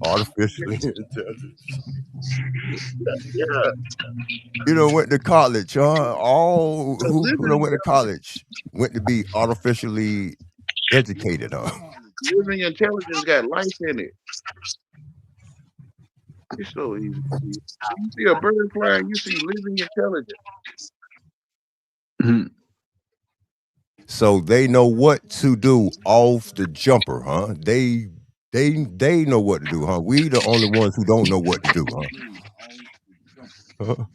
B: artificially intelligent.
K: Yeah.
B: You know, went to college, huh? Who done went to college went to be artificially educated, huh?
K: Living intelligence got life in it. It's so easy. You see a bird flying, you see living intelligence.
B: So they know what to do off the jumper, huh? They know what to do, huh? We the only ones who don't know what to do, huh?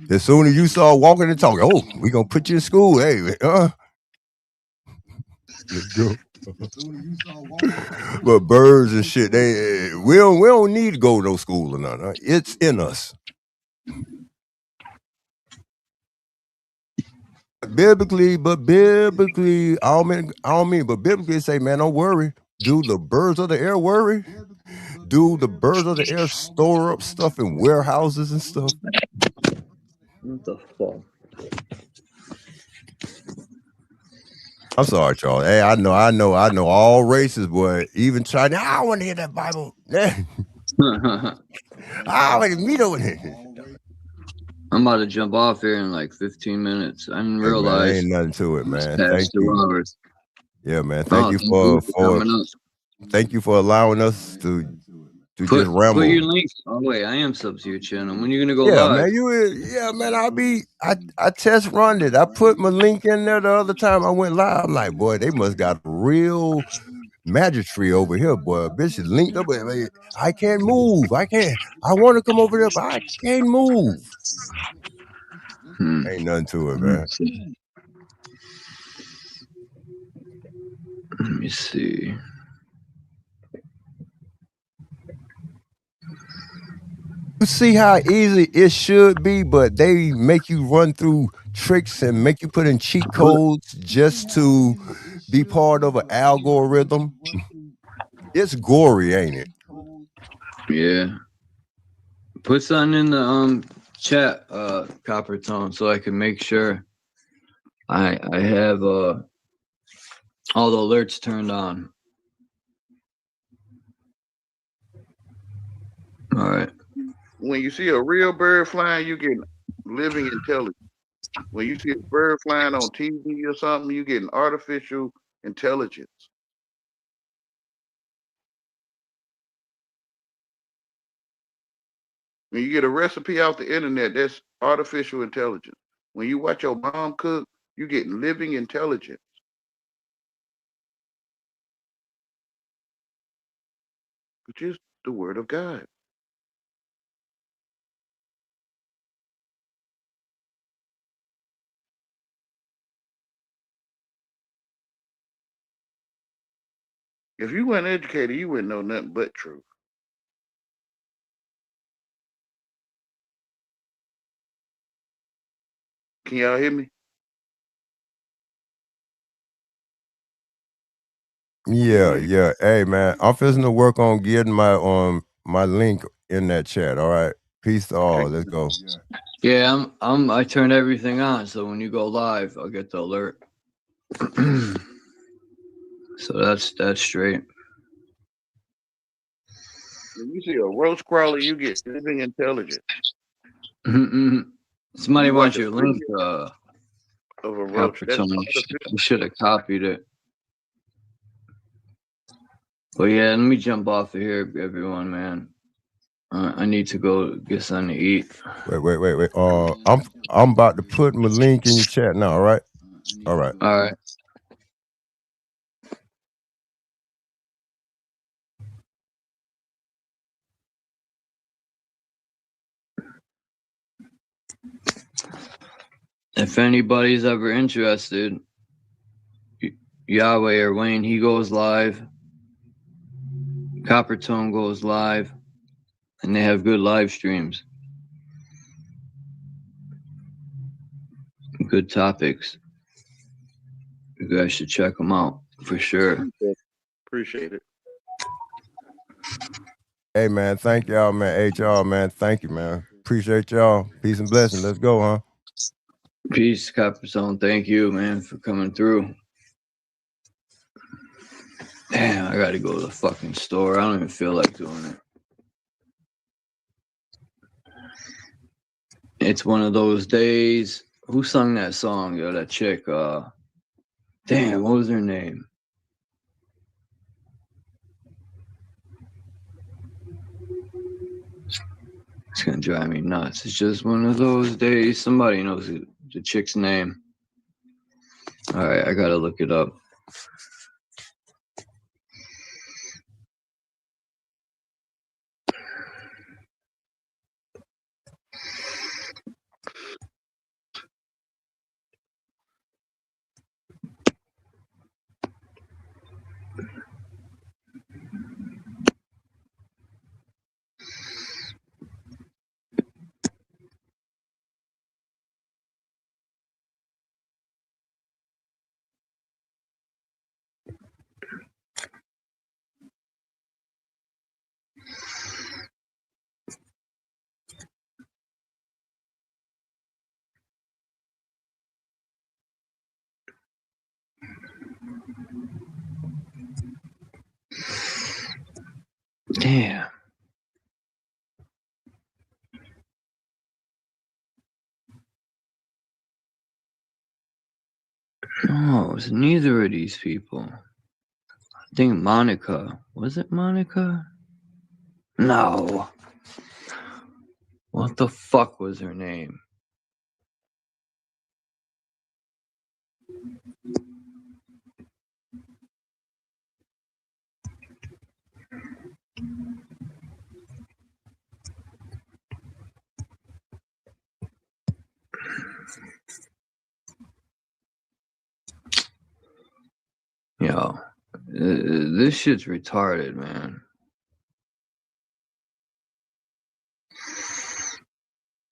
B: As soon as you saw walking and talking, oh, we gonna put you in school, hey, let's go. But birds and shit, we don't need to go to no school or nothing. Huh? It's in us. Biblically, I don't mean, but biblically say, man, don't worry. Do the birds of the air worry? Do the birds of the air store up stuff in warehouses and stuff?
I: What the fuck?
B: I'm sorry, Charles. Hey, I know all races, boy. Even China. I want to hear that Bible. I want to meet over here.
I: I'm about to jump off here in like 15 minutes. I didn't realize.
B: Man, ain't nothing to it, man.
I: Thank you.
B: Yeah, man. Thank you for allowing us to just ramble.
I: Put your links. Oh wait, I am sub to your channel. When are you gonna go live?
B: Man, I test run it. I put my link in there the other time I went live. I'm like, boy, they must got real magistry over here, boy. Bitch is linked up. I can't move. I want to come over there, but I can't move. Ain't nothing to it, man.
I: Let me see.
B: You see how easy it should be, but they make you run through tricks and make you put in cheat codes just to be part of an algorithm. It's gory, ain't it?
I: Yeah. Put something in the chat, Copper Tone, so I can make sure I have all the alerts turned on. All right.
K: When you see a real bird flying, you get living intelligence. When you see a bird flying on TV or something, you get an artificial intelligence. When you get a recipe off the internet, that's artificial intelligence. When you watch your mom cook, you get living intelligence. Which is the word of God. If you weren't educated, you wouldn't know nothing but truth. Can y'all hear me?
B: Yeah. Hey, man, I'm finna to work on getting my link in that chat. All right. Peace to all. Let's go.
I: Yeah, I turned everything on, so when you go live, I'll get the alert. So that's straight.
K: When you see a roach crawler, you get living intelligence.
I: Somebody wants your link.
K: Of a roach.
I: I should have copied it. But yeah, let me jump off of here, everyone, man. I need to go get something to eat.
B: Wait. I'm about to put my link in your chat now. All right. All right.
I: If anybody's ever interested, Yahweh or Wayne, he goes live. Copper Tone goes live, and they have good live streams. good topics. You guys should check them out for sure.
K: Appreciate it.
B: Hey, man. Thank y'all, man. HR, man. Thank you, man. Appreciate y'all. Peace and blessing. Let's go, huh?
I: Peace, Copper Zone. Thank you, man, for coming through. Damn, I gotta go to the fucking store. I don't even feel like doing it. It's one of those days. Who sung that song, yo? That chick. Damn, what was her name? It's gonna drive me nuts. It's just one of those days. Somebody knows the chick's name. All right, I gotta look it up. Damn. No, it was neither of these people. I think Monica. Was it Monica? No. What the fuck was her name? Yo, this shit's retarded, man.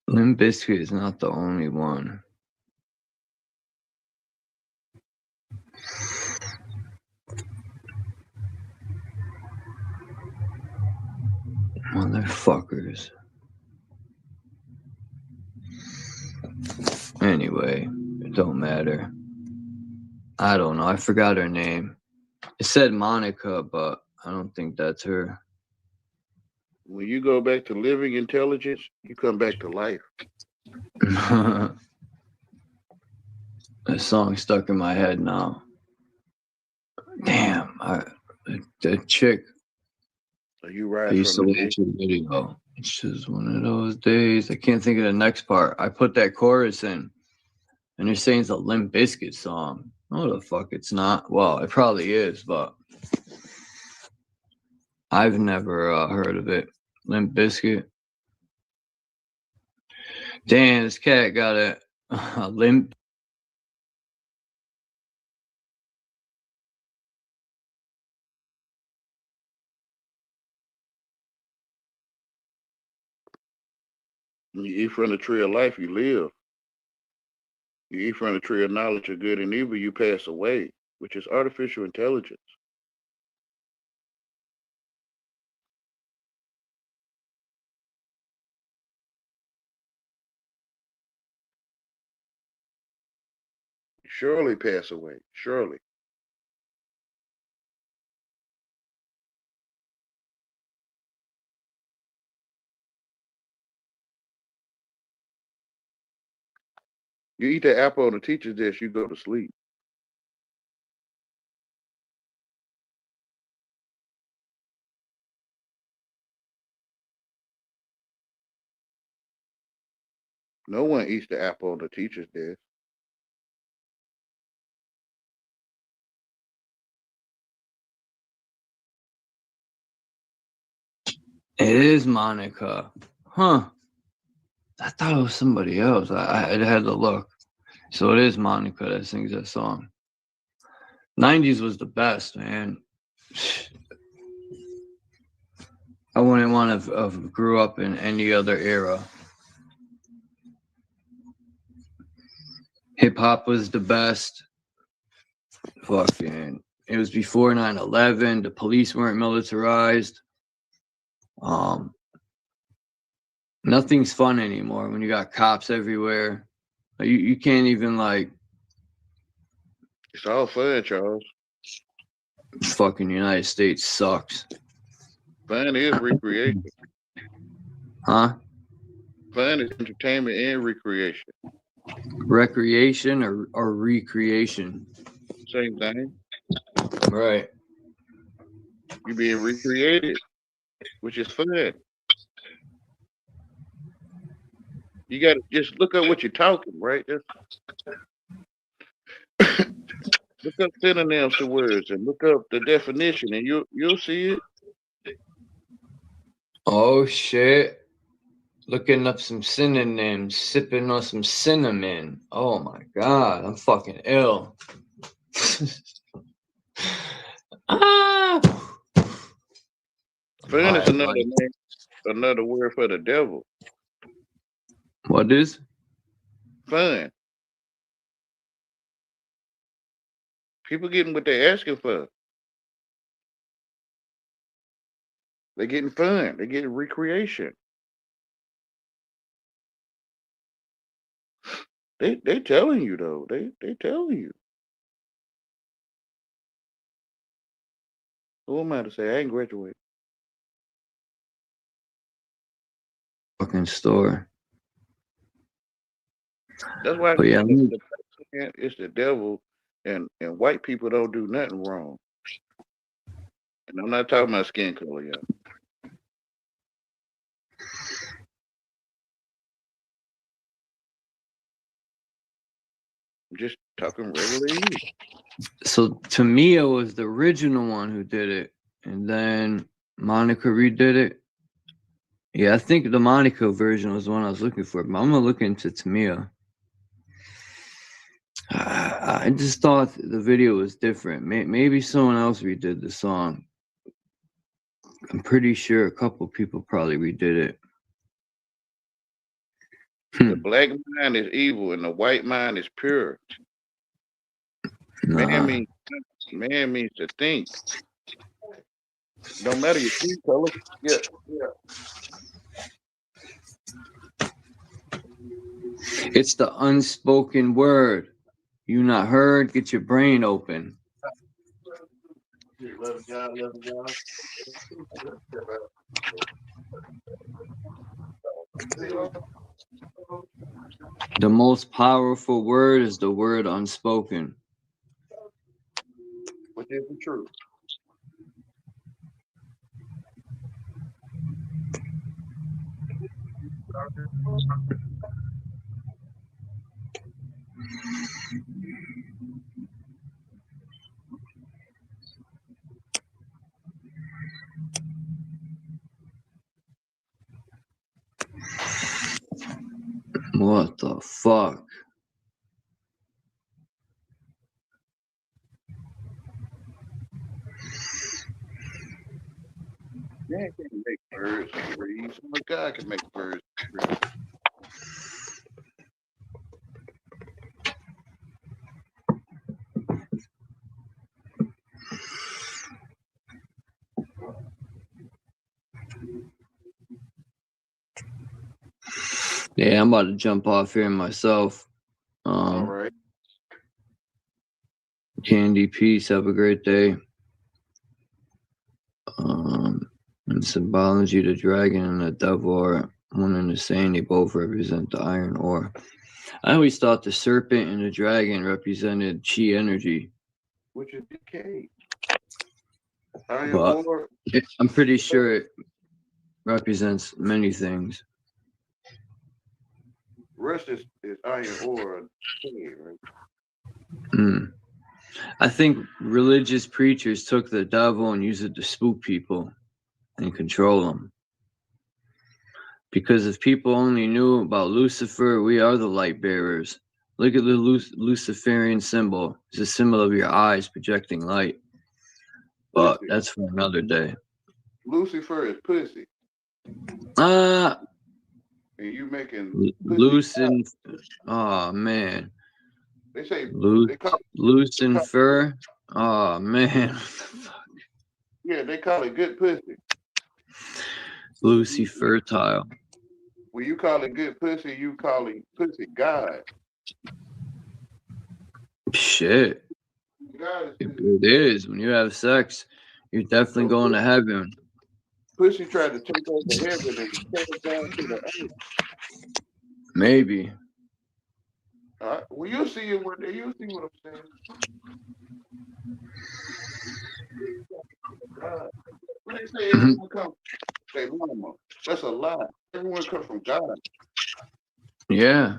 I: Limp Bizkit is not the only one. Motherfuckers. Anyway, it don't matter. I don't know. I forgot her name. It said Monica, but I don't think that's her.
K: When you go back to living intelligence, you come back to life.
I: That song stuck in my head now. Damn, that chick.
K: So you rise
I: I used to
K: from the
I: watch the video. It's just one of those days. I can't think of the next part. I put that chorus in, and they're saying it's a Limp Bizkit song. No, the fuck it's not. Well, it probably is, but I've never heard of it. Limp Bizkit. Damn, this cat got a limp.
K: You eat from the tree of life, you live. You eat from the tree of knowledge of good and evil, you pass away, which is artificial intelligence. Surely pass away, surely. You eat the apple on the teacher's desk, you go to sleep. No one eats the apple on the teacher's desk.
I: It is Monica. Huh. I thought it was somebody else. I had to look. So it is Monica that sings that song. 90s was the best, man. I wouldn't want to have grew up in any other era. Hip hop was the best. Fucking, it was before 9/11. The police weren't militarized. Nothing's fun anymore when you got cops everywhere. You can't even like.
K: It's all fun, Charles.
I: Fucking United States sucks.
K: Fun is recreation.
I: Huh?
K: Fun is entertainment and recreation.
I: Recreation or recreation?
K: Same thing.
I: Right.
K: You're being recreated, which is fun. You got to just look up what you're talking, right? Look up synonyms to words and look up the definition, and you'll see it.
I: Oh shit. Looking up some synonyms, sipping on some cinnamon. Oh my god, I'm fucking ill.
K: Fun is another name, another word for the devil.
I: What is?
K: Fun. People getting what they're asking for. They're getting fun. They're getting recreation. They telling you though. They telling you. Who am I to say? I ain't graduated.
I: Fucking store.
K: That's why
I: But yeah,
K: it's the devil, and white people don't do nothing wrong. And I'm not talking about skin color, y'all. I'm just talking regular.
I: so Tamia was the original one who did it, and then Monica redid it. Yeah, I think the Monica version was the one I was looking for, but I'm gonna look into Tamia. I just thought the video was different. Maybe someone else redid the song. I'm pretty sure a couple people probably redid it.
K: The black mind is evil and the white mind is pure.
I: Nah.
K: Man means to think. No matter your skin color. Yeah.
I: It's the unspoken word. You not heard, get your brain open. The most powerful word is the word unspoken.
K: Which is the truth.
I: What the fuck?
K: Man can't make birds and trees. Only God can make birds and trees.
I: Yeah, I'm about to jump off here myself.
K: All right.
I: Candy, peace. Have a great day. In symbology, the dragon and the devil are one and the same. They both represent the iron ore. I always thought the serpent and the dragon represented chi energy.
K: Which is decay. Iron
I: But
K: ore.
I: I'm pretty sure it represents many things.
K: Rest is iron ore. Right?
I: I think religious preachers took the devil and used it to spook people and control them. Because if people only knew about Lucifer, we are the light bearers. Look at the Luciferian symbol. It's a symbol of your eyes projecting light. But that's for another day.
K: Lucifer is pussy. And you making
I: Lucin. Oh man.
K: They say
I: Loose,
K: call
I: loose and fur. Oh man,
K: yeah, they call it good pussy.
I: Lucy fertile.
K: When you call it good pussy, you call it pussy God.
I: Shit,
K: God is
I: it is. When you have sex, you're definitely going to heaven.
K: pussy tried to take over heaven and take it down to the earth.
I: Maybe.
K: Well, you'll see it one day. You'll see what I'm saying. When they say everyone comes, they mama. That's a lie. Everyone comes from God.
I: Yeah.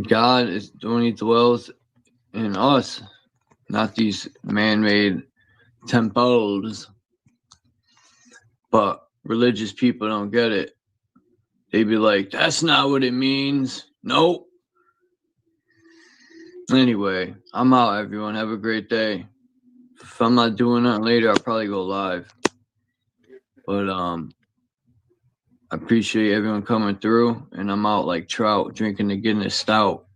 I: God is when He dwells in us, not these man-made temples. But religious people don't get it. They be like, that's not what it means. Nope. Anyway, I'm out, everyone. Have a great day. If I'm not doing that later, I'll probably go live. But I appreciate everyone coming through, and I'm out like trout drinking the Guinness stout.